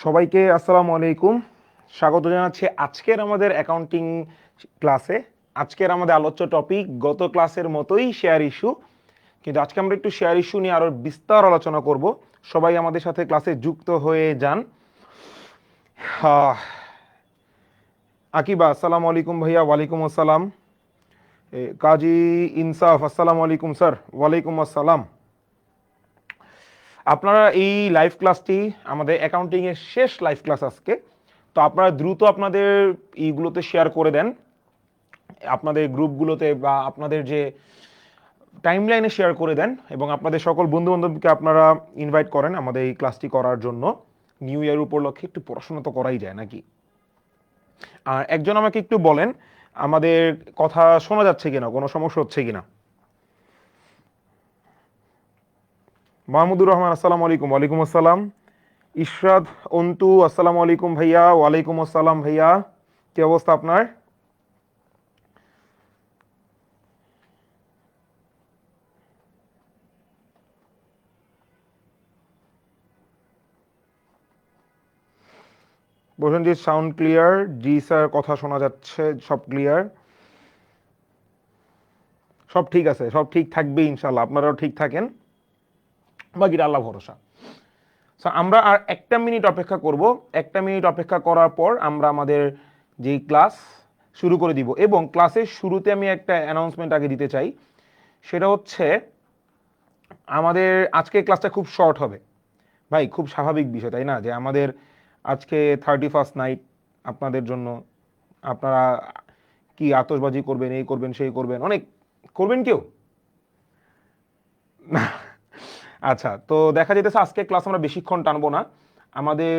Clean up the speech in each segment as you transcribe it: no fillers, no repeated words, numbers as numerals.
সবাইকে আসসালামু আলাইকুম। স্বাগত জানাচ্ছি আজকের আমাদের অ্যাকাউন্টিং ক্লাসে। আজকের আমাদের আলোচ্য টপিক গত ক্লাসের মতোই শেয়ার ইস্যু, কিন্তু আজকে আমরা একটু শেয়ার ইস্যু নিয়ে আরো বিস্তার আলোচনা করব। সবাই আমাদের সাথে ক্লাসে যুক্ত হয়ে যান। আকিবা আসসালামু আলাইকুম ভাইয়া। ওয়ালাইকুম আসসালাম। কাজী ইনসাফ আসসালামু আলাইকুম স্যার। ওয়ালাইকুম আসসালাম। আপনারা এই লাইভ ক্লাসটি আমাদের অ্যাকাউন্টিং এর শেষ লাইভ ক্লাস আজকে, তো আপনারা দ্রুত আপনাদের এইগুলোতে শেয়ার করে দেন, আপনাদের গ্রুপগুলোতে বা আপনাদের যে টাইমলাইনে শেয়ার করে দেন, এবং আপনাদের সকল বন্ধু বান্ধবকে আপনারা ইনভাইট করেন আমাদের এই ক্লাসটি করার জন্য। নিউ ইয়ার উপলক্ষে একটু পড়াশোনা তো করাই যায় নাকি। আর একজন আমাকে একটু বলেন আমাদের কথা শোনা যাচ্ছে কিনা, কোনো সমস্যা হচ্ছে কিনা। মাহমুদুর রহমান আসসালামু আলাইকুম। ওয়ালাইকুম আসসালাম। ইশরাত অন্তু আসসালামু আলাইকুম ভাইয়া। ওয়ালাইকুম আসসালাম ভাইয়া, কি অবস্থা আপনার? Prosenjit sound clear? জি স্যার, কথা শোনা যাচ্ছে, সব ক্লিয়ার, সব ঠিক আছে, সব ঠিক থাকবে ইনশাল্লাহ। আপনারাও ঠিক থাকেন, বাকিটা আল্লাহ ভরসা। আমরা আর একটা মিনিট অপেক্ষা করব। একটা মিনিট অপেক্ষা করার পর আমরা আমাদের যেই ক্লাস শুরু করে দিব, এবং ক্লাসের শুরুতে আমি একটা অ্যানাউন্সমেন্ট আগে দিতে চাই। সেটা হচ্ছে আমাদের আজকে ক্লাসটা খুব শর্ট হবে। ভাই, খুব স্বাভাবিক বিষয় তাই না, যে আমাদের আজকে 31st নাইট আপনাদের জন্য। আপনারা কি আতশবাজি করবেন, এই করবেন, সেই করবেন, অনেক করবেন কেউ। আচ্ছা, তো দেখা যেতেছে আজকে ক্লাস আমরা বেশিক্ষণ টানবো না। আমাদের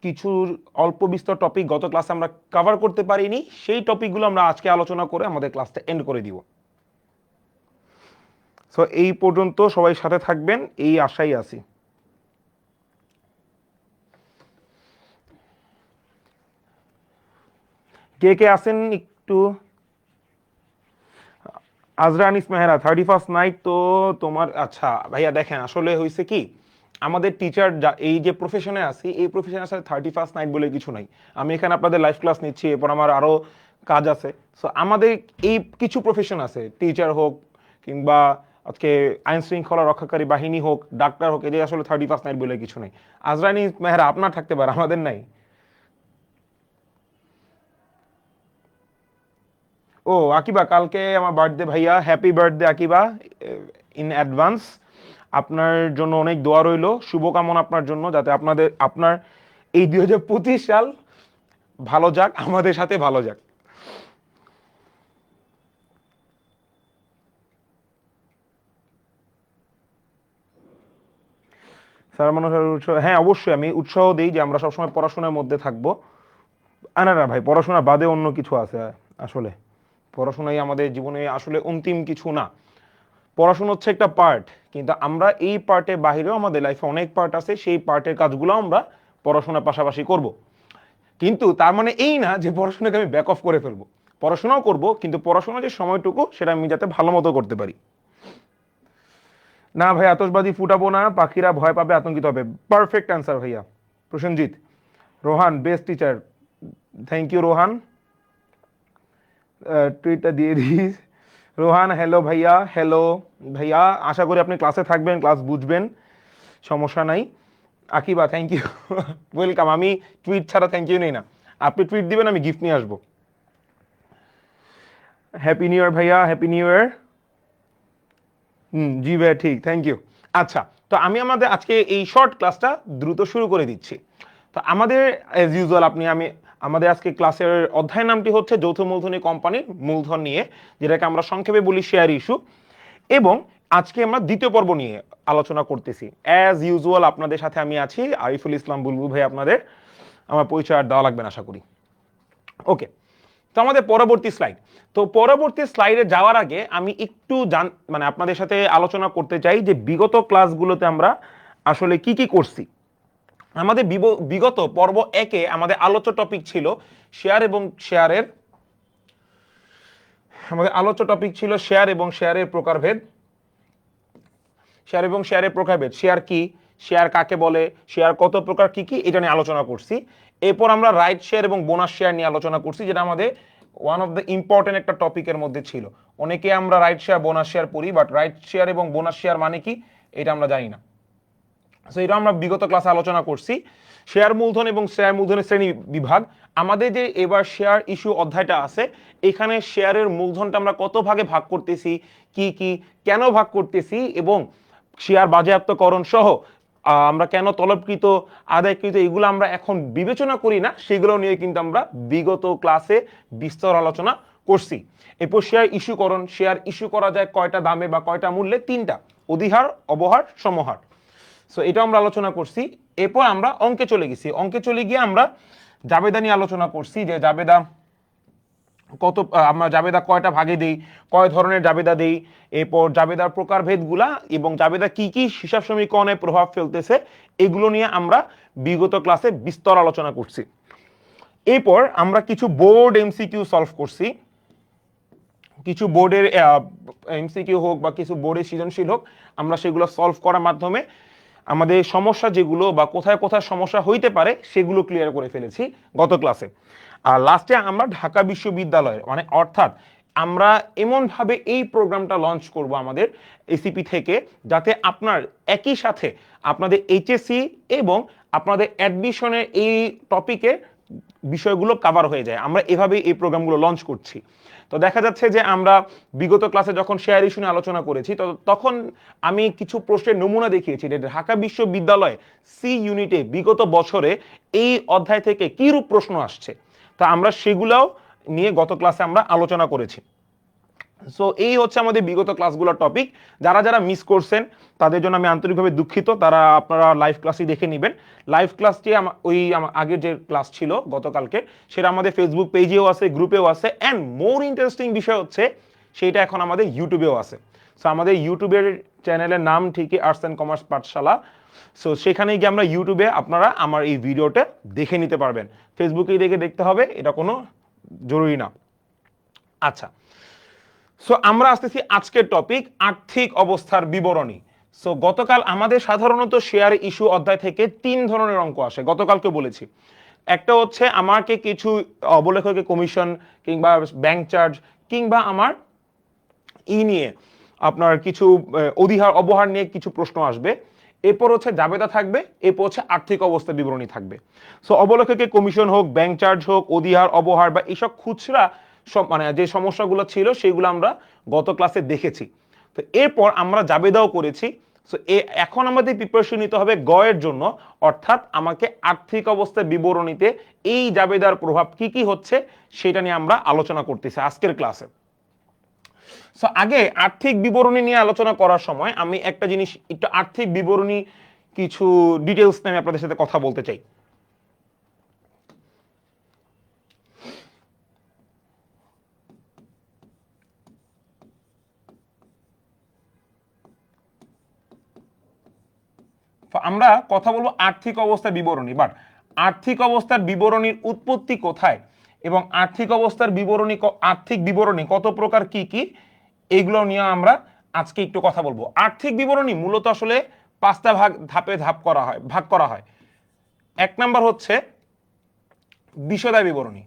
কিছু অল্প বিস্তর টপিক গত ক্লাসে আমরা কভার করতে পারিনি, সেই টপিকগুলো আমরা আজকে আলোচনা করে আমাদের ক্লাসটা এন্ড করে দিব। সো এই পর্যন্ত সবাই সাথে থাকবেন এই আশাই আছি। কে কে আছেন একটু। আজরানিস মেহরা 31st নাইট তো তোমার। আচ্ছা ভাইয়া, দেখেন আসলে হয়েছে কি, আমাদের টিচার এই যে প্রফেশনে আছি, এই প্রফেশনের সাথে 31st নাইট বলে কিছু নাই। আমি এখানে আপনাদের লাইভ ক্লাস নিচ্ছি, এরপর আমার আরো কাজ আছে। সো আমাদের এই কিছু প্রফেশন আছে, টিচার হোক কিংবা আজকে আইন শৃঙ্খলা রক্ষাকারী বাহিনী হোক, ডাক্তার হোক, এদের আসলে 31st নাইট বলে কিছু নেই। আজরানি মেহরা আপনার থাকতে পারে, আমাদের নাই। ও আকিবা, কালকে আমার বার্থডে ভাইয়া, happy birthday Akiba in advance. আপনার জন্য অনেক দোয়া রইল, শুভকামনা আপনার জন্য, যাতে আপনার এই 2025 সাল ভালো যাক, আমাদের সাথে ভালো যাক। স্যার মানুষের উৎসাহ, হ্যাঁ অবশ্যই আমি উৎসাহ দিই যে আমরা সবসময় পড়াশোনার মধ্যে থাকবো। না না ভাই, পড়াশোনা বাদে অন্য কিছু আছে আসলে। পড়াশোনাই আমাদের জীবনে আসলে অন্তিম কিছু না। পড়াশোনা হচ্ছে একটা পার্ট, কিন্তু আমরা এই পার্টের বাহিরেও আমাদের লাইফে অনেক পার্ট আছে, সেই পার্টের কাজগুলো আমরা পড়াশোনার পাশাপাশি করব। কিন্তু তার মানে এই না যে পড়াশোনাকে আমি ব্যাক অফ করে ফেলবো। পড়াশোনাও করব, কিন্তু পড়াশোনার যে সময়টুকু সেটা আমি যাতে ভালো মতো করতে পারি। না ভাই, আতশবাজি ফুটাবো না, পাখিরা ভয় পাবে, আতঙ্কিত হবে। পারফেক্ট অ্যান্সার ভাইয়া। Prosenjit, Rohan best teacher. Thank you Rohan, টুইটটা দিয়ে দিস। রোহান হ্যালো ভাইয়া। হ্যালো ভাইয়া, আশা করি আপনি ক্লাসে থাকবেন, ক্লাস বুঝবেন, সমস্যা নাই। Akiba thank you, welcome. আমি টুইট ছাড়া থ্যাংক ইউ নেই না, আপনি টুইট দিবেন, আমি গিফট নিয়ে আসবো। হ্যাপি নিউ ইয়ার ভাইয়া, হ্যাপি নিউ ইয়ার। জি ভাইয়া, ঠিক, থ্যাংক ইউ। আচ্ছা, তো আমি আমাদের আজকে এই শর্ট ক্লাসটা দ্রুত শুরু করে দিচ্ছি। তো আমাদের অ্যাজ ইউজুয়াল আমাদের আজকে ক্লাসের অধ্যায়ের নামটি হচ্ছে যৌথ মূলধনী কোম্পানির মূলধন নিয়ে, যেটাকে আমরা সংক্ষেপে বলি শেয়ার ইস্যু। এবং আজকে আমরা দ্বিতীয় পর্ব নিয়ে আলোচনা করতেছি। অ্যাজ ইউজুয়াল আপনাদের সাথে আমি আছি, আরিফুল ইসলাম বুলবুল ভাই আপনাদের। আমার পরিচয় আর দেওয়া লাগবে না আশা করি। ওকে, তো আমাদের পরবর্তী স্লাইড। তো পরবর্তী স্লাইডে যাওয়ার আগে আমি একটু মানে আপনাদের সাথে আলোচনা করতে চাই যে বিগত ক্লাসগুলোতে আমরা আসলে কি কি করছি। আমাদের বিগত পর্ব একে আমাদের আলোচ্য টপিক ছিল শেয়ার এবং শেয়ারের আমাদের আলোচ্য টপিক ছিল শেয়ার এবং শেয়ারের প্রকারভেদ। শেয়ার এবং শেয়ারের প্রকারভেদ, শেয়ার কি, শেয়ার কাকে বলে, শেয়ার কত প্রকার, কি কি, এটা নিয়ে আলোচনা করছি। এরপর আমরা রাইট শেয়ার এবং বোনাস শেয়ার নিয়ে আলোচনা করছি, যেটা আমাদের ওয়ান অফ দ্য ইম্পর্টেন্ট একটা টপিকের মধ্যে ছিল। অনেকে আমরা রাইট শেয়ার বোনাস শেয়ার পড়ি, বাট রাইট শেয়ার এবং বোনাস শেয়ার মানে কি এটা আমরা জানি না। সো এটা আমরা বিগত ক্লাসে আলোচনা করছি। শেয়ার মূলধন এবং শেয়ার মূলধনের শ্রেণী বিভাগ, আমাদের যে এবার শেয়ার ইস্যু অধ্যায়টা আছে, এখানে শেয়ারের মূলধনটা আমরা কত ভাগে ভাগ করতেছি, কি কি কেন ভাগ করতেছি, এবং শেয়ার বাজেয়াপ্তকরণ সহ আমরা কেন তলবকৃত আদায়কৃত এগুলো আমরা এখন বিবেচনা করি না, সেগুলো নিয়ে কিন্তু আমরা বিগত ক্লাসে বিস্তর আলোচনা করছি। এরপর শেয়ার ইস্যুকরণ, শেয়ার ইস্যু করা যায় কয়টা দামে বা কয়টা মূল্যে, তিনটা: অধিহার, অবহার, সমহার। সো এটা আমরা আলোচনা করছি। এরপর আমরা অঙ্কে চলে গেছি। অঙ্কে চলে গিয়ে আমরা জাবেদা নিয়ে আলোচনা করছি, যে জাবেদা কত, আমরা জাবেদা কয়টা ভাগে দেই, কয় ধরনের জাবেদা দেই, এরপর জাবেদার প্রকারভেদগুলা এবং জাবেদা কি কি হিসাব সমীকরণে প্রভাব ফেলতেছে, এগুলো নিয়ে আমরা বিগত ক্লাসে বিস্তর আলোচনা করছি। এরপর আমরা কিছু বোর্ড এমসিকিউ সলভ করছি। কিছু বোর্ডের এমসিকিউ হোক বা কিছু বোর্ডের সৃজনশীল হোক, আমরা সেগুলো সলভ করার মাধ্যমে আমাদের সমস্যা যেগুলো বা কোথায় কোথায় সমস্যা হইতে পারে সেগুলো ক্লিয়ার করে ফেলেছি গত ক্লাসে। আর লাস্টে আমরা ঢাকা বিশ্ববিদ্যালয়ের মানে অর্থাৎ আমরা এমনভাবে এই প্রোগ্রামটা লঞ্চ করব আমাদের এসিপি থেকে, যাতে আপনার একই সাথে আপনাদের এইচএসসি এবং আপনাদের অ্যাডমিশনের এই টপিকে বিষয়গুলো কভার হয়ে যায়। আমরা এভাবেই এই প্রোগ্রামগুলো লঞ্চ করছি। তো দেখা যাচ্ছে যে আমরা বিগত ক্লাসে যখন শেয়ার ইস্যু নিয়ে আলোচনা করেছি, তখন আমি কিছু প্রশ্নের নমুনা দেখিয়েছি যে ঢাকা বিশ্ববিদ্যালয়ে সি ইউনিটে বিগত বছরে এই অধ্যায় থেকে কি রূপ প্রশ্ন আসছে, তা আমরা সেগুলোও নিয়ে গত ক্লাসে আমরা আলোচনা করেছি। সো এই হচ্ছে আমাদের বিগত ক্লাসগুলোর টপিক। যারা যারা মিস করছেন তাদের জন্য আমি আন্তরিকভাবে দুঃখিত, তারা আপনারা লাইভ ক্লাসই দেখে নেবেন। লাইভ ক্লাসটি ওই আগের যে ক্লাস ছিল গতকালকে, সেটা আমাদের ফেসবুক পেজেও আছে, গ্রুপেও আছে, অ্যান্ড মোর ইন্টারেস্টিং বিষয় হচ্ছে সেইটা এখন আমাদের ইউটিউবেও আছে। সো আমাদের ইউটিউবের চ্যানেলের নাম ঠিকই arts and commerce Pathsala. So সেখানে গিয়ে আমরা ইউটিউবে আপনারা আমার এই ভিডিওটা দেখে নিতে পারবেন। ফেসবুকেই দেখতে হবে এটা কোনো জরুরি না। আচ্ছা, সো আমরা আসতেছি আজকের টপিক, আর্থিক অবস্থার বিবরণী। সো গতকাল আমাদের সাধারণত শেয়ার ইস্যু অধ্যায় থেকে 3 ধরনের অঙ্ক আসে, গতকালকে বলেছি। একটা হচ্ছে আমাকে কিছু অবলেখকে কমিশন কিংবা ব্যাংক চার্জ কিংবা আমার নিয়ে আপনার কিছু অধিহার অবহার নিয়ে কিছু প্রশ্ন আসবে। এরপর হচ্ছে জাবেদা থাকবে, এরপর হচ্ছে আর্থিক অবস্থা বিবরণী থাকবে। সো অবলেখকে কমিশন হোক, ব্যাংক চার্জ হোক, অধিহার অবহার বা এইসব খুচরা মানে যে সমস্যাগুলো ছিল সেগুলো আমরা গত ক্লাসে দেখেছি। তো এরপর আমরা জাবেদাও করেছি। সো এখন আমাদের প্রিপারেশন নিতে হবে গয়ের জন্য, অর্থাৎ আমাকে আর্থিক অবস্থার বিবরণীতে এই জাবেদার প্রভাব কি কি হচ্ছে সেটা নিয়ে আমরা আলোচনা করতেছি আজকের ক্লাসে। সো আগে আর্থিক বিবরণী নিয়ে আলোচনা করার সময় আমি একটা জিনিস, একটু আর্থিক বিবরণী কিছু ডিটেলস নিয়ে আপনাদের সাথে কথা বলতে চাই। আমরা কথা বলবো আর্থিক অবস্থার বিবরণী, বাট আর্থিক অবস্থার বিবরণীর উৎপত্তি কোথায় এবং আর্থিক অবস্থার বিবরণী, আর্থিক বিবরণী কত প্রকার, কি কি, এগুলো নিয়ে আমরা আজকে একটু কথা বলবো। আর্থিক বিবরণী মূলত আসলে 5টা ধাপে ভাগ করা হয়। 1 নাম্বার হচ্ছে বিশদ আয় বিবরণী।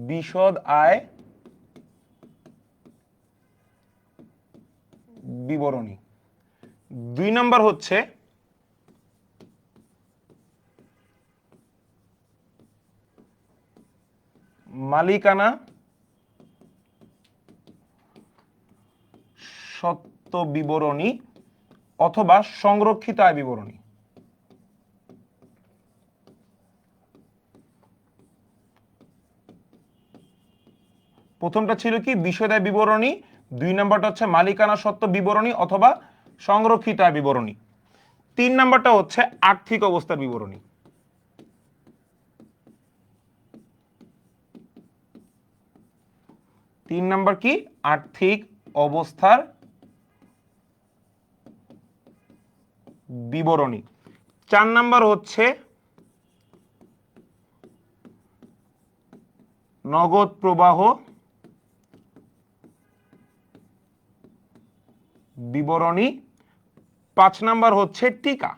বিশদ আয় বিবরণী। 2 নাম্বার হচ্ছে মালিকানা সত্ত্ব বিবরণী অথবা সংরক্ষিত আয় বিবরণী। প্রথমটা ছিল কি বিশদ আয় বিবরণী, 2 নাম্বারটা হচ্ছে মালিকানা সত্ত্ব বিবরণী অথবা সংরক্ষিত আয় বিবরণী। 3 নাম্বারটা হচ্ছে আর্থিক অবস্থার বিবরণী। তিন নাম্বার কি আর্থিক অবস্থার বিবরণী। 4 নাম্বার হচ্ছে নগদ প্রবাহ বিবরণী, 5 নাম্বার হচ্ছে টিকা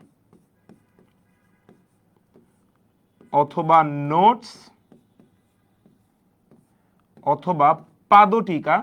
অথবা নোটস অথবা পাদটিকা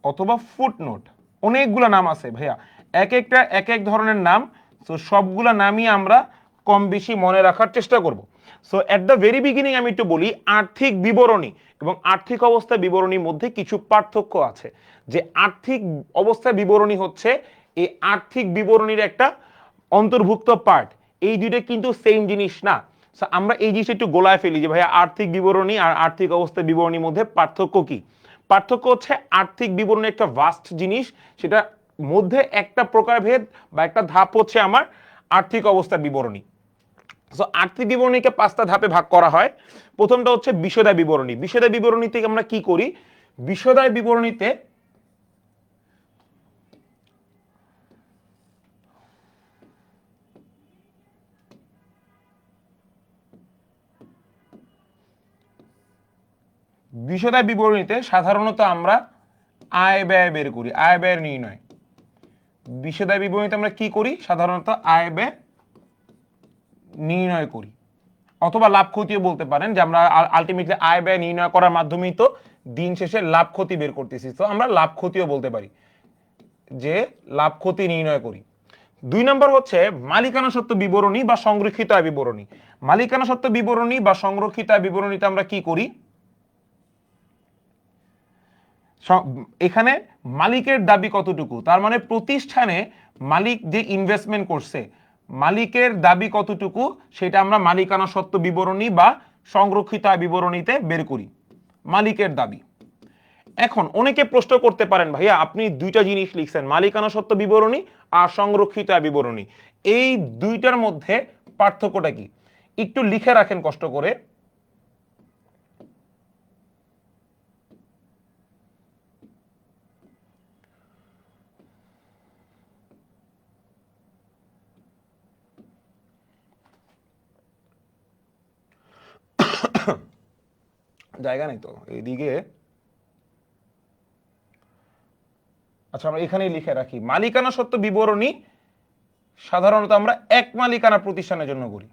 অথবা ফুটনোট। অনেকগুলো নাম আছে ভাইয়া, এক একটা এক এক ধরনের নাম। তো সবগুলা নামই আমরা কম বেশি মনে রাখার চেষ্টা করব। So at the very beginning আমি একটু বলি, আর্থিক বিবরণী এবং আর্থিক অবস্থা বিবরণীর মধ্যে কিছু পার্থক্য আছে। যে আর্থিক অবস্থা বিবরণী হচ্ছে এই আর্থিক বিবরণীর একটা অন্তর্ভুক্ত পার্ট, এই দুইটা কিন্তু সেম জিনিস না। আমরা এই জিনিসটা একটু গোলায় ফেলি যে ভাইয়া আর্থিক বিবরণী আর আর্থিক অবস্থা বিবরণীর মধ্যে পার্থক্য কি। পার্থক্য হচ্ছে আর্থিক বিবরণী একটা ভাস্ট জিনিস, সেটা মধ্যে একটা প্রকারভেদ বা একটা ধাপ হচ্ছে আমার আর্থিক অবস্থার বিবরণী। সো আর্থিক বিবরণীকে 5টা ধাপে ভাগ করা হয়। প্রথমটা হচ্ছে বিষয়দায় বিবরণী। বিষয়দায় বিবরণীতে আমরা কি করি, বিষয়দায় বিবরণীতে বিষয়দায় বিবরণীতে সাধারণত আমরা আয় ব্যয় বের করি, আয় ব্যয়ের নির্ণয়। বিষয়দায় বিবরণীতে আমরা কি করি, সাধারণত আয় ব্যয় নির্ণয় করি, অথবা লাভ ক্ষতিও বলতে পারেন, যে আমরা আলটিমেটলি আয় ব্যয় নির্ণয় করার মাধ্যমেই তো দিন শেষে লাভ ক্ষতি বের করতেছি। তো আমরা লাভ ক্ষতিও বলতে পারি, যে লাভ ক্ষতি নির্ণয় করি। 2 নম্বর হচ্ছে মালিকানা সত্ত্ব বিবরণী বা সংরক্ষিত আয় বিবরণী। মালিকানা সত্ত্ব বিবরণী বা সংরক্ষিত আয় বিবরণীতে আমরা কি করি, এখানে মালিকের দাবি কতটুকু, তার মানে প্রতিষ্ঠানে মালিক যে ইনভেস্টমেন্ট করছে মালিকের দাবি কতটুকু, সেটা আমরা মালিকানা সত্ত্ব বিবরণী বা সংরক্ষিত আয় বিবরণীতে বের করি, মালিকের দাবি। এখন অনেকে প্রশ্ন করতে পারেন, ভাইয়া আপনি দুইটা জিনিস লিখছেন, মালিকানা সত্ত্ব বিবরণী আর সংরক্ষিত আয় বিবরণী, এই দুইটার মধ্যে পার্থক্যটা কি, একটু লিখে রাখেন কষ্ট করে। জায়গা নেই তো এইদিকে, আচ্ছা আমরা এখানেই লিখে রাখি। মালিকানা সত্ত্ব বিবরণী সাধারণত আমরা এক মালিকানা প্রতিষ্ঠানের জন্য করি,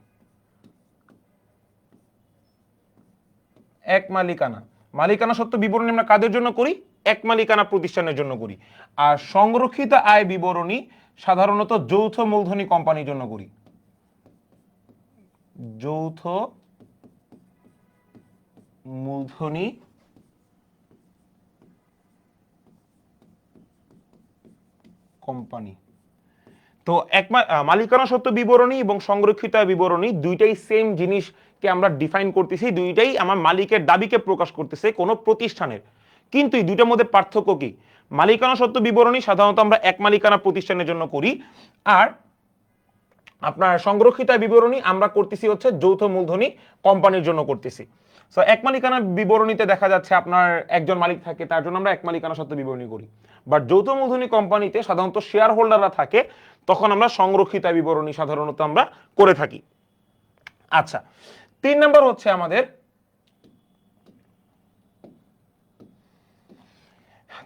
এক মালিকানা। মালিকানা সত্ত্ব বিবরণী আমরা কাদের জন্য করি, এক মালিকানা প্রতিষ্ঠানের জন্য করি। আর সংরক্ষিত আয় বিবরণী সাধারণত যৌথ মূলধনী কোম্পানির জন্য করি, যৌথ মূলধনী কোম্পানি। তো মালিকানা সত্ত্ব বিবরণী এবং সংরক্ষিত আয় বিবরণী দুইটাই সেম জিনিসকে আমরা ডিফাইন করতেছি, দুইটাই আমার মালিকের দাবিকে প্রকাশ করতেছে কোনো প্রতিষ্ঠানের। কিন্তু এই দুইটার মধ্যে পার্থক্য কি, মালিকানা সত্ত্ব বিবরণী সাধারণত আমরা এক মালিকানা প্রতিষ্ঠানের জন্য করি, আর আপনার সংরক্ষিত আয় বিবরণী আমরা করতেছি হচ্ছে যৌথ মূলধনী কোম্পানির জন্য করতেছি। সো এক মালিকানা বিবরণীতে দেখা যাচ্ছে আপনার একজন মালিক থাকে, তার জন্য আমরা এক মালিকানা সত্ত্ব বিবরণী করি। বাট যৌথ মূলধনী কোম্পানিতে সাধারণত শেয়ার হোল্ডাররা থাকে, তখন আমরা সংরক্ষিত আয় বিবরণী সাধারণত আমরা করে থাকি। আচ্ছা, 3 নম্বর হচ্ছে আমাদের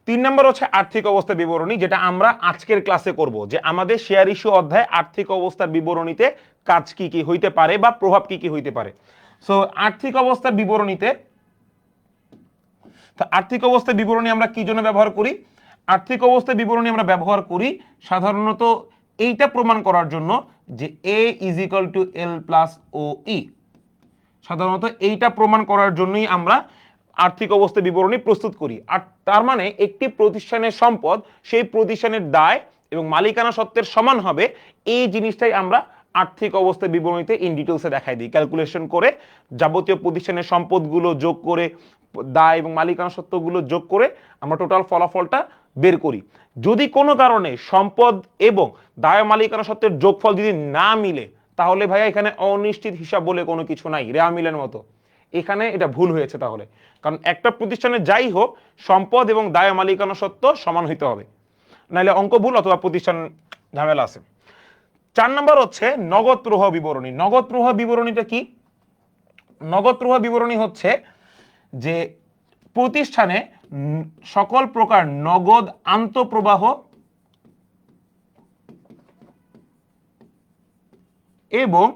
3 নম্বর হচ্ছে আর্থিক অবস্থা বিবরণী, যেটা আমরা আজকের ক্লাসে করব, যে আমাদের শেয়ার ইস্যু অধ্যায়ে আর্থিক অবস্থার বিবরণীতে কাজ কি কি হইতে পারে বা প্রভাব কি কি হইতে পারে। সো আর্থিক অবস্থার বিবরণীতে, আর্থিক অবস্থা বিবরণী আমরা কি জন্য ব্যবহার করি, আর্থিক অবস্থা বিবরণী আমরা ব্যবহার করি সাধারণত এইটা প্রমাণ করার জন্য যে A = L + OE, সাধারণত এইটা প্রমাণ করার জন্যই আমরা আর্থিক অবস্থা বিবরণী প্রস্তুত করি। আর তার মানে একটি প্রতিষ্ঠানের সম্পদ সেই প্রতিষ্ঠানের দায় এবং মালিকানা সত্ত্বের সমান হবে, এই জিনিসটাই আমরা আর্থিক অবস্থা বিবরণীতে ইন ডিটেলসে দেখাই দিই, ক্যালকুলেশন করে যাবতীয় প্রতিষ্ঠানের সম্পদগুলো যোগ করে দায় এবং মালিকানা সত্ত্বগুলো যোগ করে আমরা টোটাল ফলাফলটা বের করি। যদি কোনো কারণে সম্পদ এবং দায় মালিকানা সত্ত্বের যোগফল যদি না মিলে, তাহলে ভাইয়া এখানে অনিশ্চিত হিসাব বলে কোনো কিছু নাই, রেয়া মিলের মতো। এখানে এটা ভুল হয়েছে তাহলে, কারণ একটা প্রতিষ্ঠানে যাই হোক সম্পদ এবং দায় মালিকানা সত্ত্ব সমান হইতে হবে, নাহলে অঙ্ক ভুল অথবা প্রতিষ্ঠান ঝামেলা আছে। 4 নাম্বার হচ্ছে নগদ প্রবাহ বিবরণী। নগদ প্রবাহ বিবরণীটা কি? নগদ প্রবাহ বিবরণী হচ্ছে যে প্রতিষ্ঠানে সকল প্রকার নগদ আন্তঃপ্রবাহ এবং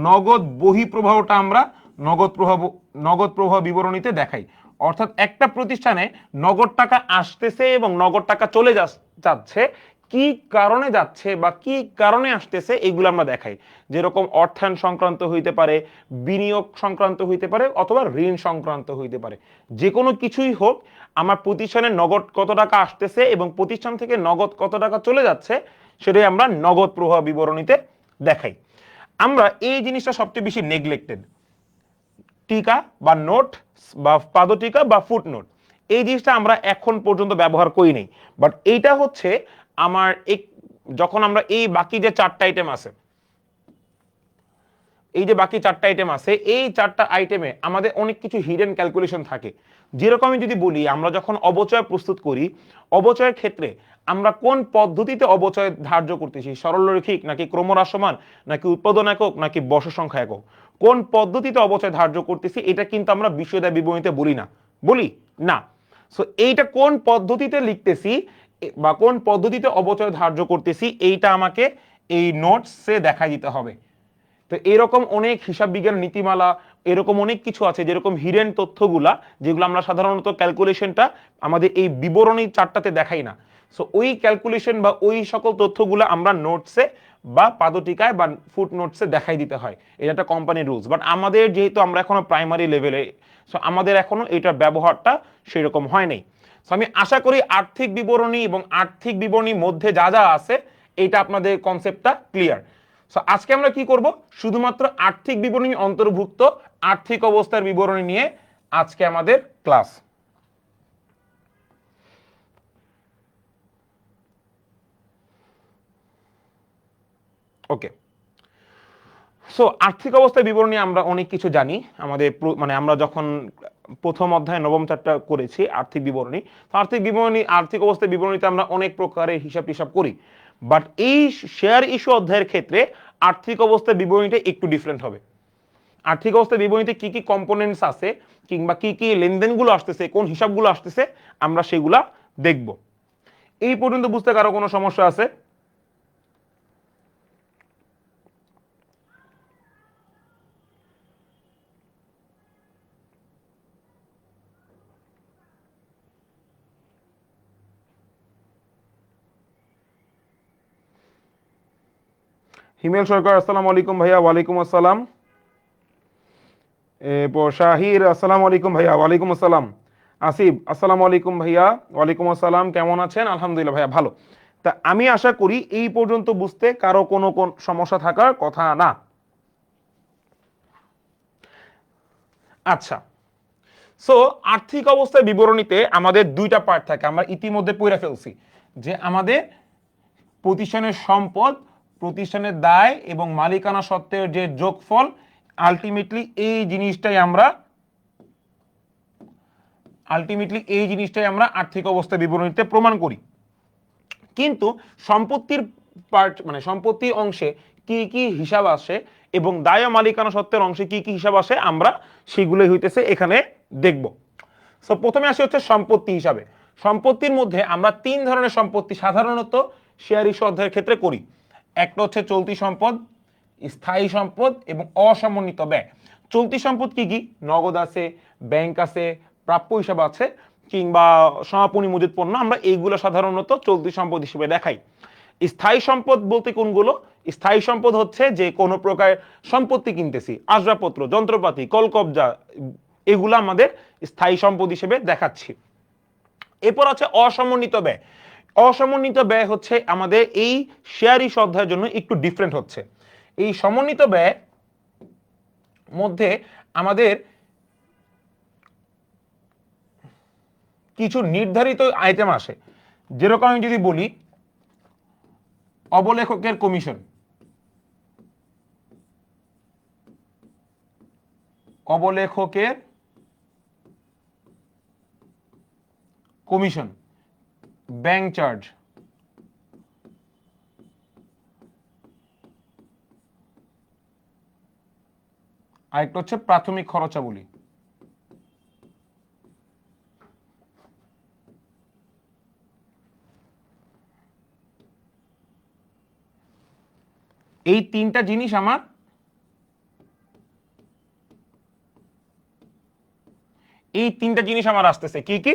নগদ বহিঃপ্রবাহটা আমরা নগদ প্রবাহ বিবরণীতে দেখাই। অর্থাৎ একটা প্রতিষ্ঠানে নগদ টাকা আসতেছে এবং নগদ টাকা চলে যাচ্ছে, কি কারণে যাচ্ছে বা কি কারণে আসতেছে এগুলো আমরা দেখাই। যেরকম অর্থায়ন সংক্রান্ত হইতে পারে, বিনিয়োগ সংক্রান্ত হইতে পারে, অথবা ঋণ সংক্রান্ত হইতে পারে। যে কোনো কিছুই হোক, আমার প্রতিষ্ঠানে নগদ কত টাকা আসতেছে এবং প্রতিষ্ঠান থেকে নগদ কত টাকা চলে যাচ্ছে, সেটাই আমরা নগদ প্রবাহ বিবরণীতে দেখাই। আমরা এই জিনিসটা সবচেয়ে বেশি নেগলেক্টেড, টিকা বা নোট বা পাদটিকা বা ফুট নোট, এই জিনিসটা আমরা এখন পর্যন্ত ব্যবহার করি নাই। বাট এইটা হচ্ছে আমার যখন আমরা এই বাকি যে 4টা আইটেম আছে, এই যে বাকি 4টা আইটেম আছে, এই 4টা আইটেমে আমাদের অনেক কিছু হিডেন ক্যালকুলেশন থাকে। যেরকম আমি যদি বলি, আমরা যখন অবচয় প্রস্তুত করি, অবচয়ের ক্ষেত্রে আমরা কোন পদ্ধতিতে অবচয় ধার্য করতেছি, সরলরৈখিক নাকি ক্রমহ্রাসমান নাকি উৎপাদন একক নাকি বর্ষ সংখ্যা একক, কোন পদ্ধতিতে অবচয় ধার্য করতেছি, এটা কিন্তু আমরা বিষয়দায় বিবরণীতে বলি না। সো এইটা কোন পদ্ধতিতে লিখতেছি বা কোন পদ্ধতিতে অবচয় ধার্য করতেছি, এইটা আমাকে এই নোটসে দেখাই দিতে হবে। তো এরকম অনেক হিসাব বিজ্ঞান নীতিমালা, এরকম অনেক কিছু আছে যেরকম হিডেন তথ্যগুলা, যেগুলো আমরা সাধারণত ক্যালকুলেশনটা আমাদের এই বিবরণী চারটাতে দেখাই না। সো ওই ক্যালকুলেশন বা ওই সকল তথ্যগুলো আমরা নোটসে বা পাদটিকায় বা ফুট নোটসে দেখাই দিতে হয়। এটা একটা কোম্পানির রুলস। বাট আমাদের যেহেতু আমরা এখনো প্রাইমারি লেভেলে, সো আমাদের এখনো এটার ব্যবহারটা সেরকম হয় নাই। সো আমি আশা করি আর্থিক বিবরণী এবং আর্থিক বিবরণীর মধ্যে যা যা আছে, এটা আপনাদের কনসেপ্টটা ক্লিয়ার। সো আজকে আমরা কি করব, শুধুমাত্র আর্থিক বিবরণী অন্তর্ভুক্ত আর্থিক অবস্থার বিবরণী নিয়ে আজকে আমাদের ক্লাস। ওকে, সো আর্থিক অবস্থার বিবরণী আমরা অনেক কিছু জানি। আমাদের মানে আমরা যখন প্রথম অধ্যায় নবম চ্যাপ্টার করেছি আর্থিক বিবরণী, তো আর্থিক অবস্থার বিবরণীতে আমরা অনেক প্রকারের হিসাব করি। বাট এই শেয়ার ইস্যু অধ্যায়ের ক্ষেত্রে আর্থিক অবস্থার বিবরণীটা একটু ডিফারেন্ট হবে। আর্থিক অবস্থার বিবরণীতে কি কি কম্পোনেন্টস আছে কিংবা কি কি লেনদেনগুলো আসতেছে, কোন হিসাবগুলো আসতেছে, আমরা সেগুলা দেখব। এই পর্যন্ত বুঝতে কারো কোনো সমস্যা আছে? হিমেল সরকার আসসালামু আলাইকুম ভাইয়া। ওয়ালাইকুম আসসালাম। শাহির আসসালামু আলাইকুম ভাইয়া। ওয়ালাইকুম আসসালাম। আসিফ আসসালামু আলাইকুম ভাইয়া। ওয়ালাইকুম আসসালাম। কেমন আছেন? আলহামদুলিল্লাহ ভাইয়া, ভালো। তা আমি আশা করি এই পর্যন্ত বুঝতে কারো কোনো সমস্যা থাকার কথা না। আচ্ছা, সো আর্থিক অবস্থার বিবরণীতে আমাদের দুইটা পার্ট থাকে, আমরা ইতিমধ্যে পড়ে ফেলছি। যে আমাদের প্রতিষ্ঠানের সম্পদ, প্রতিষ্ঠানের দায় এবং মালিকানা সত্ত্বের যে যোগফল, আলটিমেটলি এই জিনিসটাই আমরা আর্থিক অবস্থা বিবরণীতে প্রমাণ করি। কিন্তু সম্পত্তির পার্ট মানে সম্পত্তির অংশে কি কি হিসাব আসে এবং দায় ও মালিকানা সত্ত্বের অংশে কি কি হিসাব আসে, আমরা সেগুলোই হইতেছে এখানে দেখব। সো প্রথমে আসি হচ্ছে সম্পত্তি হিসাবে। সম্পত্তির মধ্যে আমরা 3 ধরনের সম্পত্তি সাধারণত শেয়ার ইস্যু অধ্যায়ের ক্ষেত্রে করি। একটা হচ্ছে চলতি সম্পদ, স্থায়ী সম্পদ এবং অসমন্বিত ব্যয়। চলতি সম্পদ কি কি? নগদ আছে, ব্যাংক আছে, প্রাপ্য হিসাব আছে, কিংবা সমাপনী মজুদ পণ্য, আমরা এইগুলো সাধারণত চলতি সম্পদ হিসেবে দেখাই। স্থায়ী সম্পদ বলতে কোনগুলো? স্থায়ী সম্পদ হচ্ছে যে কোনো প্রকার সম্পত্তি কিনতেছি, আসবাবপত্র, যন্ত্রপাতি, কলকবজা, এগুলো আমাদের স্থায়ী সম্পদ হিসেবে দেখাচ্ছি। এরপর আছে অসমন্বিত ব্যয়। অসমন্বিত ব্যয় হচ্ছে আমাদের এই শেয়ার ইস্যু অধ্যায়ের জন্য একটু ডিফারেন্ট হচ্ছে। এই সমন্বিত ব্যয় মধ্যে আমাদের কিছু নির্ধারিত আইটেম আসে। যেরকম আমি যদি বলি, অবলেখকের কমিশন, অবলেখকের কমিশন, ব্যাংক চার্জ, আরেকটা হচ্ছে প্রাথমিক খরচাবলী। এই তিনটা জিনিস আমার আসতেছে কি কি,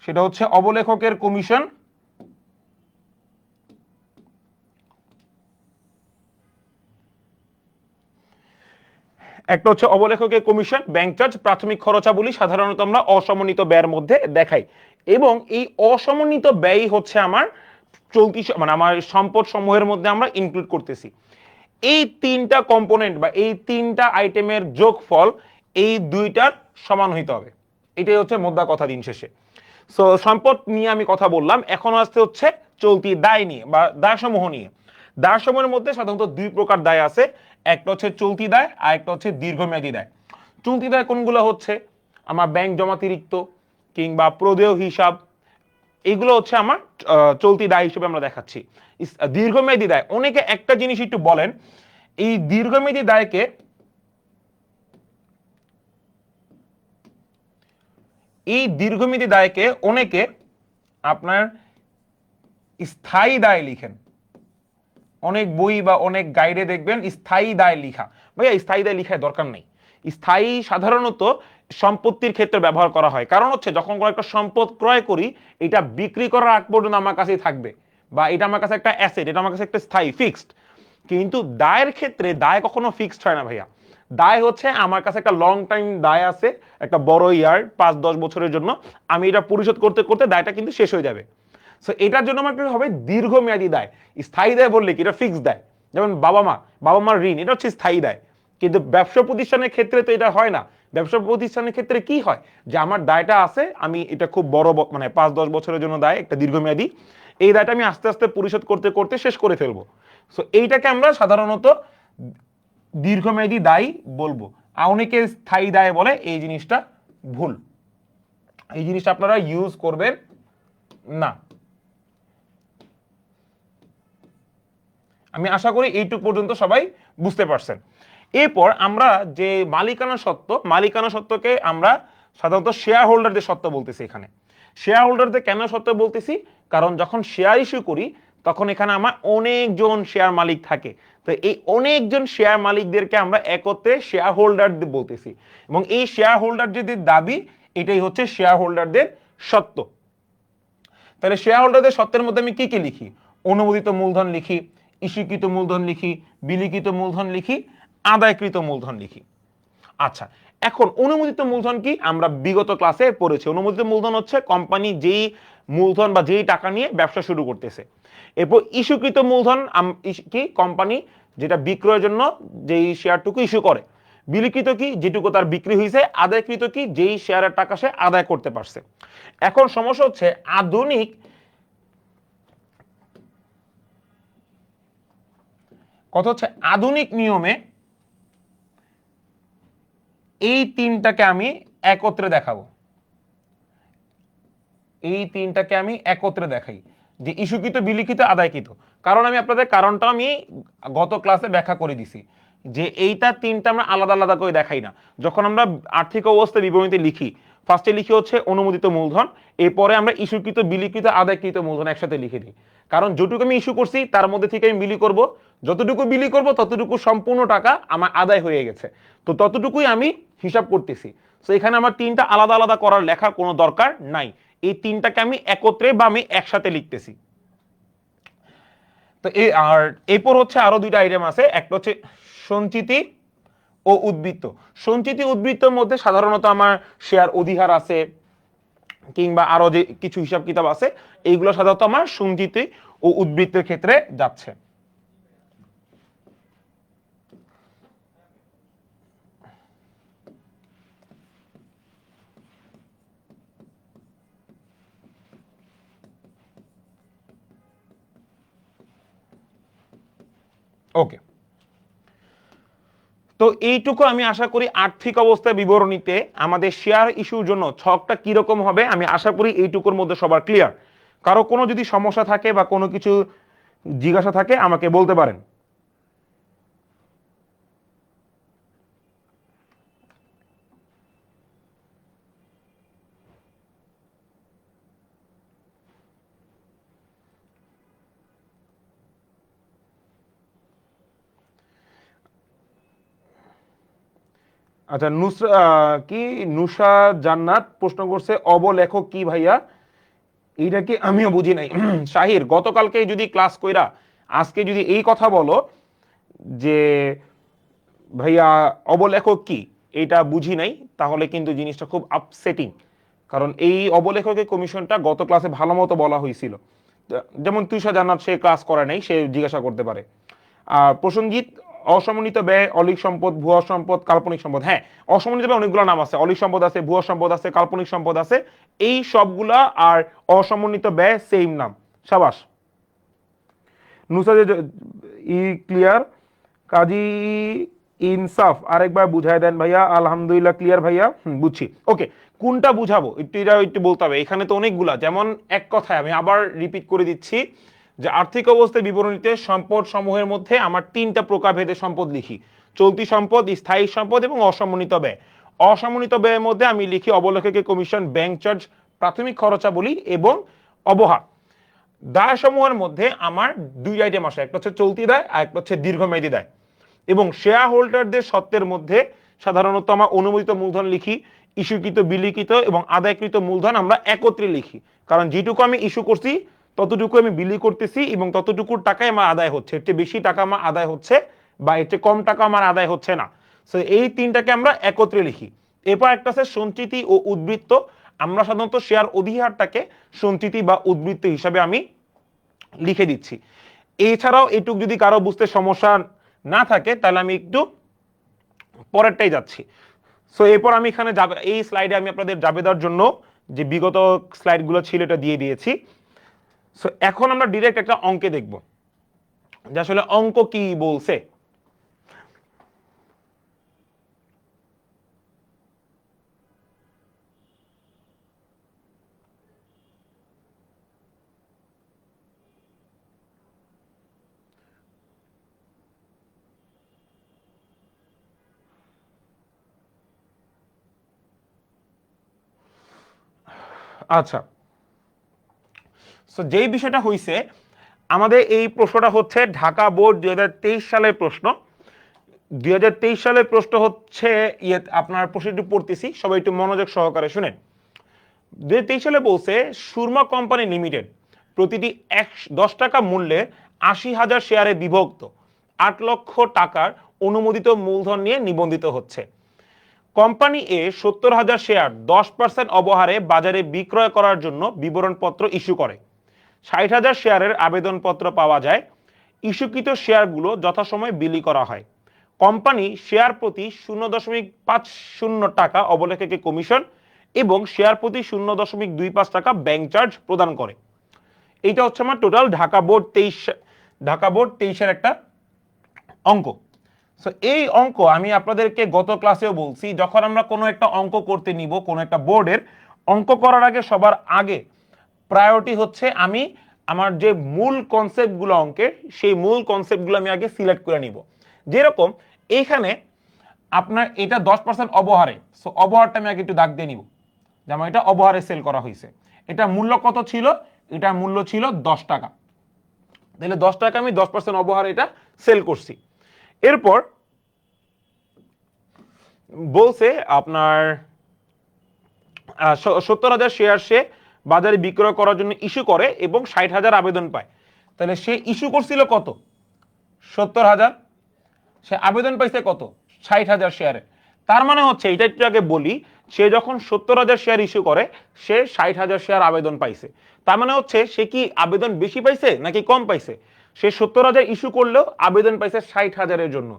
সেটা হচ্ছে অবলেখকের কমিশন, একটা হচ্ছে অবলেখকের কমিশন, ব্যাংক চার্জ, প্রাথমিক খরচাবলী সাধারণত আমরা অসমন্বিত ব্যয়ের মধ্যে দেখাই, এবং এই অসমন্বিত ব্যয় হচ্ছে আমার চলতি মানে আমার সম্পদ সমূহের মধ্যে আমরা ইনক্লুড করতেছি। এই তিনটা কম্পোনেন্ট বা এই তিনটা আইটেমের যোগফল এই দুইটার সমান হইতে হবে, এটাই হচ্ছে মোদ্দা কথা দিন শেষে। সো সম্পদ নিয়ে আমি কথা বললাম, এখন আসতে হচ্ছে চলতি দায় নিয়ে বা দায়সমূহ নিয়ে। দায়সমূহের মধ্যে সাধারণত দুই প্রকার দায় আছে, একটা হচ্ছে চলতি দায় আর একটা হচ্ছে দীর্ঘমেয়াদী দায়। চলতি দায় কোনগুলো হচ্ছে আমার ব্যাংক জমাতিরিক্ত কিংবা প্রদেয় হিসাব, এগুলো হচ্ছে আমার চলতি দায় হিসেবে আমরা দেখাচ্ছি। দীর্ঘমেয়াদী দায়, অনেকে একটা জিনিস একটু বলেন, এই দীর্ঘমেয়াদী দায়কে অনেকে আপনার স্থায়ী দায় লিখেন, অনেক বই বা অনেক গাইডে দেখবেন স্থায়ী দায় লিখা। ভাইয়া স্থায়ী দায় লিখার দরকার নেই। স্থায়ী সাধারণত সম্পত্তির ক্ষেত্রে ব্যবহার করা হয়, কারণ হচ্ছে যখন কোনো একটা সম্পদ ক্রয় করি এটা বিক্রি করার আগ পর্যন্ত আমার কাছেই থাকবে, বা এটা আমার কাছে একটা অ্যাসেট, এটা আমার কাছে একটা স্থায়ী ফিক্সড। কিন্তু দায়ের ক্ষেত্রে দায় কখনো ফিক্সড হয় না ভাইয়া। দায় হচ্ছে আমার কাছে একটা লং টাইম দায় আছে, একটা বড় ইয়ার 5-10 বছরের জন্য, আমি এটা পরিশোধ করতে করতে দায়টা কিন্তু শেষ হয়ে যাবে। সো এটার জন্য আমার হবে দীর্ঘমেয়াদী দায়। স্থায়ী দায় বললে কি এটা ফিক্সড দায়, যেমন বাবা মার ঋণ, এটা হচ্ছে স্থায়ী দায়। কিন্তু ব্যবসা প্রতিষ্ঠানের ক্ষেত্রে তো এটা হয় না। ব্যবসা প্রতিষ্ঠানের ক্ষেত্রে কি হয়, যে আমার দায়টা আছে, আমি এটা খুব বড় মানে 5-10 বছরের জন্য দায়, একটা দীর্ঘমেয়াদী, এই দায়টা আমি আস্তে আস্তে পরিশোধ করতে করতে শেষ করে ফেলবো। সো এইটাকে আমরা সাধারণত দীর্ঘমেয়াদী দায় বলবো। আর অনেকে স্থায়ী দায় বলে, এই জিনিসটা ভুল, এই জিনিসটা আপনারা ইউজ করবেন না। আমি আশা করি এইটুক পর্যন্ত সবাই বুঝতে পারছেন। এরপর আমরা যে মালিকানা সত্ত্বকে আমরা সাধারণত শেয়ার হোল্ডারদের সত্ত্ব বলতেছি। এখানে শেয়ার হোল্ডারদের কেন সত্ত্ব বলতেছি, কারণ যখন শেয়ার ইস্যু করি তখন এখানে আমার অনেকজন শেয়ার মালিক থাকে, তো এই অনেকজন শেয়ার মালিকদেরকে আমরা একত্রে শেয়ার হোল্ডার বলতেছি, এবং এই শেয়ার হোল্ডারদের দাবি এটাই হচ্ছে শেয়ার হোল্ডারদের সত্ত্ব। তাহলে শেয়ার হোল্ডারদের সত্ত্বের মধ্যে আমি কি কি লিখি? অনুমোদিত মূলধন লিখি, ইস্যুকৃত মূলধন লিখি, বিলিখিত মূলধন লিখি, আদায়কৃত মূলধন লিখি। আচ্ছা, এখন অনুমোদিত মূলধন কি আমরা বিগত ক্লাসে পড়েছি। অনুমোদিত মূলধন হচ্ছে কোম্পানি যেই মূলধন বা যেই টাকা নিয়ে ব্যবসা শুরু করতেছে। এরপর ইস্যুকৃত মূলধন কি কোম্পানি যেটা বিক্রয়ের জন্য যেই শেয়ারটুকু ইস্যু করে। বিলিখিত কি যেটুকু তার বিক্রি হয়েছে। আদায়কৃত কি যেই শেয়ারের টাকা সে আদায় করতে পারছে। এখন সমস্যা হচ্ছে আধুনিক নিয়মে এই তিনটাকে আমি একত্রে দেখাবো। এই তিনটাকে আমি একত্রে দেখাই, যে ইস্যুকৃত, বিলিখিত, আদায়কৃত। কারণ আমি আপনাদের কারণটা আমি গত ক্লাসে ব্যাখ্যা করে দিছি, যে এইটা তিনটা আমরা আলাদা আলাদা করে দেখাই না। যখন আমরা আর্থিক অবস্থা বিবরণীতে লিখি, ফার্স্টে লিখি হচ্ছে অনুমোদিত মূলধন, এরপরে আমরা ইস্যুকৃত, বিলিখিত, আদায়কৃত মূলধন একসাথে লিখে দিই। কারণ যেটুকু আমি ইস্যু করছি তার মধ্যে থেকে আমি বিলি করব, যতটুকু বিলি করব ততটুকু সম্পূর্ণ টাকা আমার আদায় হয়ে গেছে, তো ততটুকুই আমি হিসাব করতেছি। তো এখানে আমার তিনটা আলাদা আলাদা করার লেখার কোনো দরকার নাই, এই তিনটাকে আমি একত্রে বা আমি একসাথে লিখতেছি। তো এই আর এরপর হচ্ছে আরো দুইটা আইটেম আছে, একটা হচ্ছে সঞ্চিতি ও উদ্বৃত্ত। সঞ্চিতি উদ্বৃত্তের মধ্যে সাধারণত আমার শেয়ার অধিহার আছে কিংবা আরো যে কিছু হিসাব কিতাব আছে, এইগুলো সাধারণত আমার সঞ্চিতি ও উদ্বৃত্তের ক্ষেত্রে যাচ্ছে। ওকে, তো এইটুকু আমি আশা করি আর্থিক অবস্থা বিবরণীতে আমাদের শেয়ার ইস্যুর জন্য ছকটা কিরকম হবে আমি আশা করি এইটুকুর মধ্যে সবার ক্লিয়ার। কারো কোনো যদি সমস্যা থাকে বা কোনো কিছু জিজ্ঞাসা থাকে আমাকে বলতে পারেন। আচ্ছা কি নুসা জান্নাত প্রশ্ন করছে অবলেখক কি ভাইয়া, এইটা কি আমিও বুঝি নাই। শাহির গতকালকে যদি ক্লাস কইরা আজকে যদি এই কথা বলো যে ভাইয়া অবলেখক কি এটা বুঝি নাই, তাহলে কিন্তু জিনিসটা খুব আপসেটিং। কারণ এই অবলেখকের কমিশনটা গত ক্লাসে ভালো মতো বলা হয়েছিল। যেমন তুষা জান্নাত সে ক্লাস করে নাই, সে জিজ্ঞাসা করতে পারে। প্রসঞ্জিৎ অসমন্বিত ব্যয়, অলিক সম্পদ, ভুয়া সম্পদ, কাল্পনিক সম্পদ। হ্যাঁ, অসমন্বিত ব্যয় অনেকগুলো নাম আছে, অলিক সম্পদ আছে, ভুয়া সম্পদ আছে, কাল্পনিক সম্পদ আছে, এই সবগুলা আর অসমন্বিত ব্যয় সেম নাম। সাবাস নুসাদে ই ক্লিয়ার। কাজী ইনসাফ আরেকবার বুঝাই দেন ভাইয়া। আলহামদুলিল্লাহ ক্লিয়ার ভাইয়া, বুঝছি। ওকে, কোনটা বুঝাবো একটু, এটা একটু বলতে হবে। এখানে তো অনেকগুলা, যেমন এক কথায় আমি আবার রিপিট করে দিচ্ছি যে আর্থিক অবস্থায় বিবরণীতে সম্পদ সমূহের মধ্যে আমার তিনটা প্রকারভেদে সম্পদ লিখি: চলতি সম্পদ, স্থায়ী সম্পদ এবং অসমন্বিত ব্যয়। অসমন্বিত ব্যয়ের মধ্যে আমি লিখি অবলেখকের কমিশন, ব্যাংক চার্জ, প্রাথমিক খরচাবলী এবং অবহার। দায় সমূহের মধ্যে আমার দুই আইটেম আসে, একটা হচ্ছে চলতি দায় আর একটা হচ্ছে দীর্ঘমেয়াদী দায়। এবং শেয়ার হোল্ডারদের সত্ত্বের মধ্যে সাধারণত আমার অনুমোদিত মূলধন লিখি, ইস্যুকৃত, বিলিকৃত এবং আদায়কৃত মূলধন আমরা একত্রে লিখি। কারণ যেটুকু আমি ইস্যু করছি ততটুকু আমি বিলি করতেছি এবং ততটুকুর টাকায় আমার আদায় হচ্ছে, এর চেয়ে বেশি টাকা আমার আদায় হচ্ছে বা এর চেয়ে কম টাকা আমার আদায় হচ্ছে না। সো এই তিনটাকে আমরা একত্রে লিখি। এরপর একটা আছে সঞ্চিতি ও উদ্বৃত্ত। আমরা সাধারণত শেয়ার অধিহারটাকে সঞ্চিতি বা উদ্বৃত্ত হিসাবে আমি লিখে দিচ্ছি। এছাড়াও এটুক যদি কারো বুঝতে সমস্যা না থাকে তাহলে আমি একটু পরেরটাই যাচ্ছি। সো এরপর আমি এখানে এই স্লাইডে আমি আপনাদের জাবেদার জন্য যে বিগত স্লাইডগুলো ছিল এটা দিয়ে দিয়েছি। সো এখন আমরা ডিরেক্ট একটা অঙ্কে দেখব যে আসলে অঙ্ক কি বলছে। আচ্ছা, সো যেই বিষয়টা হইছে, আমাদের এই প্রশ্নটা হচ্ছে ঢাকা বোর্ড 2023 সালের প্রশ্ন। 2023 সালের প্রশ্ন হচ্ছে আপনার প্রশ্নটি পড়তেছি, সবাই একটু মনোযোগ সহকারে শুনেন। 2023 সালে বলছে সুরমা কোম্পানি লিমিটেড প্রতিটি 10 টাকা মূল্যে 80,000 শেয়ারে বিভক্ত 8 লক্ষ টাকার অনুমোদিত মূলধন নিয়ে নিবন্ধিত হচ্ছে। কোম্পানি এ 70,000 শেয়ার 10% অবহারে বাজারে বিক্রয় করার জন্য বিবরণপত্র ইস্যু করে। 60,000 শেয়ারের আবেদনপত্র পাওয়া যায়। ইস্যুকৃত শেয়ারগুলো যথাসময়ে বিলি করা হয়। কোম্পানি শেয়ার প্রতি 0.50 টাকা অবলেখকে কমিশন এবং শেয়ার প্রতি 0.25 টাকা ব্যাংক চার্জ প্রদান করে। এইটা হচ্ছে আমার টোটাল ঢাকা বোর্ড 23-এর একটা অঙ্ক। সো এই অঙ্ক আমি আপনাদেরকে গত ক্লাসেও বলছি, যখন আমরা কোনো একটা অঙ্ক করতে নিব, কোনো একটা বোর্ডের অঙ্ক করার আগে সবার আগে প্রায়োরিটি হচ্ছে আমি আমার যে মূল কনসেপ্টগুলো অঙ্কের, সেই মূল কনসেপ্টগুলো আমি আগে সিলেক্ট করে নিব। যেরকম এইখানে আপনার এটা 10% অবহারে, সো অবহারটা আমি আগে একটু দাগ দিয়ে নিব, যেমন এটা অবহারে সেল করা হয়েছে। এটা মূল্য কত ছিল? এটা মূল্য ছিল 10 টাকা। তাহলে 10 টাকা আমি 10% অবহারে এটা সেল করছি। এরপর বলছে আপনার 70,000 শেয়ার সে বাজারে বিক্রয় করার জন্য ইস্যু করে এবং 60,000 আবেদন পায়। তাহলে সে ইস্যু করছিল কত? 70,000। সে আবেদন পাইছে কত? 60,000 শেয়ারে। তার মানে হচ্ছে, এটা একটু আগে বলি, সে যখন 70,000 শেয়ার ইস্যু করে সে 60,000 শেয়ার আবেদন পাইছে। তার মানে হচ্ছে সে কি আবেদন বেশি পাইছে নাকি কম পাইছে? সে 70,000 ইস্যু করলেও আবেদন পাইছে 60,000-এর জন্য।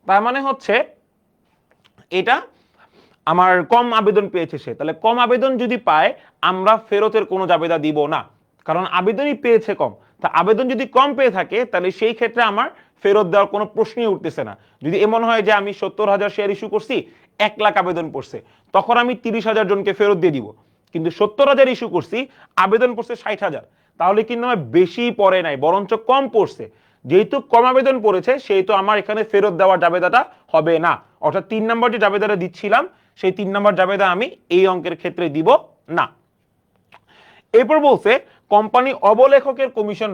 তার মানে হচ্ছে এটা আমার কম আবেদন পেয়েছে সে। তাহলে কম আবেদন যদি পায় আমরা ফেরতের কোনো জাবেদা দিব না, কারণ আবেদনই পেয়েছে কম। তা আবেদন যদি কম পেয়ে থাকে তাহলে সেই ক্ষেত্রে আমার ফেরত দেওয়ার কোনো প্রশ্নই উঠতেছে না। যদি এমন হয় যে আমি 70,000 শেয়ার ইস্যু করছি, 1 লাখ আবেদন পড়ছে, তখন আমি 30,000 জনকে ফেরত দিয়ে দিব। কিন্তু 70,000 ইস্যু করছি, আবেদন পড়ছে 60,000, তাহলে কিন্তু আমার বেশি পড়ে নাই, বরঞ্চ কম পড়ছে। যেহেতু কম আবেদন পড়েছে সেহেতু আমার এখানে ফেরত দেওয়ার জাবেদাটা হবে না। অর্থাৎ 3 নম্বর যে জাবেদাটা দিচ্ছিলাম সেই 3 নম্বর জাবেদা আমি এই অঙ্কের ক্ষেত্রে দিব না। এরপর বলছে কোম্পানি অবলেখকের কমিশন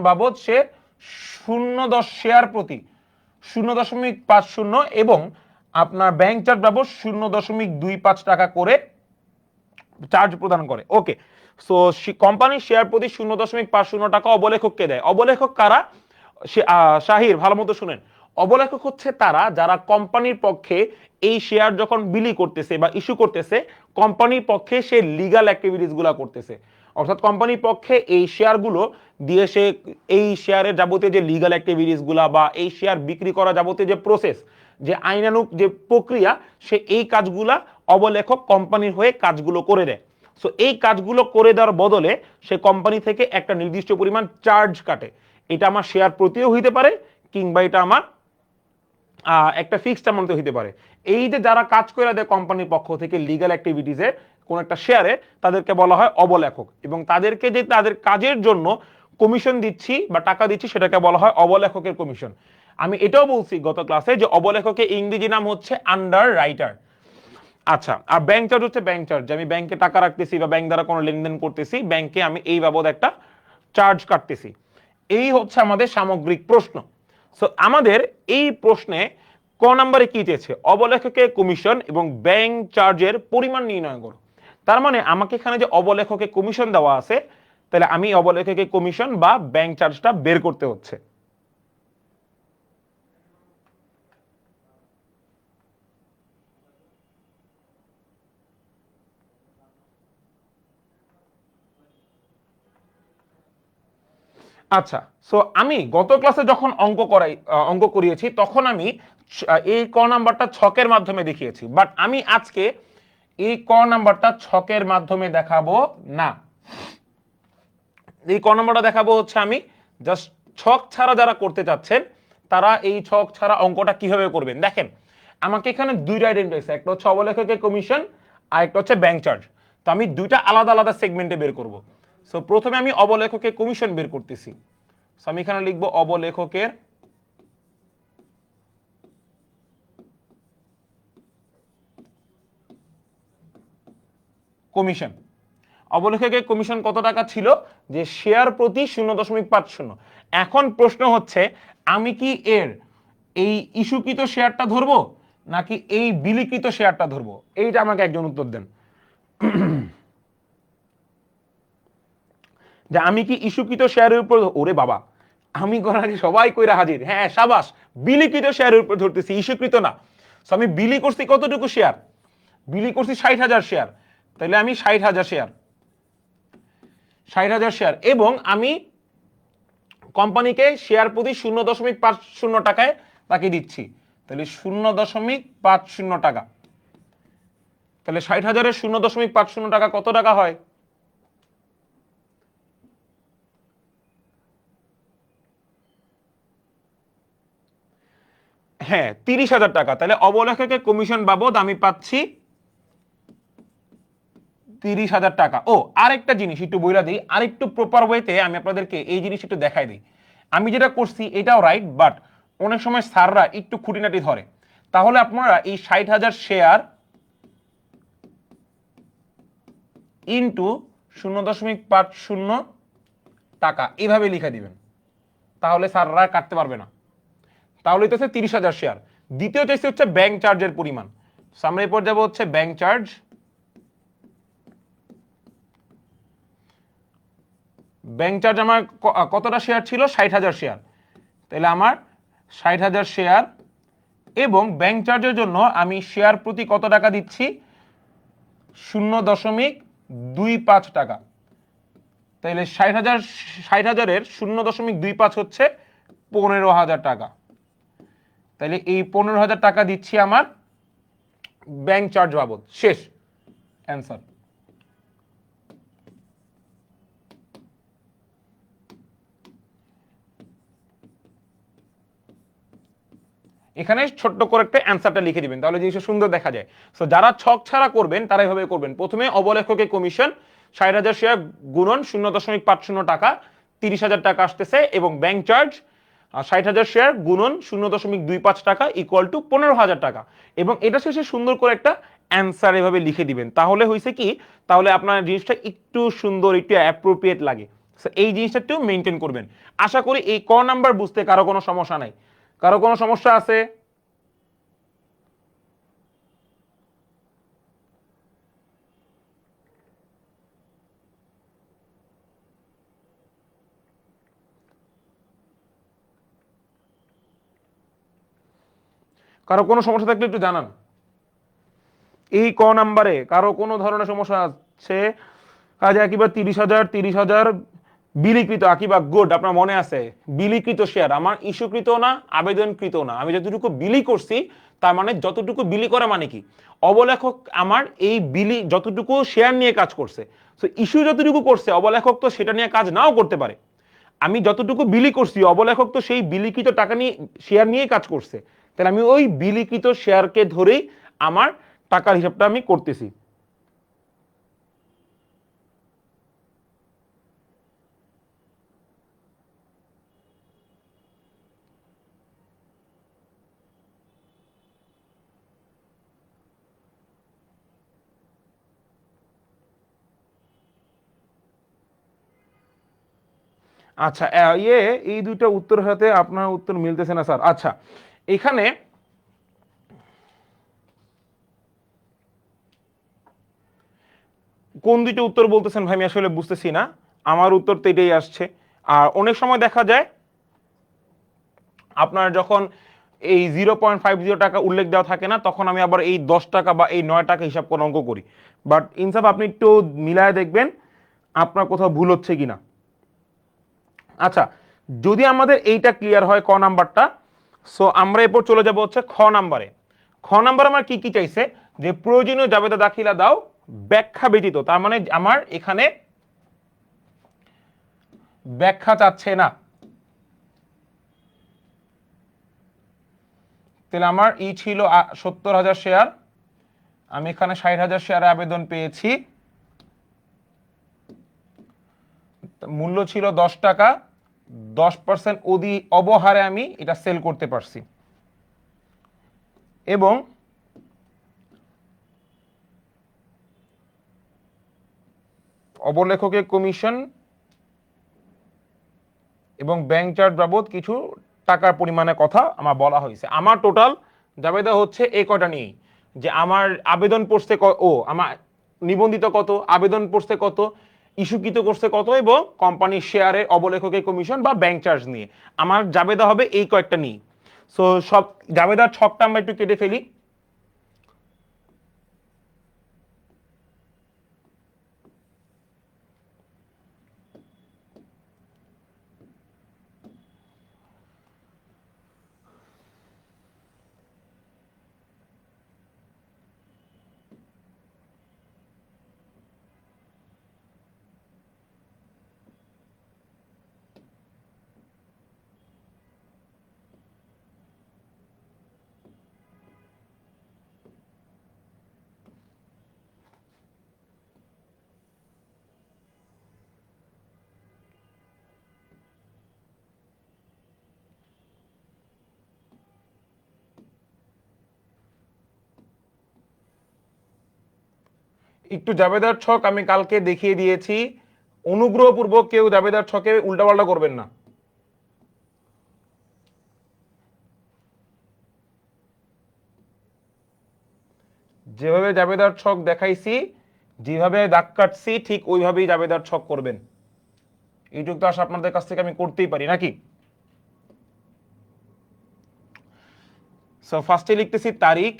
বাবদ সে শেয়ার প্রতি 0.50 এবং আপনার ব্যাংক চার্জ পাবো 0.25 টাকা করে চার্জ প্রদান করে। ওকে, সো কোম্পানির শেয়ার প্রতি 0.50 টাকা অবলেখককে দেয়। অবলেখক কারা? শাহির ভালো মতো শুনেন, অবলেখক হচ্ছে তারা যারা কোম্পানির পক্ষে এই শেয়ার যখন বিলি করতেছে বা ইস্যু করতেছে, কোম্পানির পক্ষে সে লিগ্যাল অ্যাক্টিভিটিস গুলা করতেছে। অর্থাৎ কোম্পানির পক্ষে এই শেয়ারগুলো দিয়ে সে এই শেয়ারের যাবতীয় যে লিগ্যাল অ্যাক্টিভিটিস গুলা বা এই শেয়ার বিক্রি করা যাবতীয় যে প্রসেস, যে আইনানুগ যে প্রক্রিয়া, সে এই কাজগুলা অবলেখক কোম্পানির হয়ে কাজগুলো করে দেয়। সো এই কাজগুলো করে দেওয়ার বদলে সে কোম্পানি থেকে একটা নির্দিষ্ট পরিমাণ চার্জ কাটে। এটা আমার শেয়ার প্রতিও হইতে পারে কিংবা এটা আমার একটা ফিক্সড অ্যামাউন্টে হইতে পারে। এই যে যারা কাজ করে দেয় কোম্পানির পক্ষ থেকে লিগ্যাল অ্যাক্টিভিটিসে কোন একটা শেয়ারে, তাদেরকে বলা হয় অবলেখক, এবং তাদেরকে যে তাদের কাজের জন্য কমিশন দিচ্ছি বা টাকা দিচ্ছি সেটাকে বলা হয় অবলেখকের কমিশন। আমি এটাও বলছি গত ক্লাসে যে অবলেখকের ইংরেজি নাম হচ্ছে আন্ডার রাইটার। আচ্ছা, আর ব্যাংক চার্জ হচ্ছে ব্যাংক চার্জ, আমি ব্যাংকে টাকা রাখতেছি বা ব্যাংক দ্বারা কোনো লেনদেন করতেছি, ব্যাংকে আমি এই বাবদ একটা চার্জ কাটতেছি। এই হচ্ছে আমাদের সামগ্রিক প্রশ্ন। সো আমাদের এই প্রশ্নে ক নম্বরে কি চেয়েছে? অবলেখকের কমিশন এবং ব্যাংক চার্জের পরিমাণ নির্ণয় করো। তার মানে আমাকে এখানে যে অবলেখকের কমিশন দেওয়া আছে, তাহলে আমি অবলেখকের কমিশন বা ব্যাংক চার্জটা বের করতে হচ্ছে। আচ্ছা, সো আমি গত ক্লাসে যখন অঙ্ক করিয়েছি তখন আমি এই ক নাম্বারটা ছকের মাধ্যমে দেখিয়েছি, বাট আমি আজকে এই ক নাম্বারটা ছকের মাধ্যমে দেখাবো না। এই ক নাম্বারটা দেখাবো হচ্ছে আমি জাস্ট ছক ছাড়া যারা করতে চাচ্ছেন তারা এই ছক ছাড়া অঙ্কটা কিভাবে করবেন। দেখেন, আমাকে এখানে দুইটা আইডেন্টি আছে, একটা হচ্ছে অবলেখকের কমিশন আর একটা হচ্ছে ব্যাংক চার্জ। তো আমি দুইটা আলাদা আলাদা সেগমেন্টে বের করব। সো প্রথমে আমি অবলেখকের কমিশন বের করতেছি। সো আমি এখানে লিখবো অবলেখকের কমিশন। অবলেখকের কমিশন কত টাকা ছিল? যে শেয়ার প্রতি 0.50। এখন প্রশ্ন হচ্ছে আমি কি এর এই ইস্যুকৃত শেয়ারটা ধরবো নাকি এই বিলিকৃত শেয়ারটা ধরবো? এইটা আমাকে একজন উত্তর দেন। যে আমি কি ইস্যুকৃত শেয়ারের উপর, ওরে বাবা আমি করার আগে সবাই কইরা হাজির, হ্যাঁ সাবাস, বিলিকৃত শেয়ারের উপর ধরতেছি, ইস্যুকৃত না। সো আমি বিলি করছি কতটুকু শেয়ার? বিলি করছি 60,000 শেয়ার। তাহলে আমি 60,000 শেয়ার, 60,000 শেয়ার, এবং আমি কোম্পানিকে শেয়ার প্রতি 0.50 টাকায় তাকে দিচ্ছি। তাহলে 0.50 টাকা, তাহলে 60,000-এর 0.50 টাকা কত টাকা হয়? হ্যাঁ, 30,000 টাকা। তাহলে অবলেখকের কমিশন বাবদ আমি পাচ্ছি 30,000 টাকা। ও আরেকটা জিনিস একটু বইলা দিই, আরেকটু প্রপার ওয়েতে আমি আপনাদেরকে এই জিনিস একটু দেখাই দিই। আমি যেটা করছি এটাও রাইট, বাট অনেক সময় স্যাররা একটু খুঁটিনাটি ধরে। তাহলে আপনারা এই 60,000 শেয়ার ইন্টু 0.50 টাকা এইভাবে লিখে দিবেন, তাহলে স্যাররা কাটতে পারবে না। তাহলে এটা হচ্ছে 30,000 শেয়ার। দ্বিতীয় চাইছে হচ্ছে ব্যাংক চার্জের পরিমাণ। আমরা এরপর যাবো হচ্ছে ব্যাংক চার্জ। ব্যাংক চার্জ আমার কতটা শেয়ার ছিল? 60,000 শেয়ার। তাহলে আমার 60,000 শেয়ার, এবং ব্যাংক চার্জের জন্য আমি শেয়ার প্রতি কত টাকা দিচ্ছি? 0.25 টাকা। তাহলে 60,000-এর 0.25 হচ্ছে 15,000 টাকা। তাহলে এই 15,000 টাকা দিচ্ছি আমার ব্যাংক চার্জ বাবদ। শেষ অ্যান্সার। এখানে ছোট্ট করে একটা অ্যান্সারটা লিখে দিবেন, তাহলে জিনিসটা সুন্দর দেখা যায়। সো যারা ছক ছাড়া করবেন তারা এভাবে করবেন। প্রথমে অবলেখকের কমিশন 60,000 শেয়ার গুণন 0.50 টাকা, 30,000 টাকা আসতেছে, এবং ব্যাংক চার্জ 60,000 শেয়ার গুণন 0.25 টাকা ইকুয়াল টু 15,000 টাকা, এবং এটা শেষে সুন্দর করে একটা অ্যান্সার এভাবে লিখে দিবেন। তাহলে হয়েছে কি, তাহলে আপনার জিনিসটা একটু সুন্দর, একটু অ্যাপ্রোপ্রিয়েট লাগে। এই জিনিসটা একটু মেনটেন করবেন। আশা করি এই ক নাম্বার বুঝতে কারো কোনো সমস্যা নাই। কারো কোনো সমস্যা আছে? কারো কোনো সমস্যা থাকলে একটু জানান। এই ক নাম্বারে কারো কোনো ধরনের সমস্যা আছে? কাজে আকিবা 30,000 বিলিকৃত, আকিবা গুড, আপনার মনে আছে বিলিকৃত শেয়ার আমার ইস্যুকৃত না, আবেদনকৃত না, আমি যতটুকু বিলি করছি তার মানে যতটুকু বিলি করা মানে কি, অবলেখক আমার এই বিলি যতটুকু শেয়ার নিয়ে কাজ করছে, তো ইস্যু যতটুকু করছে অবলেখক তো সেটা নিয়ে কাজ নাও করতে পারে। আমি যতটুকু বিলি করছি অবলেখক তো সেই বিলিকৃত টাকা নিয়ে শেয়ার নিয়েই কাজ করছে, তাহলে আমি ওই বিলিকৃত শেয়ারকে ধরেই আমার টাকার হিসাবটা আমি করতেছি। আচ্ছা এই দুইটা উত্তর হাতে আপনার উত্তর মিলতেছে না স্যার। আচ্ছা এখানে কোন দুইটা উত্তর বলতেছেন ভাই আমি আসলে বুঝতেছি না, আমার উত্তর তো এটাই আসছে। আর অনেক সময় দেখা যায় আপনার যখন এই 0.50 টাকা উল্লেখ দেওয়া থাকে না, তখন আমি আবার এই 10 টাকা বা এই 9 টাকা হিসাব করে অঙ্ক করি। বাট ইনসাফ আপনি একটু মিলায় দেখবেন আপনার কোথাও ভুল হচ্ছে কিনা। আচ্ছা যদি আমাদের এইটা ক্লিয়ার হয় ক নাম্বারটা, সো আমরা এরপর চলে যাব হচ্ছে খ নাম্বারে। খ নাম্বার আমার কি কি চাইছে, যে প্রয়োজনীয় জাবেদা দাখিলা দাও ব্যাখ্যা ব্যতীত, তার মানে আমার এখানে ব্যাখ্যা চাচ্ছে না। তাহলে আমার ছিল 70,000 শেয়ার, আমি এখানে 60,000 শেয়ারে আবেদন পেয়েছি, মূল্য ছিল 10 টাকা, 10% অবহারে আমি এটা সেল করতে পারছি, এবং অবলেখকের কমিশন এবং ব্যাংক চার্জ বাবদ কিছু টাকার পরিমাণের কথা আমার বলা হয়েছে। আমার টোটাল জাবেদা হচ্ছে এই কটা নিয়েই, যে আমার আবেদন পড়ছে আমার নিবন্ধিত কত, আবেদন পড়ছে কত, ইস্যুকৃত করছে কত, এবং কোম্পানির শেয়ারে অবলেখকের কমিশন বা ব্যাংক চার্জ নিয়ে আমার জাবেদা হবে এই কয়েকটা নিয়ে। সো সব জাবেদার ছকটা আমরা একটু কেটে ফেলি। একটু জাবেদার ছক আমি কালকে দেখিয়ে দিয়েছি, অনুগ্রহপূর্বক কেউ জাবেদার ছকে উল্টাপাল্টা করবেন না। যেভাবে জাবেদার ছক দেখাইছি, যেভাবে দাগ কাটছি ঠিক ওইভাবেই জাবেদার ছক করবেন। এইটুকু তো আশা আপনাদের কাছ থেকে আমি করতেই পারি নাকি। সো ফার্স্টে লিখতেছি তারিখ,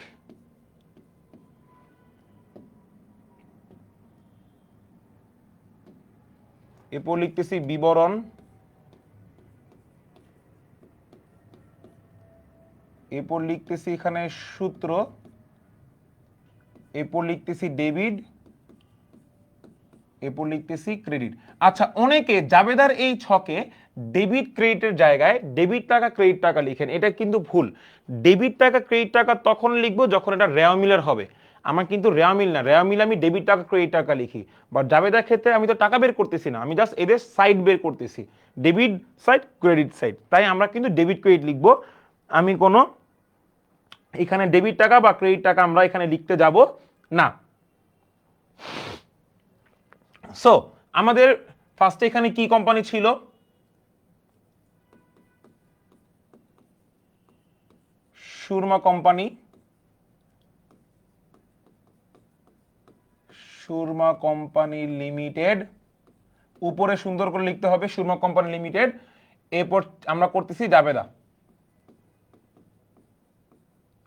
এরপর লিখতেছি বিবরণ, এরপর লিখতেছি এখানে সূত্র, এরপর লিখতেছি ডেবিট, এরপর লিখতেছি ক্রেডিট। আচ্ছা অনেকে জাবেদার এই ছকে ডেবিট ক্রেডিটের জায়গায় ডেবিট টাকা ক্রেডিট টাকা লিখেন, এটা কিন্তু ভুল। ডেবিট টাকা ক্রেডিট টাকা তখন লিখবো যখন এটা রেওয়া মিলের হবে, আমার কিন্তু রেওয়া মিল না, রেওয়া মিল আমি ডেবিট টাকা ক্রেডিট টাকা লিখি। বাট জাবেদার ক্ষেত্রে আমি তো টাকা বের করতেছি না, আমি জাস্ট এদের সাইড বের করতেছি, ডেবিট সাইড ক্রেডিট সাইড, তাই আমরা কিন্তু ডেবিট ক্রেডিট লিখবো। আমি কোনো এখানে ডেবিট টাকা বা ক্রেডিট টাকা আমরা এখানে লিখতে যাব না। সো আমাদের ফার্স্টে এখানে কি কোম্পানি ছিল? Surma company, Surma company limited, উপরে সুন্দর করে লিখতে হবে সুরমা কোম্পানি লিমিটেড। এরপর আমরা করতেছি জাবেদা।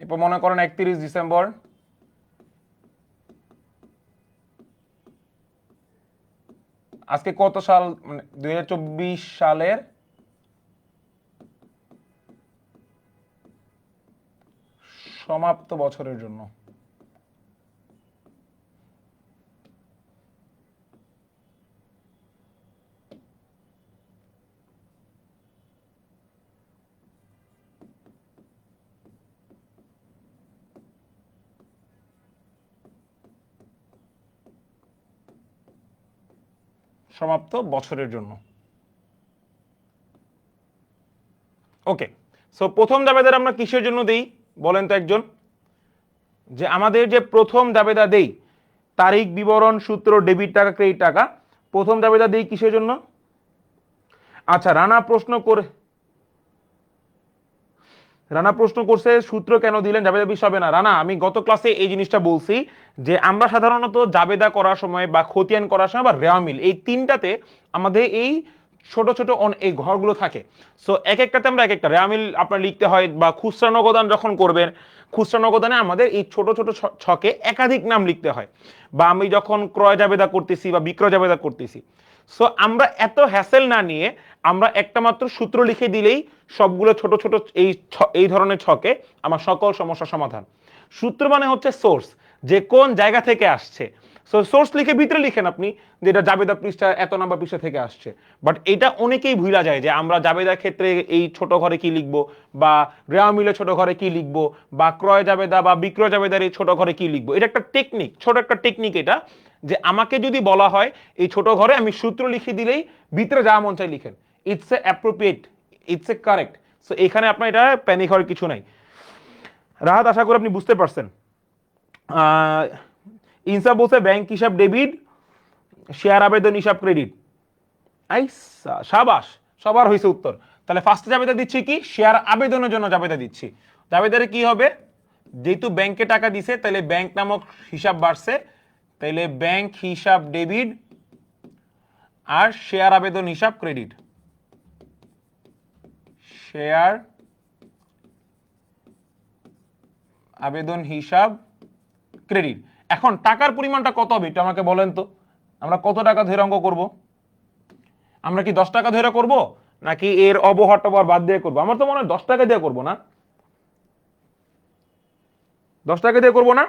এরপর মনে করেন 31 ডিসেম্বর, আজকে কত সাল, মানে 2024 সালের সমাপ্ত বছরের জন্য। সমাপ্ত বছরের জন্য। ওকে, সো প্রথম দাবেদার আমরা কিসের জন্য দেই বলেন তো একজন? যে আমাদের যে প্রথম দাবেদা দেই, তারিখ, বিবরণ, সূত্র, ডেবিট টাকা, ক্রেডিট টাকা, প্রথম দাবেদা দেই কিসের জন্য? আচ্ছা, রানা প্রশ্ন করছে সূত্র কেন দিলেন, জাবেদা বিষয় হবে না। রানা, আমি গত ক্লাসে এই জিনিসটা বলছি যে আমরা সাধারণত জাবেদা করার সময় বা খতিয়ান করার সময় বা রেওয়ামিল, এই তিনটাতে আমাদের এই ছোট ছোট এই ঘরগুলো থাকে। সো এক একটাতে আমরা এক একটা রেওয়ামিল আপনার লিখতে হয়, বা খুচরা নগদান যখন করবেন, খুচরা নগদানে আমাদের এই ছোট ছোট ছকে একাধিক নাম লিখতে হয়, বা আমি যখন ক্রয় জাবেদা করতেছি বা বিক্রয় জাবেদা করতেছি। সো আমরা এত হ্যাসেল না নিয়ে আমরা একটা মাত্র সূত্র লিখে দিলেই সবগুলো ছোট ছোট এই ধরনের ছকে আমার সকল সমস্যা সমাধান। সূত্র মানে হচ্ছে সোর্স, যে কোন জায়গা থেকে আসছে। সো সোর্স লিখে ভিতরে লিখেন আপনি যে এটা জাবেদা পৃষ্ঠা এত নাম্বার পৃষ্ঠা থেকে আসছে। বাট এটা অনেকেই ভুলা যায় যে আমরা জাবেদার ক্ষেত্রে এই ছোট ঘরে কি লিখবো, বা রেওয়ামিলে ছোট ঘরে কি লিখবো, বা ক্রয় জাবেদা বা বিক্রয় জাবেদার এই ছোট ঘরে কি লিখবো। এটা একটা টেকনিক, ছোট একটা টেকনিক এটা, যে আমাকে যদি বলা হয় এই ছোট ঘরে আমি সূত্র লিখে দিলেই ভিতরে যা মন চাই লিখেন, it's a appropriate, it's a correct. So এখানে আপনার এটা প্যানিক হওয়ার কিছু নাই। রাহাত, আশা করি আপনি বুঝতে পারছেন। ইনসাফ বলছে ব্যাংক হিসাব ডেবিট, শেয়ার আবেদন হিসাব ক্রেডিট। আইসা সাবাস, সবার হয়েছে উত্তর। তাহলে ফার্স্টে জাবেদা দিচ্ছি কি, শেয়ার আবেদনের জন্য জাবেদা দিচ্ছি। জাবেদারে কি হবে, যেহেতু ব্যাংকে টাকা দিছে তাহলে ব্যাংক নামক হিসাব বাড়ছে, তাহলে ব্যাংক হিসাব ডেবিট আর শেয়ার আবেদন হিসাব ক্রেডিট। শেয়ার আবেদন হিসাব ক্রেডিট। এখন টাকার পরিমাণটা কত হবে এটা আমাকে বলেন তো, আমরা কত টাকা ধরে অঙ্ক করব? আমরা কি 10 টাকা ধরে করব, নাকি এর অবহার টবহার বাদ দিয়ে করবো? আমার তো মনে হয় 10 টাকা দিয়ে করবো না, 10 টাকা দিয়ে করবো না?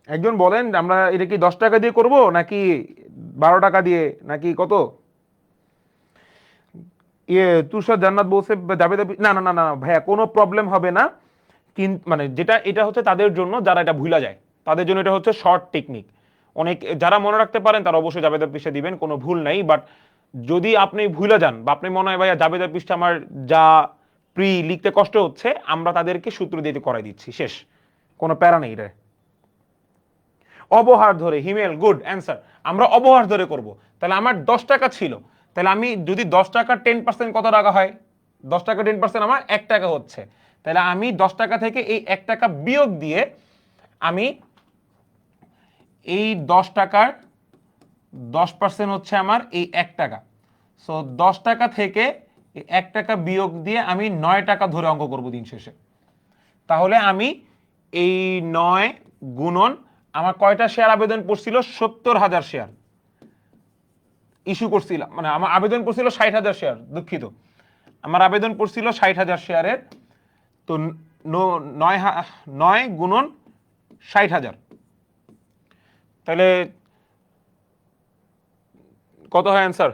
একজন বলেন, আমরা এটা কি 10 টাকা দিয়ে করব নাকি 12 টাকা দিয়ে, নাকি কত? তুষার জান্নাত বলছে যাবে না না না না ভাইয়া, কোনো প্রবলেম হবে না। কিন্তু মানে যেটা এটা হচ্ছে তাদের জন্য যারা এটা ভুলা যায়, তাদের জন্য এটা হচ্ছে শর্ট টেকনিক। অনেক যারা মনে রাখতে পারেন তারা অবশ্যই জাবেদা পৃষ্ঠা দিবেন, কোনো ভুল নাই। বাট যদি আপনি ভুলে যান বা আপনি মনে হয় ভাইয়া জাবেদা পৃষ্ঠা আমার যা লিখতে কষ্ট হচ্ছে, আমরা তাদেরকে সূত্র দিয়ে করাই দিচ্ছি, শেষ, কোনো প্যারা নেই রে। অবহার ধরে, হিমেল, গুড অ্যান্সার। আমরা অবহার ধরে করব। তাহলে আমার 10 টাকা ছিল, তাহলে আমি যদি 10 টাকার 10% কত টাকা হয়, 10 টাকা 10% আমার 1 টাকা হচ্ছে। তাহলে আমি 10 টাকা থেকে এই 1 টাকা বিয়োগ দিয়ে আমি এই 10 টাকার 10% হচ্ছে আমার এই 1 টাকা। সো 10 টাকা থেকে 1 টাকা বিয়োগ দিয়ে আমি 9 টাকা ধরে অঙ্ক করব দিন শেষে। তাহলে আমি এই 9 গুণন, আমার কয়টা শেয়ার আবেদন পড়ছিল, 70,000 শেয়ার ইস্যু করছিলাম, মানে আমার আবেদন পড়ছিল 60,000 শেয়ার, দুঃখিত, আমার আবেদন পড়ছিল 60,000 শেয়ারের। তো 9 গুণন 60,000, তাহলে কত হয় অ্যান্সার?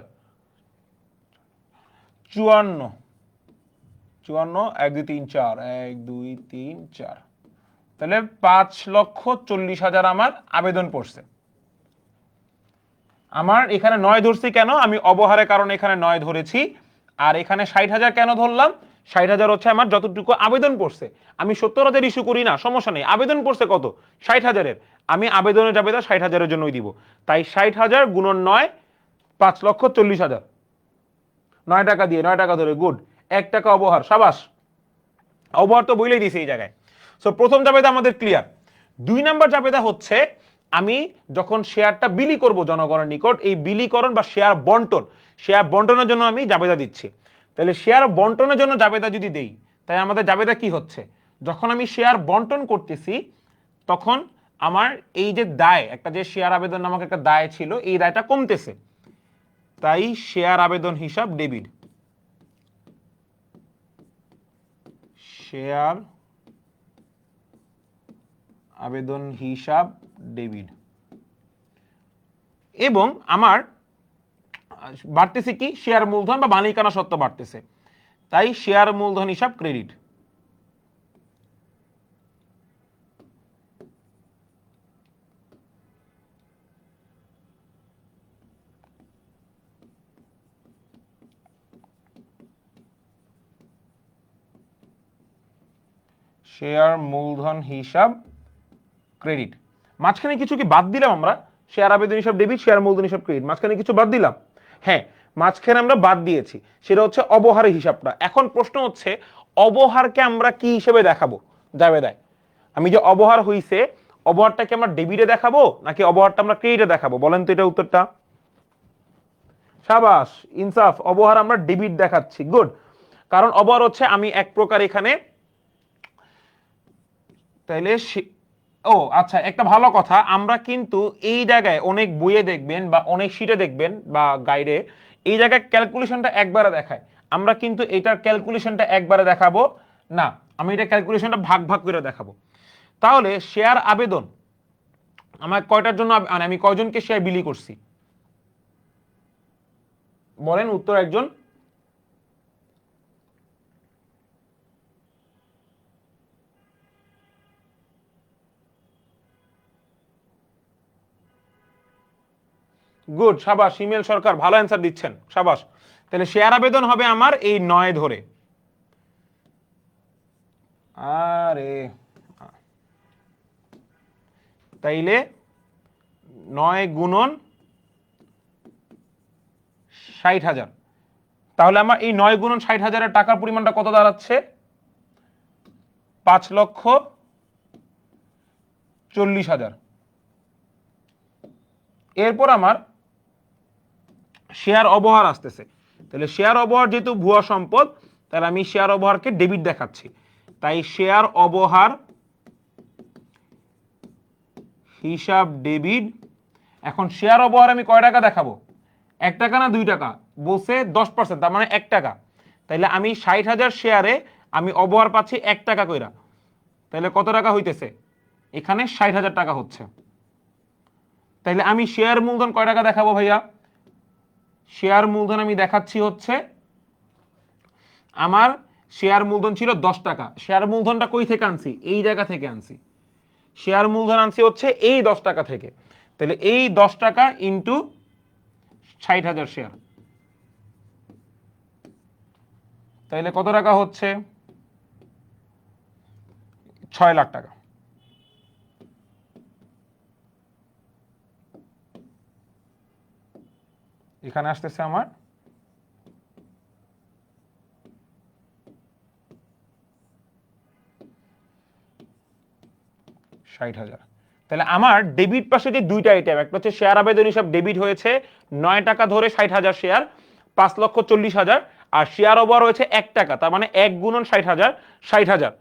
54, 1 2 3 4, 1 2 3 4, তাহলে 5,40,000 আমার আবেদন পড়ছে। আমার এখানে 9 ধরছি কেন, আমি অবহারের কারণে এখানে 9 ধরেছি। আর এখানে 60,000 কেন ধরলাম, 60,000 হচ্ছে আমার যতটুকু আবেদন পড়ছে। আমি 70,000 ইস্যু করি না, সমস্যা নেই। আবেদন পড়ছে কত? 60,000 আমি আবেদনের জাবেদা 60,000 জন্যই দিব। তাই 60,000 গুণন 9, 5,40,000। 9 টাকা দিয়ে, 9 টাকা ধরে, গুড। 1 টাকা অবহার, সাবাস। অবহার তো বইলেই দিছে এই জায়গায়। সো প্রথম জাবেদা আমাদের ক্লিয়ার। 2 নাম্বার জাবেদা হচ্ছে আমি যখন শেয়ারটা বিলি করব জনগণের নিকট, এই বিলিকরণ বা শেয়ার বন্টনের জন্য আমি জাবেদা দিচ্ছি। তাহলে শেয়ার বন্টনের জন্য জাবেদা যদি দেই, তাই আমাদের জাবেদা কি হচ্ছে? যখন আমি শেয়ার বন্টন করতেছি তখন আমার এই যে দায়, একটা যে শেয়ার আবেদন নামক একটা দায় ছিল, এই দায়টা কমতেছে। তাই শেয়ার আবেদন হিসাব ডেবিট। শেয়ার আবেদন হিসাব ডেবিট। এবং আমার বাড়তেছে কি? শেয়ার মূলধন বা মালিকানা সত্ত্ব বাড়তেছে। তাই শেয়ার মূলধন হিসাব ক্রেডিট। শেয়ার মূলধন হিসাব ক্রেডিট। মাঝখানে কিছু কি বাদ দিলাম আমরা? শেয়ার আবেদন হিসাব ডেবিট, শেয়ার মূলধন হিসাব ক্রেডিট, মাঝখানে কিছু বাদ দিলাম। হ্যাঁ, মাঝখানে আমরা বাদ দিয়েছি, সেটা হচ্ছে অবহারের হিসাবটা। এখন প্রশ্ন হচ্ছে অবহারকে আমরা কি হিসেবে দেখাবো জাবেদায়? আমি যে অবহার হইছে, অবহারটাকে আমরা ডেবিটে দেখাবো নাকি অবহারটা আমরা ক্রেডিটে দেখাবো? বলেন তো এটা উত্তরটা। সাবাস, ইনসাফ। অবহার আমরা ডেবিট দেখাচ্ছি, গুড। কারণ অবহার হচ্ছে আমি এক প্রকার এখানে, তাইলে ও আচ্ছা, একটা ভালো কথা, আমরা কিন্তু এই জায়গায় অনেক বইয়ে দেখবেন বা অনেক শিটে দেখবেন বা গাইডে এই জায়গায় ক্যালকুলেশনটা একবারে দেখায়। আমরা কিন্তু এটার ক্যালকুলেশনটা একবারে দেখাবো না, আমি এটা ক্যালকুলেশনটা ভাগ ভাগ করে দেখাবো। তাহলে শেয়ার আবেদন আমার কয়টার জন্য, মানে আমি কয়জনকে শেয়ার বিলি করছি বলেন? উত্তর একজন। গুড, সাবাস। ইমেল সরকার ভালো অ্যান্সার দিচ্ছেন, সাবাস। তাহলে শেয়ার আবেদন হবে আমার এই 9 ধরে। আরে তাইলে 9 গুণন 60,000। তাহলে আমার এই 9 গুণন 60,000-এর টাকার পরিমাণটা কত দাঁড়াচ্ছে? 5,40,000। এরপর আমার শেয়ার অবহার আসতেছে। তাহলে শেয়ার অবহার যেহেতু ভুয়া সম্পদ, তাহলে আমি শেয়ার অবহারকে ডেবিট দেখাচ্ছি। তাই শেয়ার অবহার হিসাব ডেবিট। এখন শেয়ার অবহার আমি কয় টাকা দেখাবো? 1 টাকা না 2 টাকা? বলছে 10%, তার মানে 1 টাকা। তাইলে আমি 60,000 শেয়ারে আমি অবহার পাচ্ছি 1 টাকা কইরা। তাহলে কত টাকা হইতেছে? এখানে 60,000 টাকা হচ্ছে। তাইলে আমি শেয়ার মূলধন কয় টাকা দেখাবো ভাইয়া? শেয়ার মূলধন আমি দেখাচ্ছি হচ্ছে, আমার শেয়ার মূলধন ছিল 10 টাকা। শেয়ার মূলধনটা কই থেকে আনছি? এই জায়গা থেকে আনছি। শেয়ার মূলধন আনছি হচ্ছে এই 10 টাকা থেকে। তাহলে এই 10 টাকা ইন্টু 60,000 শেয়ার, তাইলে কত টাকা হচ্ছে? 6 লাখ টাকা। এখানে আসতেছে আমার 60,000। তাহলে আমার ডেবিট পাশে যে দুইটা আইটেম, একটা হচ্ছে শেয়ার আবেদন হিসাব ডেবিট হয়েছে 9 টাকা ধরে 60,000 শেয়ার, 5,40,000। আর শেয়ার ওভার হয়েছে 1 টাকা, তার মানে 1 গুণন 60,000, 60,000।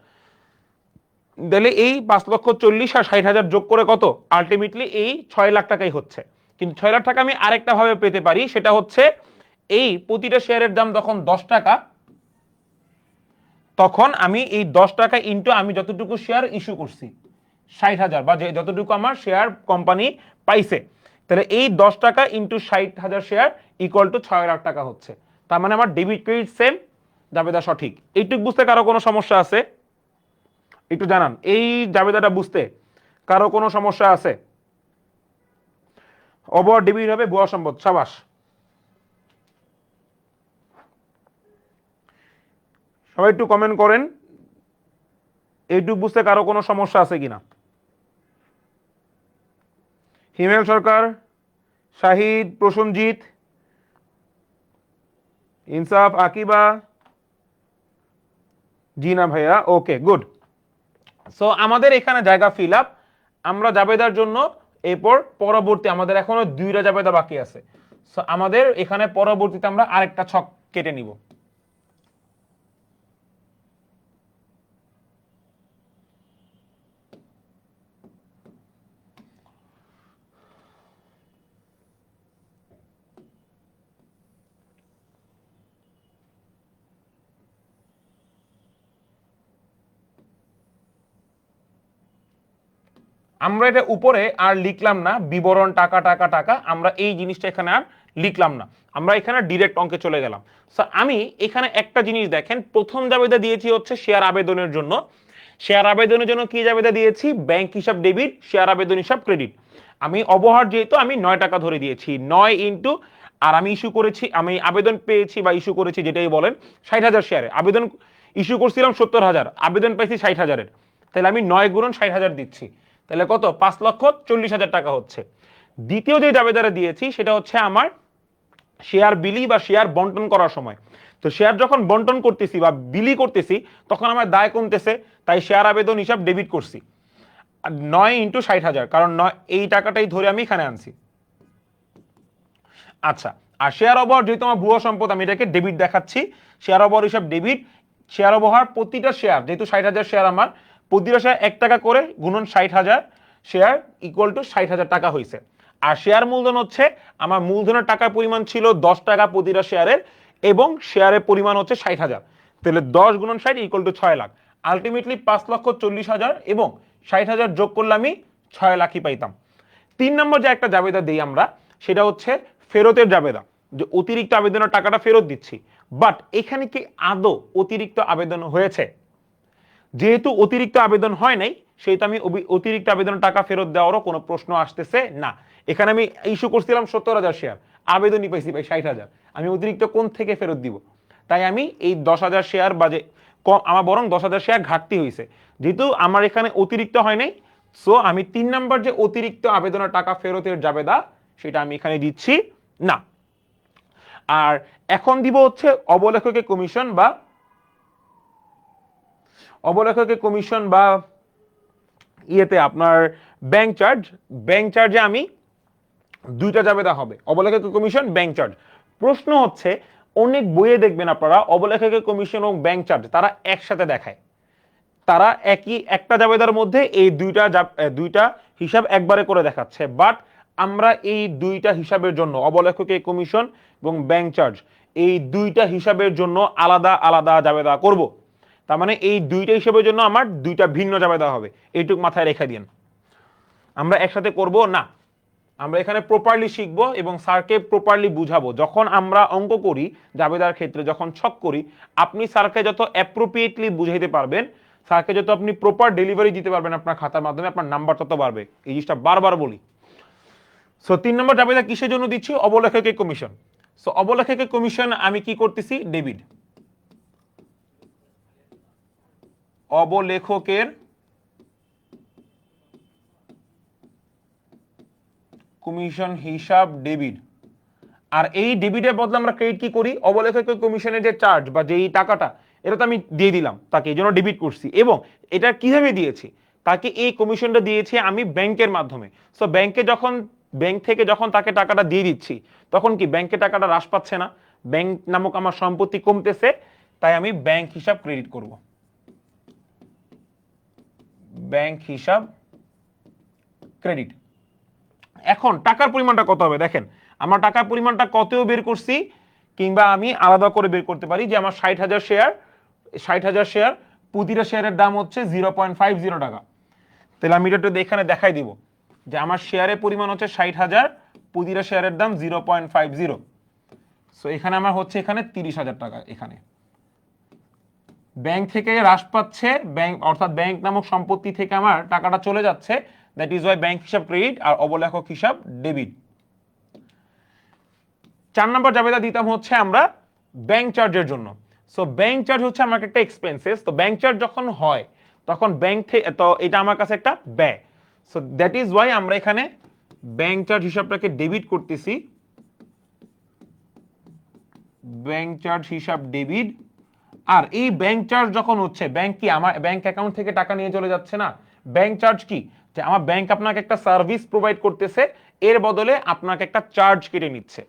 তাহলে এই 5,40,000 আর 60,000 যোগ করে কত? আলটিমেটলি এই 6 লাখ টাকাই হচ্ছে। কিন্তু 6 লাখ টাকা আমি আরেকটা ভাবে পেতে পারি, সেটা হচ্ছে এই প্রতিটা শেয়ারের দাম যখন 10 টাকা, তখন আমি এই 10 টাকা ইন্টু আমি যতটুকু শেয়ার ইস্যু করছি 60,000, বা যতটুকু আমার শেয়ার কোম্পানি পাইছে, তাহলে এই 10 টাকা into 60,000 share equal to 6 lakh টাকা হচ্ছে। তার মানে আমার ডেবিট ক্রেডিট সেম, জাবেদা সঠিক। এইটুকু বুঝতে কারো কোনো সমস্যা আছে? একটু জানান, এই জাবেদাটা বুঝতে কারো কোনো সমস্যা আছে? অবহার ডেবিট হবে ভুয়া সম্পদ, সাবাস সবাই একটু কমেন্ট করেন এইটুকু বুঝতে কারো কোনো সমস্যা আছে কিনা। হিমেল সরকার, শাহিদ, প্রসঞ্জিৎ, ইনসাফ, আকিবা, জিনা ভাইয়া, ওকে গুড। সো আমাদের এখানে জায়গা ফিল আপ, আমরা জাবেদার জন্য এরপর পরবর্তী আমাদের এখনো 2টা জাবেদা বাকি আছে। সো আমাদের এখানে পরবর্তীতে আমরা আরেকটা ছক কেটে নিব। আমরা এটা উপরে আর লিখলাম না বিবরণ টাকা টাকা টাকা, আমরা এই জিনিসটা এখানে আর লিখলাম না, আমরা এখানে ডিরেক্ট অঙ্কে চলে গেলাম। সো আমি এখানে একটা জিনিস দেখেন, প্রথম জাবেদা দিয়েছি হচ্ছে শেয়ার আবেদনের জন্য। শেয়ার আবেদনের জন্য কি জাবেদা দিয়েছি? ব্যাংক হিসাব ডেবিট, শেয়ার আবেদন হিসাব ক্রেডিট। আমি অবহার যেহেতু আমি 9 টাকা ধরে দিয়েছি, 9 ইন্টু, আর আমি ইস্যু করেছি, আমি আবেদন পেয়েছি বা ইস্যু করেছি যেটাই বলেন 60,000 শেয়ারে, আবেদন ইস্যু করছিলাম 70,000, আবেদন পাইছি 60,000-এর, তাহলে আমি 9 গুণন 60,000 দিচ্ছি, তাহলে কত? 5,40,000 টাকা হচ্ছে। দ্বিতীয় যে দাবিদারে দিয়েছি সেটা হচ্ছে আমার শেয়ার বিলি বা শেয়ার বন্টন করার সময়। তো শেয়ার যখন বন্টন করতেছি বা বিলি করতেছি তখন আমার দায় কমতেছে, তাই শেয়ার আবেদন হিসাব ডেবিট করছি 9 ইন্টু 60,000, কারণ 9 এই টাকাটাই ধরে আমি এখানে আনছি। আচ্ছা, আর শেয়ার অবহার যেহেতু আমার ভুয়া সম্পদ, আমি এটাকে ডেবিট দেখাচ্ছি, শেয়ার অবহার হিসাব ডেবিট। শেয়ার অবহার প্রতিটা শেয়ার, যেহেতু 60,000 শেয়ার আমার, প্রতিটা শেয়ার 1 টাকা করে গুণন 60,000 শেয়ার ইকুয়াল টু 60,000 টাকা হয়েছে। আর শেয়ার মূলধন হচ্ছে আমার মূলধনের টাকার পরিমাণ ছিল 10 টাকা প্রতিটা শেয়ারের, এবং শেয়ারের পরিমাণ হচ্ছে 60,000, তাহলে 10 গুণন 60 ইকুয়াল টু 6 লাখ। আলটিমেটলি 5,40,000 এবং 60,000 যোগ করলে আমি 6 লাখই পাইতাম। 3 নম্বর যে একটা জাবেদা দিই আমরা, সেটা হচ্ছে ফেরতের জাবেদা, যে অতিরিক্ত আবেদনের টাকাটা ফেরত দিচ্ছি। বাট এখানে কি আদৌ অতিরিক্ত আবেদন হয়েছে? যেহেতু অতিরিক্ত আবেদন হয় নাই, সেহেতু আমি অতিরিক্ত আবেদনের টাকা ফেরত দেওয়ারও কোনো প্রশ্ন আসতেছে না। এখানে আমি ইস্যু করছিলাম 70,000 শেয়ার, আবেদনই পাইছি ভাই 60,000, আমি অতিরিক্ত কোন থেকে ফেরত দিব? তাই আমি এই 10,000 শেয়ার বাজে আমার বরং 10,000 শেয়ার ঘাটতি হয়েছে, যেহেতু আমার এখানে অতিরিক্ত হয় নাই। সো আমি 3 নাম্বার যে অতিরিক্ত আবেদনের টাকা ফেরতের জাবেদা, সেটা আমি এখানে দিচ্ছি না। আর এখন দিব হচ্ছে অবলেখকে কমিশন বা ইয়েতে আপনার ব্যাংক চার্জ। ব্যাংক চার্জে আমি 2টা জাবেদা হবে, অবলেখক কমিশন, ব্যাংক চার্জ। প্রশ্ন হচ্ছে, অনেক বইয়ে দেখবেন আপনারা অবলেখক কমিশন এবং ব্যাংক চার্জ তারা একসাথে দেখায়, তারা একটা জাবেদার মধ্যে এই দুইটা হিসাব একবারে করে দেখাচ্ছে। বাট আমরা এই 2টা হিসাবের জন্য, অবলেখকে কমিশন এবং ব্যাংক চার্জ, এই 2টা হিসাবের জন্য আলাদা আলাদা জাবেদা করব। তার মানে এই 2টা হিসাবের জন্য আমার 2টা ভিন্ন জাবেদা হবে, এইটুক মাথায় রেখে দিন। আমরা একসাথে করব না, আমরা এখানে প্রপারলি শিখবো এবং স্যারকে প্রপারলি বুঝাবো। যখন আমরা অঙ্ক করি জাবেদার ক্ষেত্রে, যখন ছক করি, আপনি স্যারকে যত অ্যাপ্রোপ্রিয়েটলি বুঝাইতে পারবেন, স্যারকে যত আপনি প্রপার ডেলিভারি দিতে পারবেন আপনার খাতার মাধ্যমে, আপনার নাম্বার তত বাড়বে। এই জিনিসটা বারবার বলি। সো 3 নম্বর জাবেদা কিসের জন্য দিচ্ছি? অবলেখকে কমিশন। সো অবলেখকে কমিশন আমি কি করতেছি? ডেবিট। অবলেখকের কমিশন হিসাব ডেবিট। আর এই ডেবিটের বদলে আমরা ক্রেডিট কি করি? অবলেখক কমিশনের যে চার্জ বা যেই টাকাটা, এটা তো আমি দিয়ে দিলাম তাকে, এই জন্য ডেবিট করছি। এবং এটা কিভাবে দিয়েছি? তাকে এই কমিশনটা দিয়েছি আমি ব্যাংকের মাধ্যমে। সো ব্যাংক থেকে যখন তাকে টাকাটা দিয়ে দিচ্ছি, তখন কি ব্যাংকে টাকাটা হ্রাস পাচ্ছে না? ব্যাংক নামক আমার সম্পত্তি কমতেছে, তাই আমি ব্যাংক হিসাব ক্রেডিট করব। ব্যাংক হিসাব ক্রেডিট। এখন টাকার পরিমাণটা কত হবে দেখেন, আমরা টাকার পরিমাণটা কতও বের করছি, কিংবা আমি আলাদা করে বের করতে পারি যে আমার 60,000 শেয়ার, প্রতিটা শেয়ারের দাম হচ্ছে 0.50 টাকা। তাহলে আমি এটা এখানে দেখাই দিব যে আমার শেয়ারের পরিমাণ হচ্ছে 60,000, প্রতিটা শেয়ারের দাম 0.50। সো এখানে আমার হচ্ছে এখানে 30,000 টাকা। এখানে ব্যাংক থেকে হ্রাস পাচ্ছে, অর্থাৎ ব্যাংক নামক সম্পত্তি থেকে আমার টাকাটা চলে যাচ্ছে, দ্যাট ইজ ওয়াই ব্যাংক হিসাব ক্রেডিট আর অবলেখক হিসাব ডেবিট। 4 নম্বর জাবেদা দিতাম হচ্ছে আমরা ব্যাংক চার্জের জন্য। সো ব্যাংক চার্জ হচ্ছে আমার একটা এক্সপেন্সেস। তো ব্যাংক চার্জ যখন হয় তখন ব্যাংক থেকে, তো এটা আমার কাছে একটা ব্যয়। সো দ্যাট ইজ ওয়াই আমরা এখানে ব্যাংক চার্জ হিসাবটাকে ডেবিট করতেছি, ব্যাংক চার্জ হিসাব ডেবিট। আর এই ব্যাংক চার্জ যখন হচ্ছে, ব্যাংক কি আমার ব্যাংক অ্যাকাউন্ট থেকে টাকা নিয়ে চলে যাচ্ছে না। ব্যাংক চার্জ কি, যে আমার ব্যাংক আপনাকে একটা সার্ভিস প্রোভাইড করতেছে, এর বদলে আপনাকে একটা চার্জ কেটে নিচ্ছে।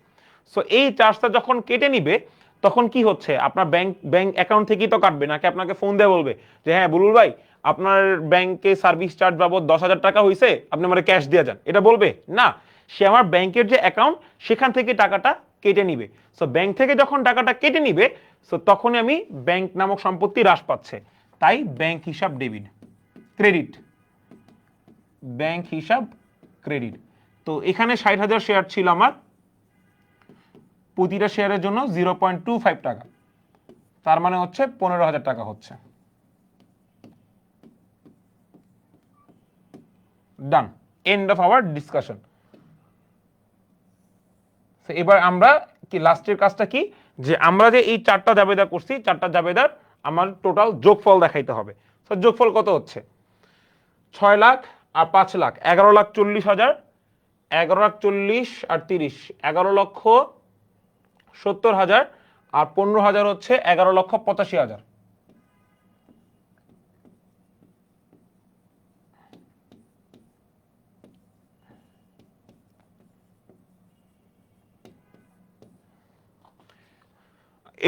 সো এই চার্জটা যখন কেটে নিবে তখন কি হচ্ছে, আপনার ব্যাংক অ্যাকাউন্ট থেকেই তো কাটবে, নাকি আপনাকে ফোন দিয়ে বলবে যে হ্যাঁ বুলবুল ভাই আপনার ব্যাংকে সার্ভিস চার্জ বাবদ 10,000 টাকা হয়েছে, আপনি আমার ক্যাশ দিয়ে যান, এটা বলবে না। সে আমার ব্যাংকের যে অ্যাকাউন্ট সেখান থেকে টাকাটা কেটে নিবে। সো ব্যাংক থেকে যখন টাকাটা কেটে নিবে, সো তখনই আমি ব্যাংক নামক সম্পত্তি হ্রাস পাচ্ছে, তাই ব্যাংক হিসাব ডেবিট, ক্রেডিট, ব্যাংক হিসাব ক্রেডিট। তো এখানে 60,000 শেয়ার ছিল আমার, প্রতিটা শেয়ারের জন্য 0.25 টাকা, তার মানে হচ্ছে 15,000 টাকা হচ্ছে। ডান, এন্ড অফ আওয়ার ডিসকাশন। এবার আমরা কি লাস্টের কাজটা কি, যে আমরা যে এই চারটা জাবেদা করছি, চারটা জাবেদার আমার টোটাল যোগফল দেখাইতে হবে। তো যোগফল কত হচ্ছে, 6 লাখ আর 5 লাখ 11,40,000, 11,40 আর 30 11,70,000, আর 15,000 হচ্ছে 11,85,000।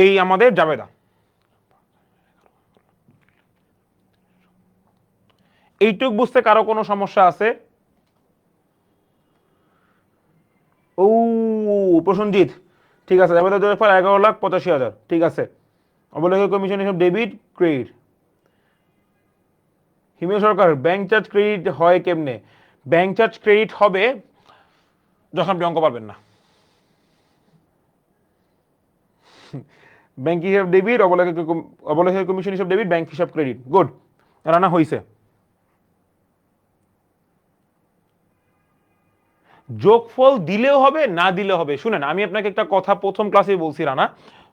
এই আমাদের জাবেদা। এইটুক বুঝতে কারো কোনো সমস্যা আছে? ও প্রসঞ্জিৎ, ঠিক আছে, জাবেদা যোগফল 11,85,000, ঠিক আছে। অবলেখক কমিশন হিসাব ডেবিট ক্রেডিট। হিমেশ সরকার, ব্যাংক চার্জ ক্রেডিট হয় কেমনে? ব্যাংক চার্জ ক্রেডিট হবে যখন আপনি অঙ্ক পারবেন না। ব্যাংক হিসাব ডেবিট, অবলেখক কমিশন হিসাব ডেবিট, ব্যাংক হিসাব ক্রেডিট। গুড, রানা হইছে। যোগফল দিলেও হবে না দিলেও হবে। শুনেন, আমি আপনাকে একটা কথা প্রথম ক্লাসে বলছি রানা,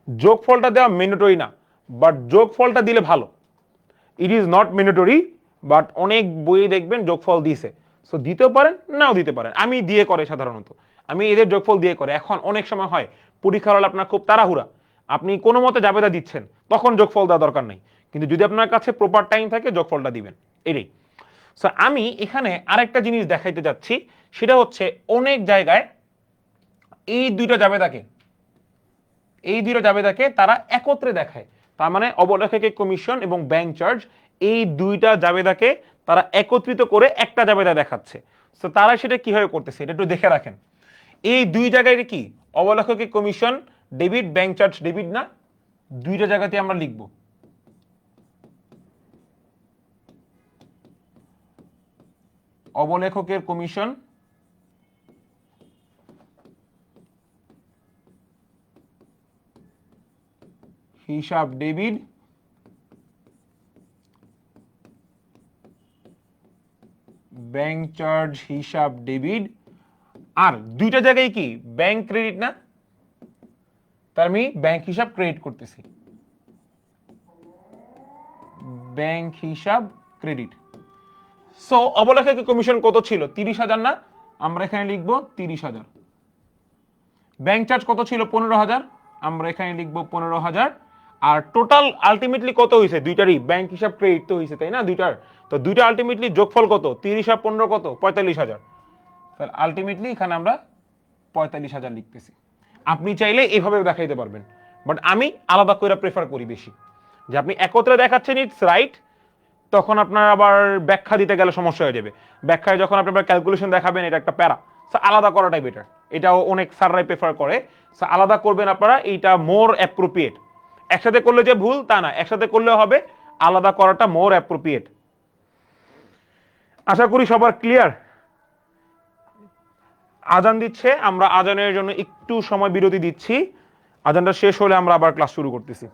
যোগফলটা দেওয়া ম্যান্ডেটরি না, বাট যোগফলটা দিলে ভালো। It is not mandatory, but অনেক বইয়ে দেখবেন যোগফল দিছে। সো দিতেও পারেন, নাও দিতে পারেন। আমি দিয়ে করে সাধারণত, আমি এদের যোগফল দিয়ে করে। এখন অনেক সময় হয় পরীক্ষার হলে আপনার খুব তাড়াহুড়া, আপনি কোনো মতে জাবেদা দিচ্ছেন, তখন যোগফল দেওয়া দরকার নেই। কিন্তু যদি আপনার কাছে প্রপার টাইম থাকে যোগফলটা দিবেন, এটাই। সো আমি এখানে আরেকটা জিনিস দেখাইতে যাচ্ছি, সেটা হচ্ছে অনেক জায়গায় এই দুইটা জাবেদাকে তারা একত্রে দেখায়। তার মানে অবলেখকের কমিশন এবং ব্যাংক চার্জ, এই দুইটা জাবেদাকে তারা একত্রিত করে একটা জাবেদা দেখাচ্ছে। তো তারা সেটা কিভাবে করতেছে এটা একটু দেখে রাখেন। এই দুই জায়গায় কি অবলেখকের commission debit, bank charge debit না? দুইটা জায়গাতে আমরা লিখব অবলেখকের কমিশন হিসাব ডেবিট, ব্যাংক চার্জ হিসাব ডেবিট। আর দুইটা জায়গায় কি ব্যাংক ক্রেডিট না, তার আমি ব্যাংক হিসাব ক্রেডিট করতেছি, ব্যাংক হিসাব ক্রেডিট। সো অবলেখকের কমিশন কত ছিল, 30,000 না? আমরা এখানে লিখবো 30,000। ব্যাংক চার্জ কত ছিল, 15,000, আমরা এখানে লিখবো 15,000। আর টোটাল আলটিমেটলি কত হয়েছে, দুইটারই ব্যাংক হিসাব ক্রেডিট তো হয়েছে, তাই না দুইটার? তো দুইটা আলটিমেটলি যোগফল কত, 30 আর 15 কত, 45,000। তাহলে আলটিমেটলি এখানে আমরা 45,000 লিখতেছি। আপনি চাইলে এইভাবে দেখাইতে পারবেন, বাট আমি আলাদা করে প্রেফার করি বেশি, যে আপনি একত্রে দেখাচ্ছেন ইটস রাইট, তখন আপনার আবার ব্যাখ্যা দিতে গেলে সমস্যা হয়ে যাবে। ব্যাখ্যায় যখন আপনি ক্যালকুলেশন দেখাবেন, এটা একটা প্যারা। আলাদা করাটাই বেটার, এটাও অনেক স্যাররাই প্রেফার করে। আলাদা করবেন আপনারা, এইটা মোর অ্যাপ্রোপ্রিয়েট। একসাথে করলে যে ভুল তা না, একসাথে করলে হবে, আলাদা করাটা মোর অ্যাপ্রোপ্রিয়েট। আশা করি সবার ক্লিয়ার। আজান দিচ্ছে, আমরা আজানের জন্য একটু সময় বিরতি দিচ্ছি। আজানটা শেষ হলে আমরা আবার ক্লাস শুরু করতেছি।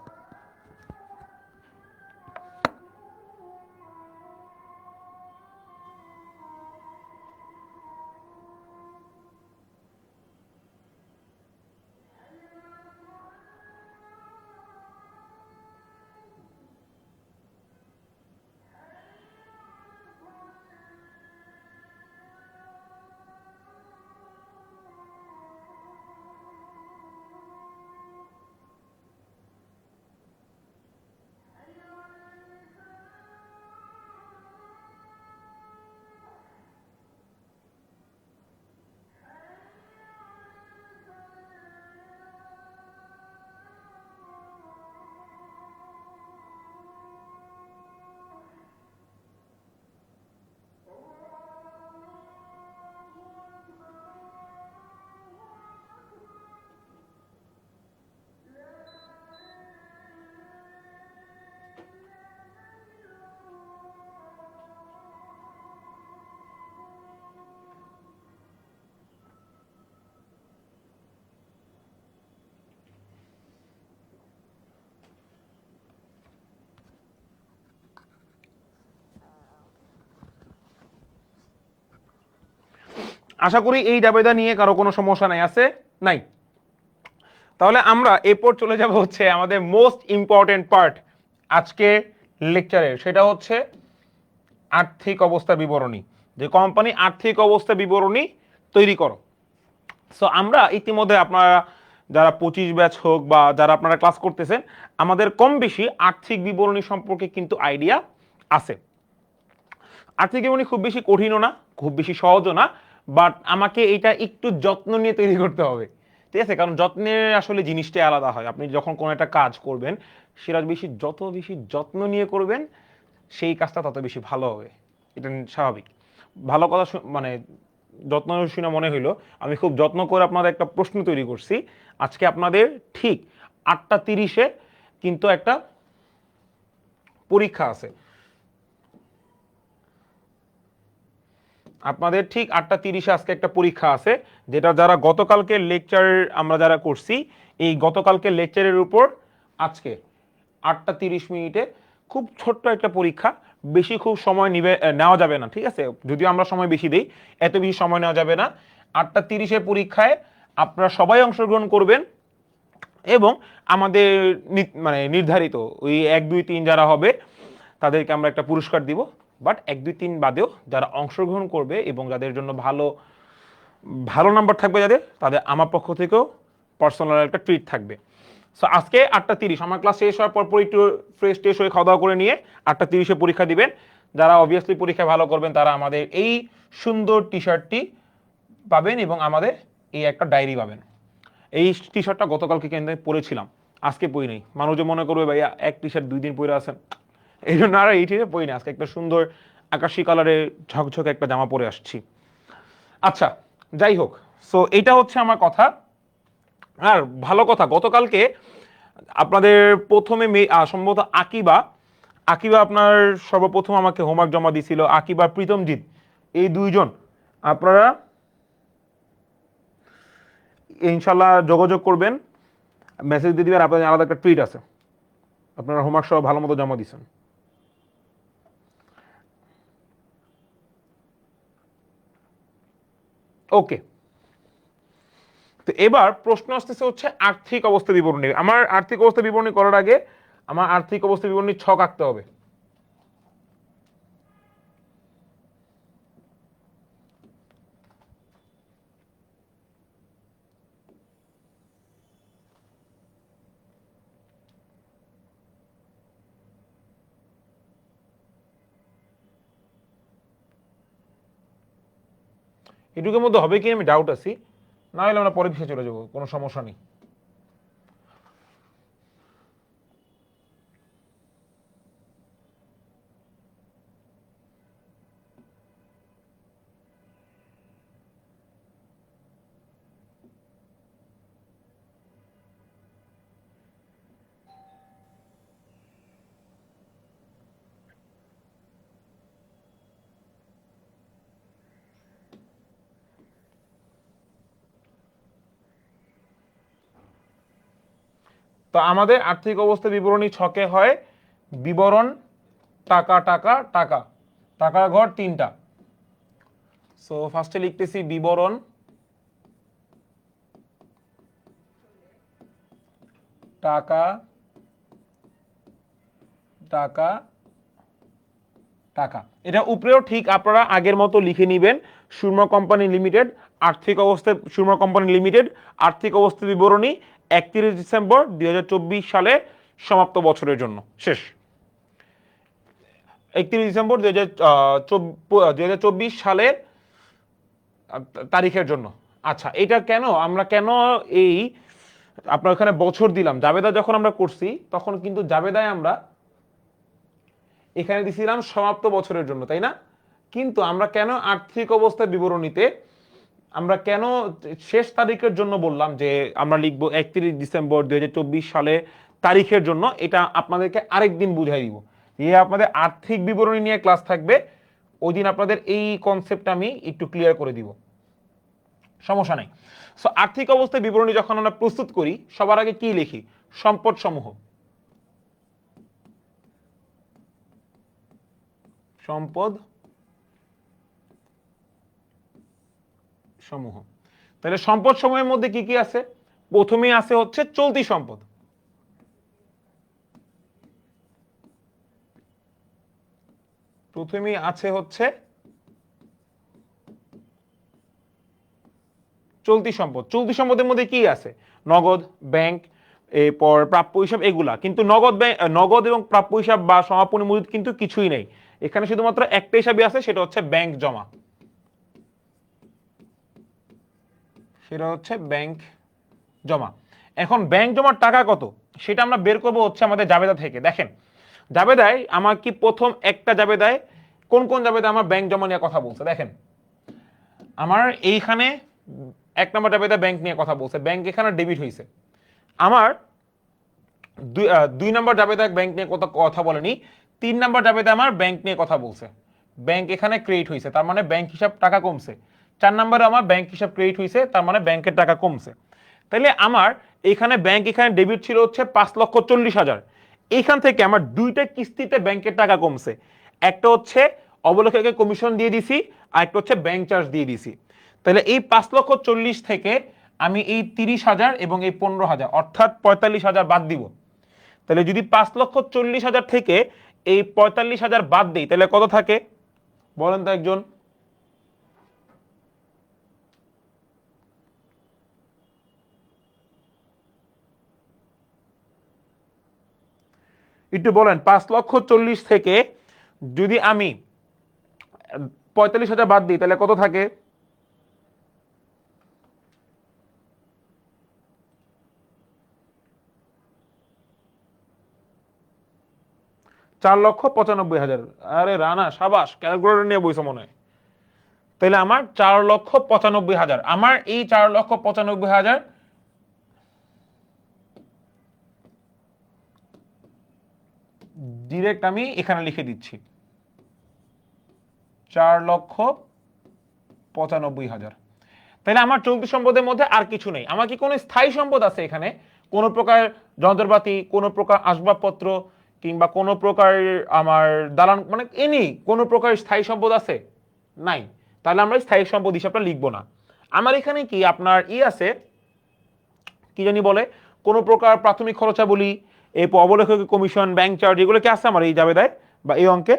আশা করি এই জাবেদা নিয়ে কারো কোনো সমস্যা নাই, আছে নাই? তাহলে আমরা এরপর চলে যাব হচ্ছে আমাদের মোস্ট ইম্পর্টেন্ট পার্ট আজকে লেকচারের, সেটা হচ্ছে আর্থিক অবস্থা বিবরণী। যে কোম্পানি আর্থিক অবস্থা বিবরণী তৈরি করো। সো আমরা ইতিমধ্যে আপনারা যারা 25 ব্যাচ হোক বা যারা আপনারা ক্লাস করতেছেন, আমাদের কম বেশি আর্থিক বিবরণী সম্পর্কে কিন্তু আইডিয়া আছে। আর্থিক বিবরণী খুব বেশি কঠিনও না, খুব বেশি সহজও না, বাট আমাকে এটা একটু যত্ন নিয়ে তৈরি করতে হবে, ঠিক আছে? কারণ যত্নের আসলে জিনিসটাই আলাদা হয়। আপনি যখন কোনো একটা কাজ করবেন, সেটা যত বেশি যত্ন নিয়ে করবেন, সেই কাজটা তত বেশি ভালো হবে। এটা স্বাভাবিক। ভালো কথা মানে যত্ন শুনে মনে হইলো আমি খুব যত্ন করে আপনাদের একটা প্রশ্ন তৈরি করছি। আজকে আপনাদের ঠিক 8:30-এ কিন্তু একটা পরীক্ষা আছে। আপনাদের ঠিক 8:30-এ আজকে একটা পরীক্ষা আছে, যেটা যারা গতকালকে লেকচার আমরা যারা করছি, এই গতকালকে লেকচারের উপর আজকে 8:30 খুব ছোট্ট একটা পরীক্ষা। বেশি খুব সময় নেওয়া যাবে না, ঠিক আছে? যদিও আমরা সময় বেশি দিই, এত বেশি সময় নেওয়া যাবে না। 8:30 পরীক্ষায় আপনারা সবাই অংশগ্রহণ করবেন এবং আমাদের মানে নির্ধারিত ওই 1 2 3 যারা হবে তাদেরকে আমরা একটা পুরস্কার দিব। বাট 1 2 3 বাদেও যারা অংশগ্রহণ করবে এবং যাদের জন্য ভালো ভালো নাম্বার থাকবে, তাদের আমার পক্ষ থেকেও পার্সোনাল একটা ট্রিট থাকবে। সো আজকে 8:30 আমার ক্লাস শেষ হওয়ার পর একটু ফ্রেশ ট্রেশ হয়ে খাওয়া দাওয়া করে নিয়ে 8:30-এ পরীক্ষা দিবেন। যারা অবভিয়াসলি পরীক্ষায় ভালো করবেন তারা আমাদের এই সুন্দর টি শার্টটি পাবেন এবং আমাদের এই একটা ডায়েরি পাবেন। এই টি শার্টটা গতকালকে কেন পরেছিলাম, আজকে পরি নেই। মানুষ মনে করবে ভাইয়া এক টি শার্ট 2 দিন পরে আছেন, এই জন্য আর এই টি-শার্ট পরি না। আজকে একটা সুন্দর আকাশি কালারের ঝকঝকে একটা জামা পরে আসছি। আচ্ছা, যাই হোক, সো এটা হচ্ছে আমার কথা। আর ভালো কথা, গতকালকে আপনাদের প্রথমে সম্ভবত আকিবা আকিবা আপনার সর্বপ্রথম আমাকে হোমওয়ার্ক জমা দিছিল। আকিবা প্রীতমজিৎ, এই দুইজন আপনারা ইনশাল্লাহ যোগাযোগ করবেন, মেসেজ দিয়ে দিবেন, আপনাদের আলাদা একটা ট্রিট আছে। আপনারা হোমওয়ার্ক সব ভালো মতো জমা দিচ্ছেন। ওকে, তো এবার প্রশ্ন আসতেছে হচ্ছে আর্থিক অবস্থা বিবরণী। আমার আর্থিক অবস্থা বিবরণী করার আগে আমার আর্থিক অবস্থা বিবরণী ছক আঁকতে হবে। এটুকুর মধ্যে হবে কি আমি ডাউট আছি, না হলে আমরা পরে পিছিয়ে চলে যাবো, কোনো সমস্যা নেই। তো আমাদের আর্থিক অবস্থা বিবরণী ছকে হয় বিবরণ, টাকা টাকা টাকা, টাকার ঘর 3টা। সো ফার্স্টে লিখতেছি বিবরণ, টাকা টাকা টাকা। এটা উপরেও ঠিক আপনারা আগের মতো লিখে নেবেন, সুরমা কোম্পানি লিমিটেড আর্থিক অবস্থা, সুরমা কোম্পানি লিমিটেড আর্থিক অবস্থা বিবরণী 31 ডিসেম্বর 2024 সালে সমাপ্ত বছরের জন্য শেষ। 31 ডিসেম্বর 2024 সালের তারিখের জন্য। আচ্ছা, এটা কেন আমরা কেন এই আপনার ওখানে বছর দিলাম? জাবেদা যখন আমরা করছি তখন কিন্তু জাবেদায় আমরা এখানে দিছিলাম সমাপ্ত বছরের জন্য, তাই না? কিন্তু আমরা কেন আর্থিক অবস্থা বিবরণীতে আমরা কেন শেষ তারিখের জন্য বললাম যে আমরা লিখবো 31 ডিসেম্বর 2024 সালে তারিখের জন্য? এটা আপনাদেরকে আরেকদিন বুঝাই দিব। আপনাদের আর্থিক বিবরণী নিয়ে ক্লাস থাকবে, ওই দিন আপনাদের এই কনসেপ্ট আমি একটু ক্লিয়ার করে দিব, সমস্যা নাই। সো আর্থিক অবস্থা বিবরণী যখন আমরা প্রস্তুত করি সবার আগে কি লিখি? সম্পদ সমূহ, সম্পদ সমূহ। তাহলে সম্পদ সমূহের মধ্যে কি কি আছে? প্রথমেই আছে হচ্ছে চলতি সম্পদ। প্রথমেই আছে হচ্ছে চলতি সম্পদ। চলতি সম্পদের মধ্যে কি আছে? নগদ, ব্যাংক, এরপর প্রাপ্য হিসাব, এগুলা। কিন্তু নগদ এবং প্রাপ্য হিসাব বা সমাপনী মজুদ কিন্তু কিছুই নেই এখানে, শুধুমাত্র একটা হিসাবই আছে, সেটা হচ্ছে ব্যাংক জমা। সেটা হচ্ছে ব্যাংক জমা। এখন ব্যাংক জমার টাকা কত সেটা আমরা বের করবো হচ্ছে আমাদের জাবেদা থেকে। দেখেন জাবেদায় আমার কি প্রথম একটা জাবেদায় কোন কোন জাবেদায় আমার ব্যাংক জমা নিয়ে কথা বলছে। দেখেন আমার এইখানে 1 নম্বর জাবেদায় ব্যাংক নিয়ে কথা বলছে, ব্যাংক এখানে ডেবিট হয়েছে। আমার 2 নম্বর জাবেদায় ব্যাংক নিয়ে কথা বলেনি, 3 নম্বর জাবেদায় আমার ব্যাংক নিয়ে কথা বলছে, ব্যাংক এখানে ক্রেডিট হয়েছে, তার মানে ব্যাংক হিসাব টাকা কমছে। 4 নম্বরে আমার ব্যাংক হিসাব ক্রেডিট হয়েছে, তার মানে ব্যাংকের টাকা কমছে। তাহলে আমার এখানে ব্যাংক এখানে ডেবিট ছিল হচ্ছে 5,40,000। এইখান থেকে আমার দুইটা কিস্তিতে ব্যাংকের টাকা কমছে, একটা হচ্ছে অবলেখকে কমিশন দিয়ে দিছি, আর একটা হচ্ছে ব্যাংক চার্জ দিয়ে দিছি। তাহলে এই 5,40,000 থেকে আমি এই 30,000 এবং এই 15,000 অর্থাৎ 45,000 বাদ দিব। তাহলে যদি 5,40,000 থেকে এই 45,000 বাদ দিই তাহলে কত থাকে বলেন তো একজন? একটু বলেন 5,40,000 থেকে যদি আমি 45,000 বাদ দিই তাহলে কত থাকে? 4,95,000। আরে রানা সাবাস, ক্যালকুলেটর নিয়ে বইছো মনে হয়। তাহলে আমার 4,95,000, আমার এই 4,95,000 ডিরেক্ট আমি এখানে লিখে দিচ্ছি 4,95,000। তাহলে আমার চলতি সম্পদের মধ্যে আর কিছু নেই। আমার কি কোনো স্থায়ী সম্পদ আছে এখানে? কোনো প্রকার যন্ত্রপাতি, কোনো প্রকার আসবাবপত্র, কিংবা কোনো প্রকার আমার দালান, মানে এনি কোনো প্রকার স্থায়ী সম্পদ আছে? নাই। তাহলে আমরা স্থায়ী সম্পদ হিসাবটা লিখবো না। আমার এখানে কি আপনার আছে কি জানি বলে, কোনো প্রকার প্রাথমিক খরচাবলী, এরপর অবলেখকের কমিশন, ব্যাংক চার্জ, এগুলো কি আছে আমার এই জাবেদায় বা এই অঙ্কে?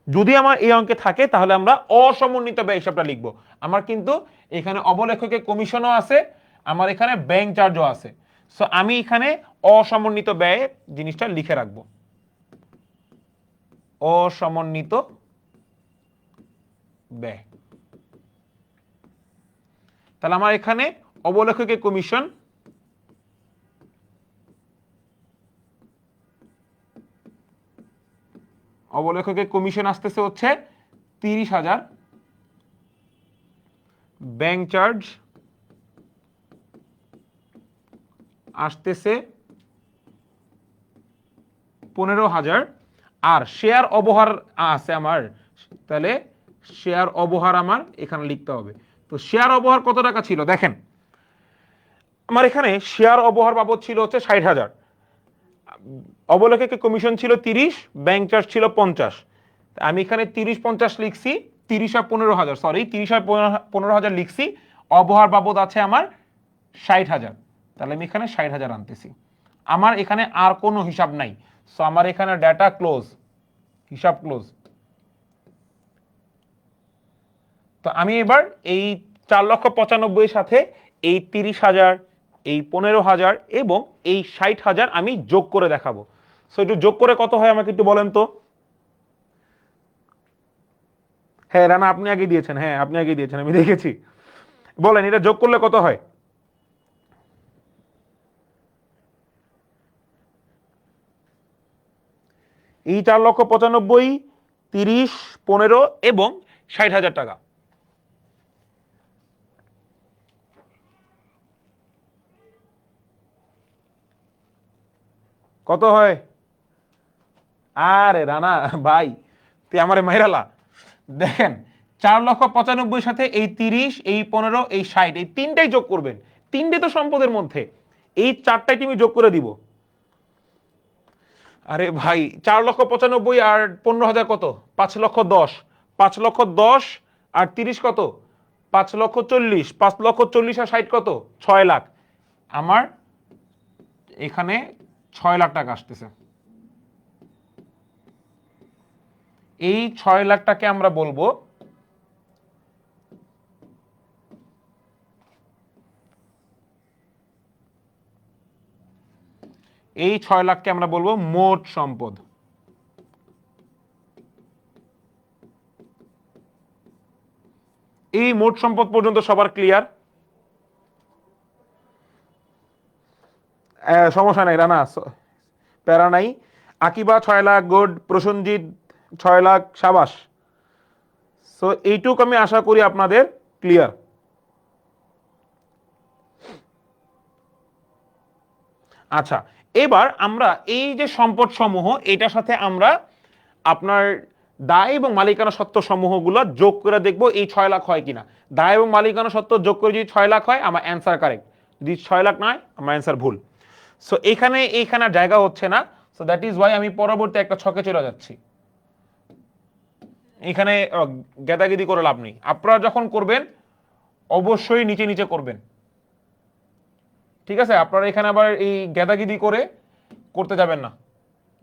যদি আমার এই অঙ্কে থাকে তাহলে আমরা অসমন্বিত ব্যয় হিসাবটা লিখবো। আমার কিন্তু এখানে অবলেখকের কমিশনও আছে, আমার এখানে ব্যাংক চার্জও আছে। সো আমি এখানে অসমন্বিত ব্যয় জিনিসটা লিখে রাখবো, অসমন্বিত ব্যয়। তাহলে আমার এখানে অবলেখকের কমিশন, অবলেখকের কমিশন আসতেছে হচ্ছে 30,000, ব্যাংক চার্জ আসতেছে 15,000, আর শেয়ার অবহার আছে আমার। তাহলে শেয়ার অবহার আমার এখানে লিখতে হবে। তো শেয়ার অবহার কত টাকা ছিল দেখেন, আমার এখানে শেয়ার অবহার বাবদ ছিল হচ্ছে 60,000, অবলেখকের কমিশন ছিল 30, ব্যাংক চার্জ ছিল 50। আমি এখানে 30-50 লিখছি, 30 আর 15,000, সরি 30 আর 15,000 লিখছি। অবহার বাবদ আছে আমার 60,000, তাহলে আমি এখানে 60,000 আনতেছি। আমার এখানে আর কোনো হিসাব নাই, সো আমার এখানে ডাটা ক্লোজ, হিসাব ক্লোজ। তো আমি এবার এই 4,95,000 সাথে এই 30,000, এই 15,000 এবং এই 60,000 আমি যোগ করে দেখাবো। সো একটু যোগ করে কত হয় আমাকে একটু বলেন তো। হ্যাঁ রানা আপনি আগে দিয়েছেন, হ্যাঁ আপনি আগে দিয়েছেন, আমি দেখেছি। বলেন এটা যোগ করলে কত হয়? এই 4,95,000, 30, 15 এবং 60,000 টাকা কত হয়? আরে রানা ভাই তুই আমারে মাইরালা। দেখেন 4,95,000 সাথে এই 30, এই 15, এই 60, এই তিনটাই যোগ করবেন। তিনটে তো সম্পদের মধ্যে, এই চারটাই তুমি যোগ করে দিব। আরে ভাই 4,95,000 আর 15,000 কত? 5,10,000। 5,10,000 আর 30 কত 5,40,000, 5,40,000 আর 60 কত 6 লাখ। আমার এখানে 6 লাখ টাকা আসতেছে। এই 6 লাখটাকে আমরা বলবো এই 6 লাখকে আমরা বলবো মোট সম্পদ। এই মোট সম্পদ পর্যন্ত সবার ক্লিয়ার? সমস্যা নাই রানা, প্যারা নাই। আকিবা 6 লাখ, গুড। প্রসেনজিৎ 6 লাখ, সাবাস। সো এইটুক আমি আশা করি আপনাদের ক্লিয়ার। আচ্ছা, এবার আমরা এই যে সম্পদ সমূহ এটার সাথে আমরা আপনার দায় এবং মালিকানা সত্ত্ব সমূহগুলো যোগ করে দেখব এই 6 লাখ হয় কিনা। দায় এবং মালিকানা সত্ত্ব যোগ করে যদি 6 লাখ হয় আমার অ্যান্সার কারেক্ট, যদি 6 লাখ না হয় আমার অ্যান্সার ভুল। সো এইখানে আর জায়গা হচ্ছে না, সো দ্যাট ইজ ওয়াই আমি পরবর্তী একটা ছকে চলে যাচ্ছি। এখানে গেদাগেদি করে লাভ নেই, আপনারা যখন করবেন অবশ্যই নিচে নিচে করবেন, ঠিক আছে? আপনারা এখানে আবার এই গেদাগেদি করে করতে যাবেন না,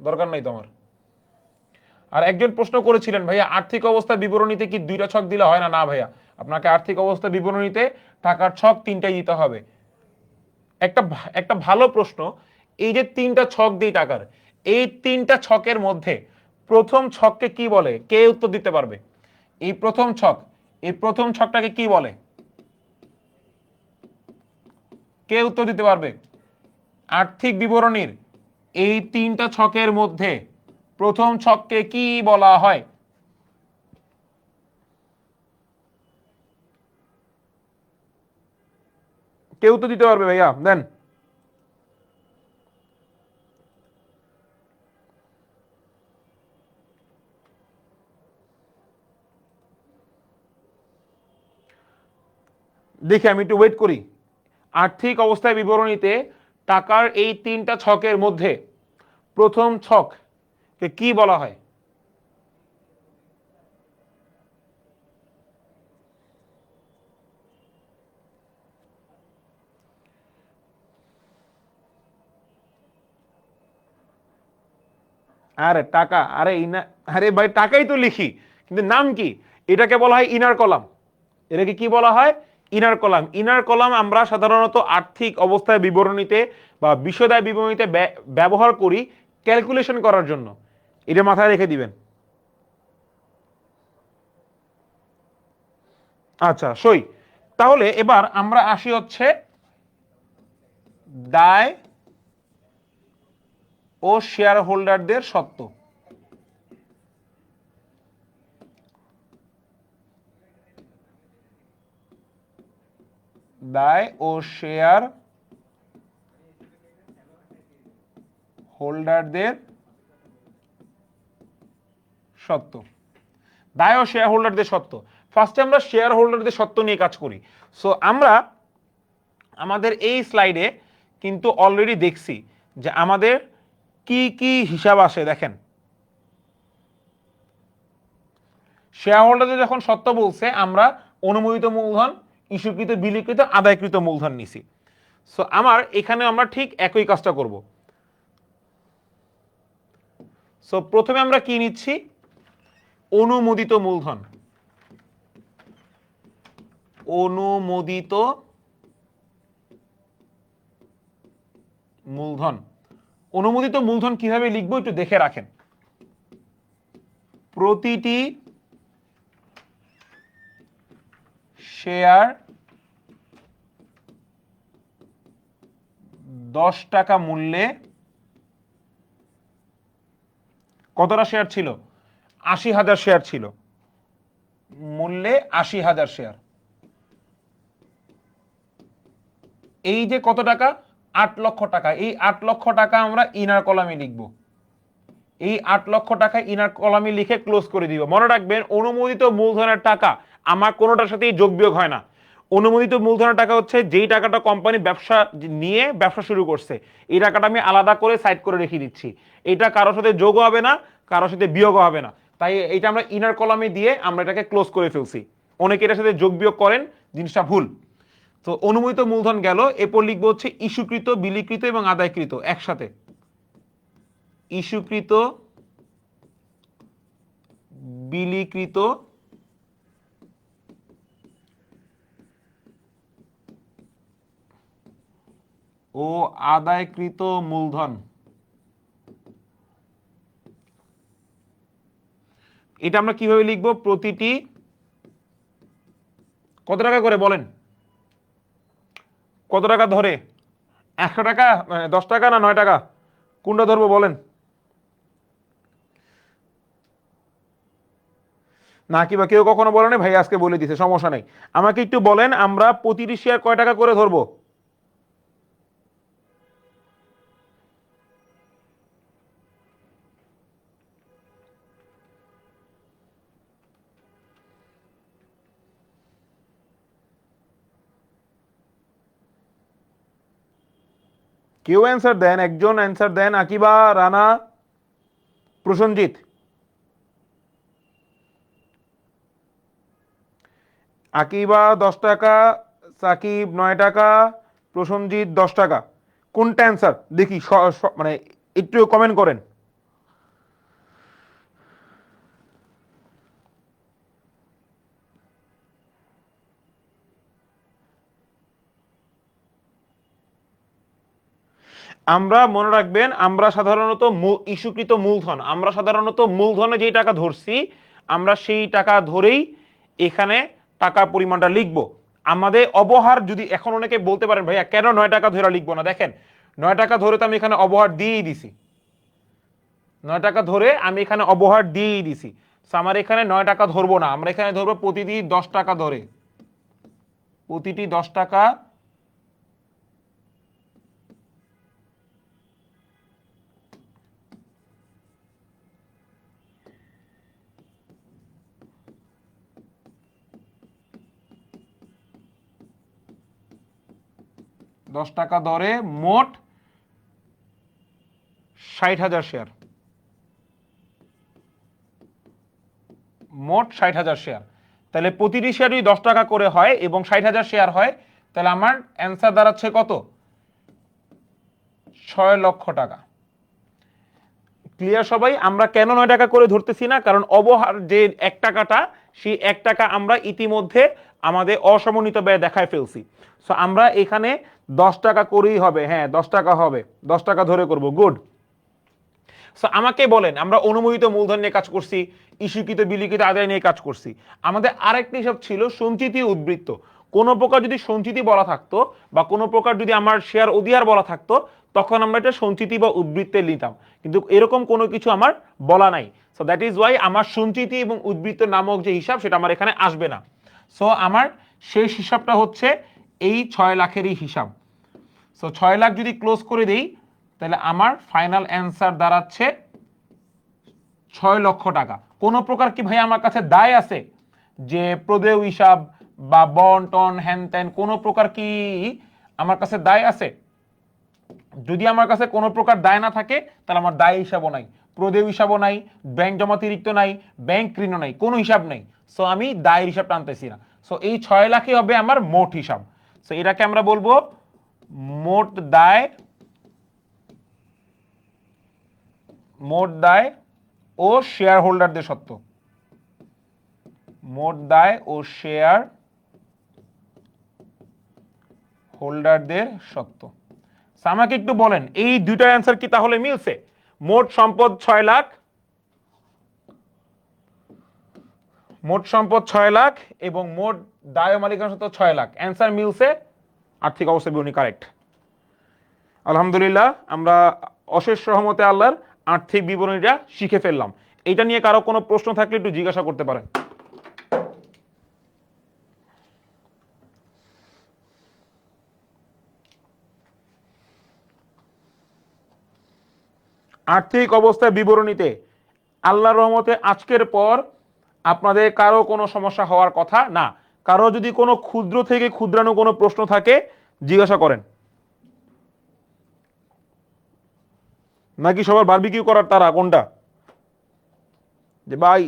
দরকার নাই তোমার। আর একজন প্রশ্ন করেছিলেন ভাইয়া আর্থিক অবস্থা বিবরণীতে কি 2টা ছক দিলে হয় না? না ভাইয়া, আপনাকে আর্থিক অবস্থা বিবরণীতে টাকার ছক 3টাই দিতে হবে। একটা ভালো প্রশ্ন, এই যে 3টা ছক দিই টাকার, এই 3টা ছকের মধ্যে প্রথম ছককে কি বলে? কে উত্তর দিতে পারবে? এই প্রথম ছকটাকে কি বলে? কে উত্তর দিতে পারবে? আর্থিক বিবরণীর এই 3টা ছকের মধ্যে প্রথম ছককে কি বলা হয়? কেউ তো দিতে পারবে ভাইয়া, দেন। দেখি আমি একটু ওয়েট করি। আর্থিক অবস্থায় বিবরণীতে টাকার এই 3টা ছকের মধ্যে প্রথম ছককে কি বলা হয়? আরে টাকা, আরে ভাই টাকাই তো লিখি, কিন্তু নাম কি? এটাকে বলা হয় ইনার কলাম। এটাকে কি বলা হয়? Inner column. ইনার কলাম আমরা সাধারণত আর্থিক অবস্থায় বিবরণীতে বা বিশদায় বিবরণীতে ব্যবহার করি ক্যালকুলেশন করার জন্য। এটা মাথায় রেখে দিবেন। আচ্ছা সই। তাহলে এবার আমরা আসি হচ্ছে দায় ও শেয়ার হোল্ডারদের সত্ত্ব। দায় ও শেয়ার হোল্ডারদের সত্ত্ব। দায় ও শেয়ার হোল্ডারদের সত্ত্ব। ফার্স্টে আমরা শেয়ার হোল্ডারদের সত্ত্ব নিয়ে কাজ করি। সো আমরা আমাদের এই স্লাইডে কিন্তু অলরেডি দেখছি যে আমাদের কি কি হিসাব আসে। দেখেন, শেয়ার হোল্ডারদের যখন সত্ত্ব বলছে আমরা অনুমোদিত মূলধন, ইস্যুকৃত, বিলিকৃত, আদায়কৃত মূলধন নিছি। সো আমার এখানে আমরা ঠিক একই কাজটা করব। সো প্রথমে আমরা কি নিচ্ছি? অনুমোদিত মূলধন। অনুমোদিত মূলধন। অনুমোদিত মূলধন কিভাবে লিখবো একটু দেখে রাখেন। প্রতিটি শেয়ার 10 টাকা মূল্যে কতটা শেয়ার ছিল? 80,000 শেয়ার ছিল। মূল্যে 80,000 শেয়ার। এই যে কত টাকা? 8 লক্ষ টাকা। এই 8 লক্ষ টাকা আমরা ইনার কলামে লিখব। এই 8 লক্ষ টাকা ইনার কলামে লিখে ক্লোজ করে দিব। মনে রাখবেন অনুমোদিত মূলধনের টাকা আমার কোনোটার সাথেই যোগ বিয়োগ হয় না। অনুমোদিত মূলধনের টাকা হচ্ছে যেই টাকাটা কোম্পানি ব্যবসা নিয়ে ব্যবসা শুরু করছে, এই টাকাটা আমি আলাদা করে সাইড করে রেখে দিচ্ছি। এটা কারোর সাথে যোগও হবে না, কারোর সাথে বিয়োগও হবে না। তাই এটা আমরা ইনার কলামে দিয়ে আমরা এটাকে ক্লোজ করে ফেলছি। অনেকে এটার সাথে যোগ বিয়োগ করেন, জিনিসটা ভুল। তো অনুমোদিত মূলধন গেল, এরপর লিখবো হচ্ছে ইস্যুকৃত, বিলিকৃত এবং আদায়কৃত একসাথে। ইস্যুকৃত, বিলিকৃত ও আদায়কৃত মূলধন। এটা আমরা কিভাবে লিখবো? প্রতিটি কত টাকা করে বলেন, কত টাকা ধরে? 100 টাকা, 10 টাকা না 9 টাকা, কোনটা ধরবো বলেন? নাকি বা কেউ কখনো বলে না ভাই আজকে বলে দিছে, সমস্যা নাই। আমাকে একটু বলেন আমরা প্রতিটি শেয়ার কয় টাকা করে ধরবো? কেউ অ্যান্সার দেন, একজন অ্যান্সার দেন। আকিবা, রানা, প্রসঞ্জিত। আকিবা 10 টাকা, সাকিব 9 টাকা, প্রসঞ্জিত 10 টাকা। কোনটা অ্যান্সার দেখি, মানে একটু কমেন্ট করেন। আমরা মনে রাখবেন, আমরা সাধারণত ইস্যুকৃত মূলধন, আমরা সাধারণত মূলধনে যেই টাকা ধরছি আমরা সেই টাকা ধরেই এখানে টাকার পরিমাণটা লিখবো। আমাদের অবহার যদি, এখন অনেকে বলতে পারেন ভাইয়া কেন 9 টাকা ধরে লিখবো না? দেখেন 9 টাকা ধরে তো আমি এখানে অবহার দিয়েই দিছি, 9 টাকা ধরে আমি এখানে অবহার দিয়েই দিছি। আমার এখানে 9 টাকা ধরবো না, আমরা এখানে ধরবো প্রতিটি 10 টাকা ধরে, প্রতিটি 10 টাকা 10 টাকা ধরে মোট 60,000 শেয়ার, মোট 60,000 শেয়ার। তাহলে প্রতিটি শেয়ার যদি 10 টাকা করে হয় এবং 60,000 শেয়ার হয়, তাহলে আমার অ্যান্সার দাঁড়াচ্ছে কত? 6 লক্ষ টাকা। ক্লিয়ার সবাই? আমরা কেন 9 টাকা করে ধরতেছি না? কারণ অবহার যে 1 টাকাটা, সেই 1 টাকা আমরা ইতিমধ্যে আমাদের অসমন্বিত ব্যয় দেখায় ফেলছি। সো আমরা এখানে 10 টাকা করেই হবে, হ্যাঁ 10 টাকা হবে, 10 টাকা ধরে করব। গুড। সো আমাকে বলেন, আমরা অনুমোদিত মূলধন নিয়ে কাজ করছি, ইস্যুকৃত, বিলিকৃত, আদায় নিয়ে কাজ করছি। আমাদের আরেকটি হিসাব ছিল সঞ্চিতি উদ্বৃত্ত। কোনো প্রকার যদি সঞ্চিতি বলা থাকতো বা কোনো প্রকার যদি আমার শেয়ার অধিহার বলা থাকতো, তখন আমরা এটা সঞ্চিতি বা উদ্বৃত্তে নিতাম, কিন্তু এরকম কোনো কিছু আমার বলা নাই। সো দ্যাট ইজ ওয়াই আমার সঞ্চিতি এবং উদ্বৃত্ত নামক যে হিসাব সেটা আমার এখানে আসবে না। সো আমার শেষ হিসাবটা হচ্ছে এই 6 লাখেরই হিসাব। সো 6 লাখ যদি ক্লোজ করে দেই, তাহলে আমার ফাইনাল অ্যান্সার দাঁড়াচ্ছে 6 লক্ষ টাকা। কোনো প্রকার কি ভাই আমার কাছে দায় আছে যে প্রদেয় হিসাব বা বন্টন হ্যান ত্যান, কোনো প্রকার কি আমার কাছে দায় আছে? যদি আমার কাছে কোনো প্রকার দায় না থাকে, তাহলে আমার দায় হিসাবও নাই, প্রদেয় হিসাবও নাই, ব্যাংক জমাতিরিক্ত নাই, ব্যাংক ঋণও নাই, কোনো হিসাব নেই। সো আমি দায়ের হিসাব টানতেছি না। সো এই 6 লাখই হবে আমার মোট হিসাব। সো এটাকে আমরা বলবো মোট দায়, মোট দায় ও শেয়ার হোল্ডারদের সত্ত্ব, মোট দায় ও শেয়ার হোল্ডারদের সত্ত্ব। আমাকে একটু বলেন এই দুইটার অ্যান্সার কি তাহলে মিলছে? মোট সম্পদ 6 লাখ, মোট সম্পদ 6 লাখ এবং মোট দায় ও মালিকানা সত্ত্ব 6 লাখ, অ্যান্সার মিলছে। আর্থিক অবস্থা বিবরণী কারেক্ট। আলহামদুলিল্লাহ, আমরা অশেষ রহমতে আল্লাহর আর্থিক বিবরণীটা শিখে ফেললাম। এটা নিয়ে কারো কোনো প্রশ্ন থাকলে একটু জিজ্ঞাসা করতে পারেন। আর্থিক অবস্থা বিবরণীতে আল্লাহর রহমতে আজকের পর আপনাদের কারো কোনো সমস্যা হওয়ার কথা না। কারো যদি কোনো ক্ষুদ্র থেকে ক্ষুদ্রাণু কোনো প্রশ্ন থাকে জিজ্ঞাসা করেন। নাকি সবার বারবিকিউ করার তারা কোনটা? যে ভাই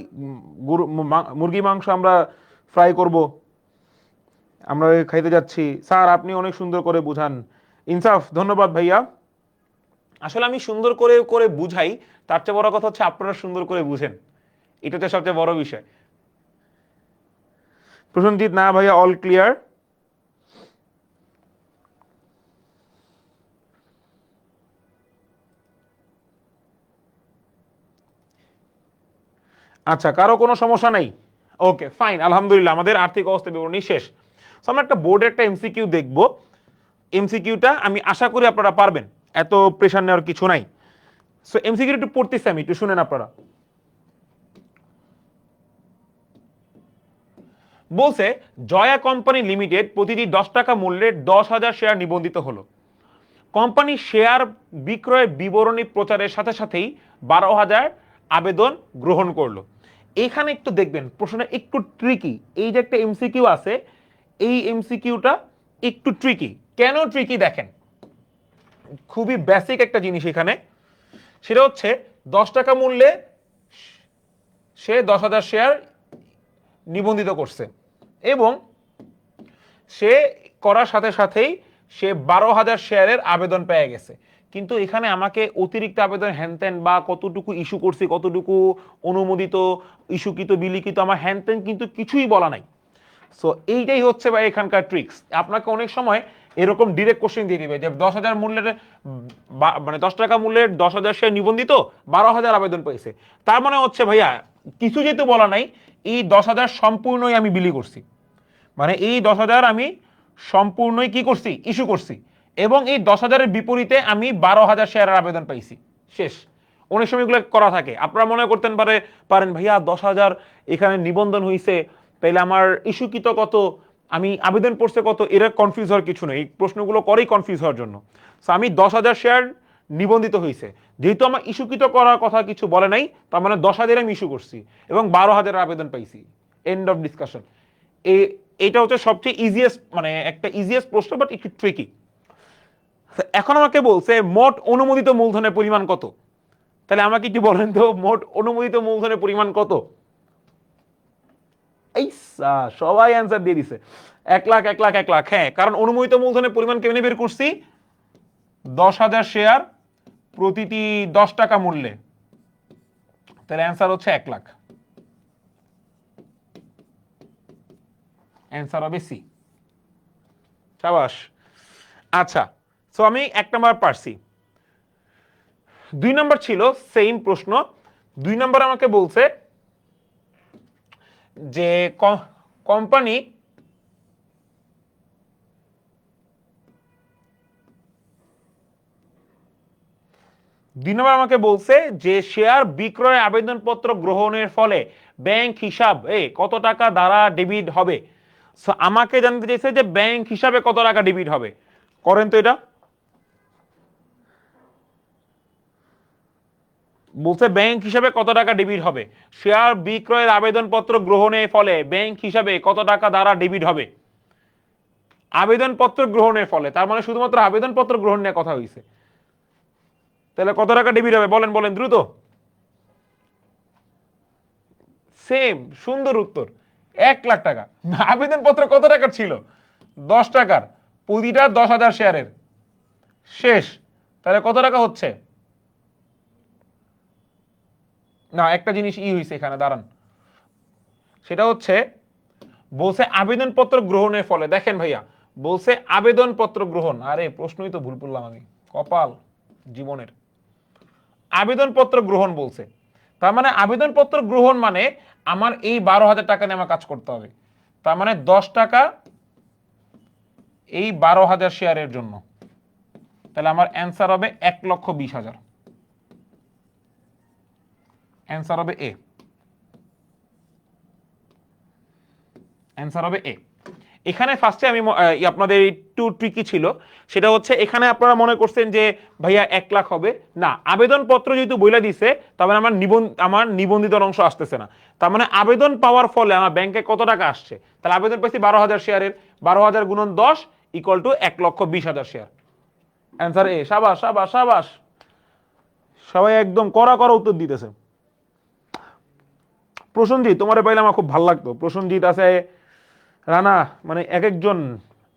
মুরগি মাংস আমরা ফ্রাই করব, আমরা খাইতে যাচ্ছি। স্যার আপনি অনেক সুন্দর করে বুঝান। ইনসাফ, ধন্যবাদ ভাইয়া। আসলে আমি সুন্দর করে করে বুঝাই, তার চেয়ে বড় কথা হচ্ছে আপনারা সুন্দর করে বুঝেন, এটা তো সবচেয়ে বড় বিষয়। প্রসেনজিৎ, না ভাইয়া অল ক্লিয়ার। আচ্ছা, কারো কোনো সমস্যা নেই? ওকে ফাইন, আলহামদুলিল্লাহ, আমাদের আর্থিক অবস্থা বিবরণী শেষ। সো আমরা একটা বোর্ডে একটা এমসিকিউ দেখব। এমসিকিউটা আমি আশা করি আপনারা পারবেন, এত প্রেশার নেওয়ার কিছু নাই। সো এমসিকিউ একটু পড়তেছি আমি, একটু শুনেন আপনারা। বলছে জয়া কোম্পানি লিমিটেড প্রতিটি 10 টাকা মূল্যের 10,000 শেয়ার নিবন্ধিত হলো। কোম্পানি শেয়ার বিক্রয়ের বিবরণী প্রচারের সাথে সাথেই 12,000 আবেদন গ্রহণ করলো। এখানে একটু দেখবেন প্রশ্নটা একটু ট্রিকি। এই যে একটা এমসিকিউ আছে, এই এমসিকিউটা একটু ট্রিকি। কেন ট্রিকি দেখেন, খুবই বেসিক একটা জিনিস এখানে। সেটা হচ্ছে 10 টাকা মূল্যে সে 10,000 শেয়ার নিবন্ধিত করছে এবং সে করার সাথে সাথেই সে 12,000 শেয়ারের আবেদন পেয়ে গেছে। কিন্তু এখানে আমাকে অতিরিক্ত আবেদন হ্যানত্যান বা কতটুকু ইস্যু করছি, কতটুকু অনুমোদিত, ইস্যুকৃত, বিলিখিত, আমার হ্যানত্যান কিন্তু কিছুই বলা নাই। সো এইটাই হচ্ছে ভাই এখানকার ট্রিক্স। আপনাকে অনেক সময় এরকম ডিরেক্ট কোশ্চেন দিয়ে দিবে যে 10,000 মূল্যের মানে 10 টাকা মূল্যের 10,000 শেয়ার নিবন্ধিত, 12,000 আবেদন পেয়েছে। তার মানে হচ্ছে ভাইয়া কিছু যেহেতু বলা নাই, এই 10,000 সম্পূর্ণই আমি বিলি করছি, মানে এই 10,000 আমি সম্পূর্ণই কি করছি, ইস্যু করছি, এবং এই 10,000-এর বিপরীতে আমি 12,000 শেয়ারের আবেদন পাইছি। শেষ। অনেক সময় এগুলো করা থাকে, আপনারা মনে করতেন পারেন ভাইয়া 10,000 এখানে নিবন্ধন হয়েছে, তাইলে আমার ইস্যুকৃত কত, আমি আবেদন পড়ছে কত, এরা কনফিউজ হওয়ার কিছু নেই। এই প্রশ্নগুলো করেই কনফিউজ হওয়ার জন্য। সো আমি 10,000 শেয়ার নিবন্ধিত হয়েছে, যেহেতু আমার ইস্যুকৃত করার কথা কিছু বলে নাই, তার মানে 10,000 আমি ইস্যু করছি এবং 12,000 আবেদন পাইছি। End of discussion. এটা হচ্ছে সবচেয়ে ইজিয়েস্ট, মানে একটা ইজিয়েস্ট প্রশ্ন, বাট একটু ট্রিকি। এখন আমাকে বলছে মোট অনুমোদিত মূলধনের পরিমাণ কত। তাহলে আমাকে একটু বলেন তো, মোট অনুমোদিত মূলধনের পরিমাণ কত? এই সবাই অ্যান্সার দিয়ে দিছে 1 লাখ 1 লাখ 1 লাখ। হ্যাঁ, কারণ অনুমোদিত মূলধনের পরিমাণ কেমনে বের করছি? 10,000 শেয়ার প্রতিটি 10 টাকা মূল্যে, তাহলে অ্যান্সার হচ্ছে 1 লাখ। অ্যান্সার হবে সি। সাবাস। আচ্ছা, সো আমি 1 নাম্বার পারছি। 2 নাম্বার ছিল সেম প্রশ্ন। 2 নাম্বার আমাকে বলছে যে কোম্পানি আমাকে বলছে যে শেয়ার বিক্রয় আবেদনপত্র গ্রহণের ফলে ব্যাংক হিসাব কত টাকা দ্বারা ডেবিট হবে। সো আমাকে জানতে চাইছে যে ব্যাংক হিসাবে কত টাকা ডেবিট হবে। করেন তো এটা। বলছে ব্যাংক হিসাবে কত টাকা ডেবিট হবে, শেয়ার বিক্রয়ের আবেদনপত্র গ্রহণের ফলে ব্যাংক হিসাবে কত টাকা দ্বারা ডেবিট হবে। আবেদনপত্র গ্রহণের ফলে, তার মানে শুধুমাত্র আবেদনপত্র গ্রহণ নিয়ে কথা হয়েছে। তাহলে কত টাকা ডেবিট হবে বলেন বলেন দ্রুত। সেম, সুন্দর উত্তর, 1 লাখ টাকা। আবেদনপত্র কত টাকার ছিল? 10 টাকার, প্রতিটা 10,000 শেয়ারের। শেষ। তাহলে কত টাকা হচ্ছে? না, একটা জিনিস হয়েছে এখানে, দাঁড়ান। সেটা হচ্ছে বলছে আবেদনপত্র গ্রহণের ফলে, দেখেন ভাইয়া বলছে আবেদনপত্র গ্রহণ, আরে প্রশ্নই তো ভুল করলাম আমি, কপাল জীবনের। আবেদনপত্র গ্রহণ বলছে, তার মানে আবেদনপত্র গ্রহণ মানে আমার এই 12,000 টাকা নিয়ে আমার কাজ করতে হবে। তার মানে 10 টাকা এই 12,000 শেয়ারের জন্য। তাহলে আমার অ্যান্সার হবে 1,20,000। অ্যান্সার হবে এ। অ্যান্সার হবে এ। এখানে ফার্স্টে আমি আপনাদের একটু ট্রিকি ছিল, সেটা হচ্ছে এখানে আপনারা মনে করছেন যে ভাইয়া 1 লাখ হবে না, আবেদনপত্র যেহেতু বইলা দিছে তার মানে আমার নিবন্ধিত অংশ আসতেছে না। তার মানে আবেদন পাওয়ার ফলে আমার ব্যাংকে কত টাকা আসছে, তাহলে আবেদন পেয়েছি 12,000 শেয়ারের, 12,000 গুণন 10 ইকুয়াল টু 1,20,000 শেয়ার। অ্যান্সার এ। সাবাস সাবাস সাবাস, সবাই একদম কড়া কড়া উত্তর দিতেছে। প্রসেনজিৎ, তোমারে পাইলে আমার খুব ভালো লাগতো। প্রসেনজিৎ আছে, রানা মানে এক একজন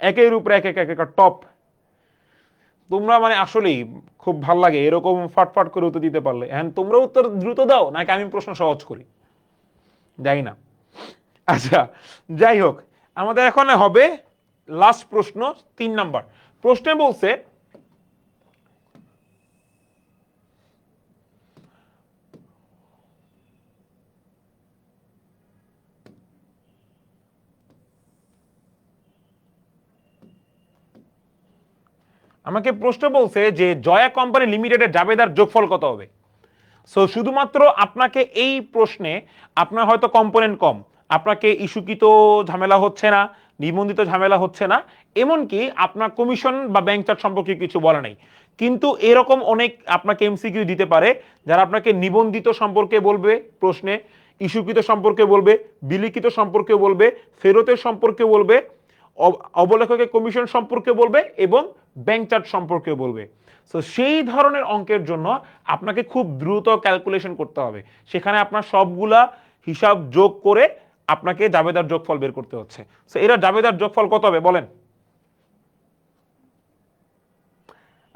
একের উপরে এক এক এক টপ। তোমরা মানে আসলেই খুব ভাল লাগে এরকম ফাটফাট করে উত্তর দিতে পারলে। হ্যাঁ, তোমরা উত্তর দ্রুত দাও নাকি আমি প্রশ্ন সহজ করি, যাই না। আচ্ছা, যাই হোক, আমাদের এখন হবে লাস্ট প্রশ্ন, 3 নাম্বার প্রশ্নে বলছে আমাকে প্রশ্ন বলছে যে জয়া কোম্পানি লিমিটেডের জাবেদার যোগফল কত হবে। সো শুধুমাত্র আপনাকে এই প্রশ্নে আপনার হয়তো কম্পোনেন্ট কম, আপনাকে ইস্যুকৃত ঝামেলা হচ্ছে না, নিবন্ধিত ঝামেলা হচ্ছে না, এমনকি আপনার কমিশন বা ব্যাংক চার্জ সম্পর্কে কিছু বলা নেই। কিন্তু এরকম অনেক আপনাকে এমসিকিউ দিতে পারে যারা আপনাকে নিবন্ধিত সম্পর্কে বলবে প্রশ্নে, ইস্যুকৃত সম্পর্কে বলবে, বিলিখিত সম্পর্কে বলবে, ফেরতের সম্পর্কে বলবে, অবলেখকের কমিশন সম্পর্কে বলবে এবং ব্যাংক চার্জ সম্পর্কে বলবে। তো সেই ধরনের অঙ্কের জন্য আপনাকে খুব দ্রুত ক্যালকুলেশন করতে হবে, সেখানে আপনার সবগুলা হিসাব যোগ করে আপনাকে জাবেদার যোগফল বের করতে হচ্ছে। তো এরা জাবেদার যোগফল কত হবে বলেন?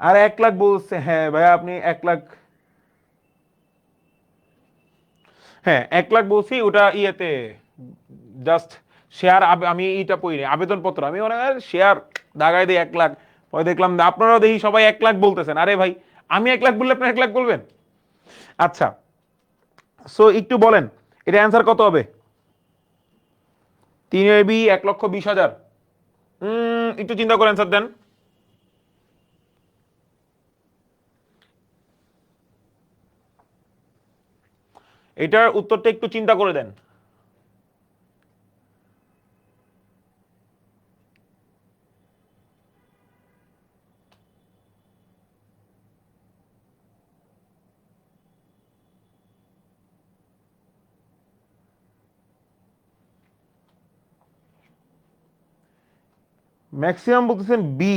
আর 1 লাখ বলছে, হ্যাঁ ভাইয়া আপনি 1 লাখ, হ্যাঁ 1 লাখ বলছি ওটা ইয়েতে জাস্ট শেয়ার। আমি এইটা পড়িনি আবেদনপত্র, আমি মনে হয় শেয়ার দাগাই দিই 1 লাখ, পরে দেখলাম আপনারাও দেখি সবাই 1 লাখ বলতেছেন। আরে ভাই, আমি 1 লাখ বললে আপনি 1 লাখ বলবেন? আচ্ছা, সো একটু বলেন এটা অ্যান্সার কত হবে? 3 1,20,000। একটু চিন্তা করে অ্যান্সার দেন। এটার উত্তরটা একটু চিন্তা করে দেন। ম্যাক্সিমাম বলতেছেন বি,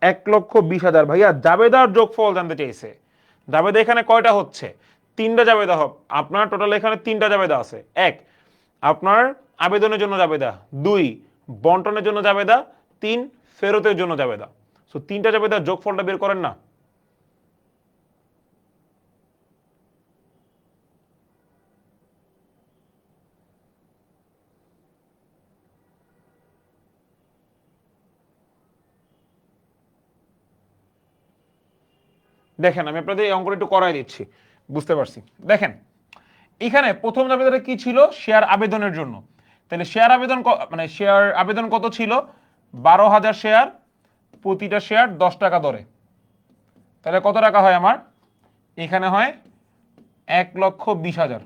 1,20,000। ভাইয়া জাবেদার যোগফল জানতে চাইছে। জাবেদা এখানে কয়টা হচ্ছে? 3টা জাবেদা হবে আপনার, টোটাল এখানে 3টা জাবেদা আছে। 1 আপনার আবেদনের জন্য জাবেদা, 2 বন্টনের জন্য জাবেদা, 3 ফেরতের জন্য জাবেদা। সো 3টা জাবেদার যোগফলটা বের করেন না। দেখেন আমি আপনাদের এই অঙ্কটা একটু করাই দিচ্ছি, বুঝতে পারছি। দেখেন এখানে প্রথম জাবেদাটা কি ছিল? শেয়ার আবেদনের জন্য। তাহলে শেয়ার আবেদন মানে শেয়ার আবেদন কত ছিল? 12,000 শেয়ার, প্রতিটা শেয়ার 10 টাকা দরে। তাহলে কত টাকা হয় আমার? এখানে হয় 1,20,000।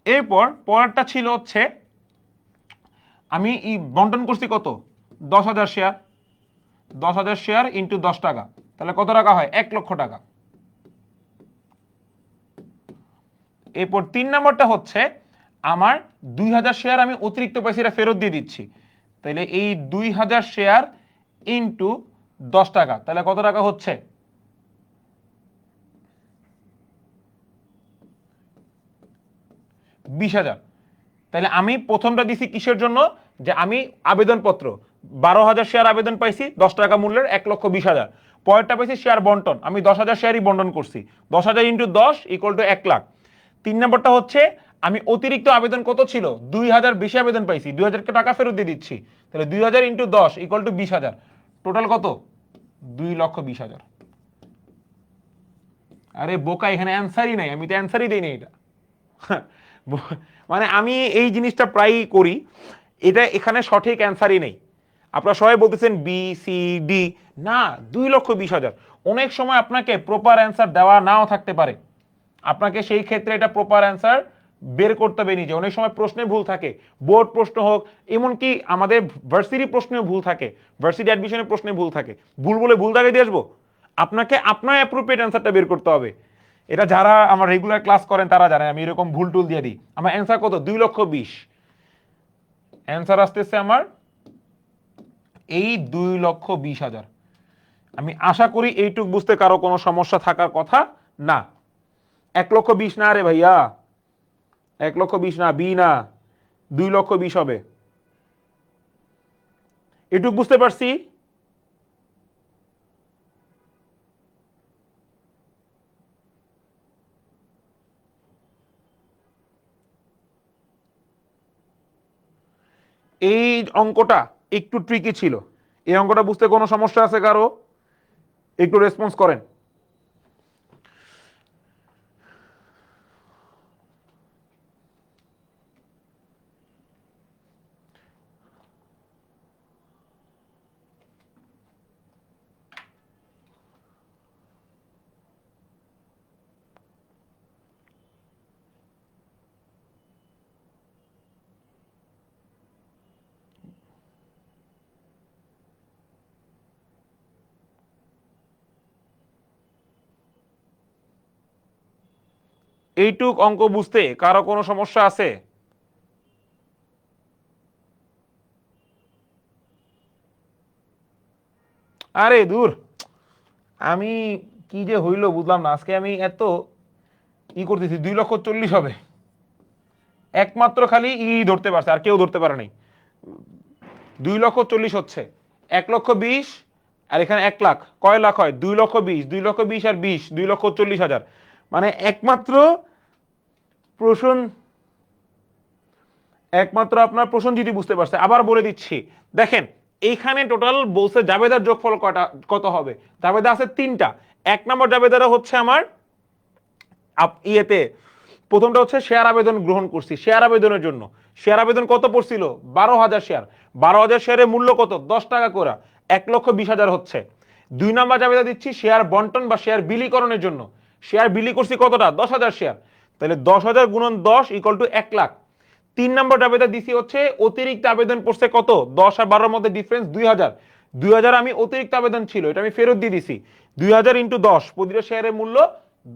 এরপর পরেরটা ছিল হচ্ছে আমি বন্টন করছি কত? 10,000 শেয়ার, 10,000 শেয়ার ইন্টু 10 টাকা, তাহলে কত টাকা হয়? 1,00,000 টাকা। এরপর 3 নম্বরটা হচ্ছে আমার 2,000 শেয়ার আমি অতিরিক্ত পয়সা ফেরত দিয়ে দিচ্ছি, তাহলে এই 2,000 শেয়ার ইন্টু 10 টাকা, তাহলে কত টাকা হচ্ছে? 20,000। তাহলে আমি প্রথমটা দিছি কিসের জন্য? যে আমি আবেদনপত্র 12,000 শেয়ার আবেদন পাইছি 10 টাকা মূল্যের, 1,20,000। পরেরটা পাইছি শেয়ার বন্টন, আমি 10,000 শেয়ারই বন্টন করছি, 10,000 ইন্টু 10 ইকুয়াল টু 1,00,000। 3 নম্বরটা হচ্ছে আমি অতিরিক্ত আবেদন কত ছিল? 2,000 বেশি আবেদন পাইছি, 2,000 টাকা ফেরত দিয়ে দিচ্ছি, তাহলে 2,000 ইন্টু 10 ইকুয়াল টু 20,000। টোটাল কত? 2,20,000। আরে বোকা, এখানে অ্যান্সারই নাই, আমি তো অ্যান্সারই দিই না এটা। মানে আমি এই জিনিসটা প্রায়ই করি, এটা এখানে সঠিক অ্যান্সারই নেই। আপনারা সবাই বলতেছেন বি সি ডি, না 2,20,000। অনেক সময় আপনাকে প্রপার অ্যান্সার দেওয়া নাও থাকতে পারে, আপনাকে সেই ক্ষেত্রে এটা প্রপার অ্যান্সার বের করতে হবে নিজে। অনেক সময় প্রশ্নে ভুল থাকে, বোর্ড প্রশ্ন হোক, এমনকি আমাদের ভার্সিটি প্রশ্নেও ভুল থাকে, ভার্সিটি অ্যাডমিশনের প্রশ্নে ভুল থাকে। ভুল বলে ভুল দাগে দিয়ে আসবো? আপনাকে আপনার অ্যাপ্রোপ্রিয়েট অ্যান্সারটা বের করতে হবে। এটা যারা আমার রেগুলার ক্লাস করেন তারা জানে আমি এরকম ভুল টুল দিয়ে দিই। আমার অ্যান্সার কত? 2,20,000। অ্যান্সার আসতেছে আমার এই 2,20,000। আমি আশা করি এইটুক বুঝতে কারো কোনো সমস্যা থাকার কথা না। 1,20,000 না রে ভাইয়া, 1,20,000 না, বি না, 2,20,000 হবে। এটুকু বুঝতে পারছি? এই অঙ্কটা একটু ট্রিকি ছিল। এই অঙ্কটা বুঝতে কোনো সমস্যা আছে কারো? একটু রেসপন্স করেন। এইটুক অঙ্ক বুঝতে কারো কোনো সমস্যা আছে? আরে দূর, আমি কি যে হইলো বুঝলাম না। আজকে আমি এত ই করতেছি, 2,40,000 হবে। একমাত্র খালি ধরতে পারছে, আর কেউ ধরতে পারে নাই। 2,40,000 হচ্ছে 1,20,000, আর এখানে 1,00,000 কয় লাখ হয়? 2,20,000, 2,20,000 আর 20, 2,40,000। মানে প্রশ্ন একমাত্র আপনার প্রসেনজিৎ বুঝতে পারছে। আবার বলে দিচ্ছি, দেখেন এইখানে টোটাল বলছে জাবেদার যোগফল কত হবে। জাবেদা আছে 3টা। 1 নম্বর জাবেদারা হচ্ছে আমার ইয়েতে, প্রথমটা হচ্ছে শেয়ার আবেদন গ্রহণ করছি। শেয়ার আবেদনের জন্য শেয়ার আবেদন কত পড়ছিল? 12,000 শেয়ার। 12,000 শেয়ারের মূল্য কত? 10 টাকা করে, 1,20,000 হচ্ছে। 2 নম্বর জাবেদা দিচ্ছি শেয়ার বন্টন বা শেয়ার বিলিকরণের জন্য। শেয়ার বিলি করছি কতটা? 10,000 শেয়ার। তাহলে 10,000 গুণন 10 ইকুয়াল টু 1,00,000। 3 নম্বর আবেদন দিছি হচ্ছে অতিরিক্ত আবেদন পড়ছে কত? 10 আর 12 এর মধ্যে ডিফারেন্স 2,000। 2,000 আমি অতিরিক্ত আবেদন ছিল, এটা আমি ফেরত দিয়ে দিছি। 2,000 ইন্টু 10, প্রতিটা শেয়ারের মূল্য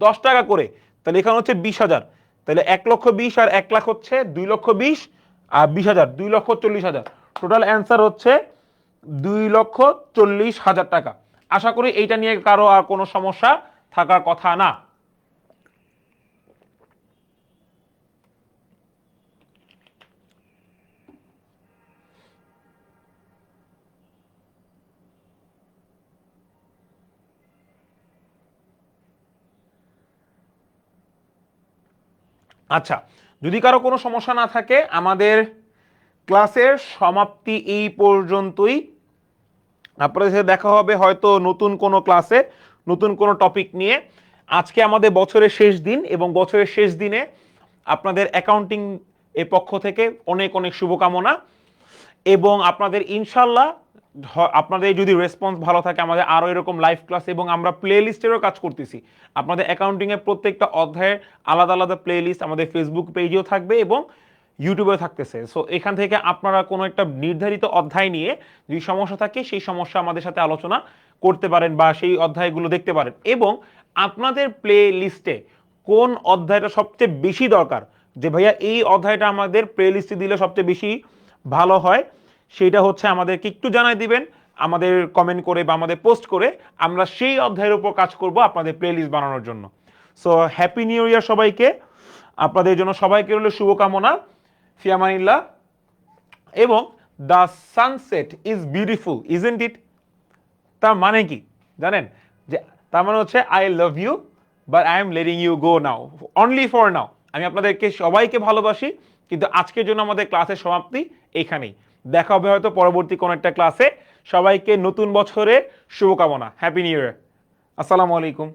10 টাকা করে। তাহলে এখানে হচ্ছে 20,000। তাহলে 1,20,000 আর 1,00,000 হচ্ছে 2,20,000 আর 20,000 2,40,000। টোটাল অ্যান্সার হচ্ছে 2,40,000 টাকা। আশা করি এইটা নিয়ে কারো আর কোনো সমস্যা থাকার কথা না। আচ্ছা, যদি কারো কোনো সমস্যা না থাকে, আমাদের ক্লাসের সমাপ্তি এই পর্যন্তই। আপনাদের সাথে দেখা হবে হয়তো নতুন কোনো ক্লাসে, নতুন কোনো টপিক নিয়ে। আজকে আমাদের বছরের শেষ দিন, এবং বছরের শেষ দিনে আপনাদের অ্যাকাউন্টিং এর পক্ষ থেকে অনেক অনেক শুভকামনা। এবং আপনাদের ইনশাল্লাহ, আপনাদের যদি রেসপন্স ভালো থাকে, আমাদের আরও এরকম লাইভ ক্লাস এবং আমরা প্লে লিস্টেরও কাজ করতেছি। আপনাদের অ্যাকাউন্টিংয়ের প্রত্যেকটা অধ্যায়ের আলাদা আলাদা প্লে লিস্ট আমাদের ফেসবুক পেজেও থাকবে এবং ইউটিউবে থাকতেছে। সো এখান থেকে আপনারা কোনো একটা নির্ধারিত অধ্যায় নিয়ে যদি সমস্যা থাকে, সেই সমস্যা আমাদের সাথে আলোচনা করতে পারেন বা সেই অধ্যায়গুলো দেখতে পারেন। এবং আপনাদের প্লে লিস্টে কোন অধ্যায়টা সবচেয়ে বেশি দরকার, যে ভাইয়া এই অধ্যায়টা আমাদের প্লে লিস্টে দিলে সবচেয়ে বেশি ভালো হয়, সেটা হচ্ছে আমাদেরকে একটু জানাই দিবেন আমাদের কমেন্ট করে বা আমাদের পোস্ট করে। আমরা সেই অধ্যায়ের উপর কাজ করব আপনাদের প্লে লিস্ট বানানোর জন্য। সো হ্যাপি নিউ ইয়ার সবাইকে। আপনাদের জন্য সবাইকে রইল শুভকামনা। ফিয়ামানিল্লাহ। এবং the sunset is beautiful isn't it, তার মানে কি জানেন? যে তার মানে হচ্ছে I love you but I am letting you go now, only for now. আমি আপনাদেরকে সবাইকে ভালোবাসি, কিন্তু আজকের জন্য আমাদের ক্লাসের সমাপ্তি এইখানেই। দেখা হবে হয়তো পরবর্তী কোনো একটা ক্লাসে। সবাইকে নতুন বছরের শুভকামনা। Happy new year. আসসালামু আলাইকুম।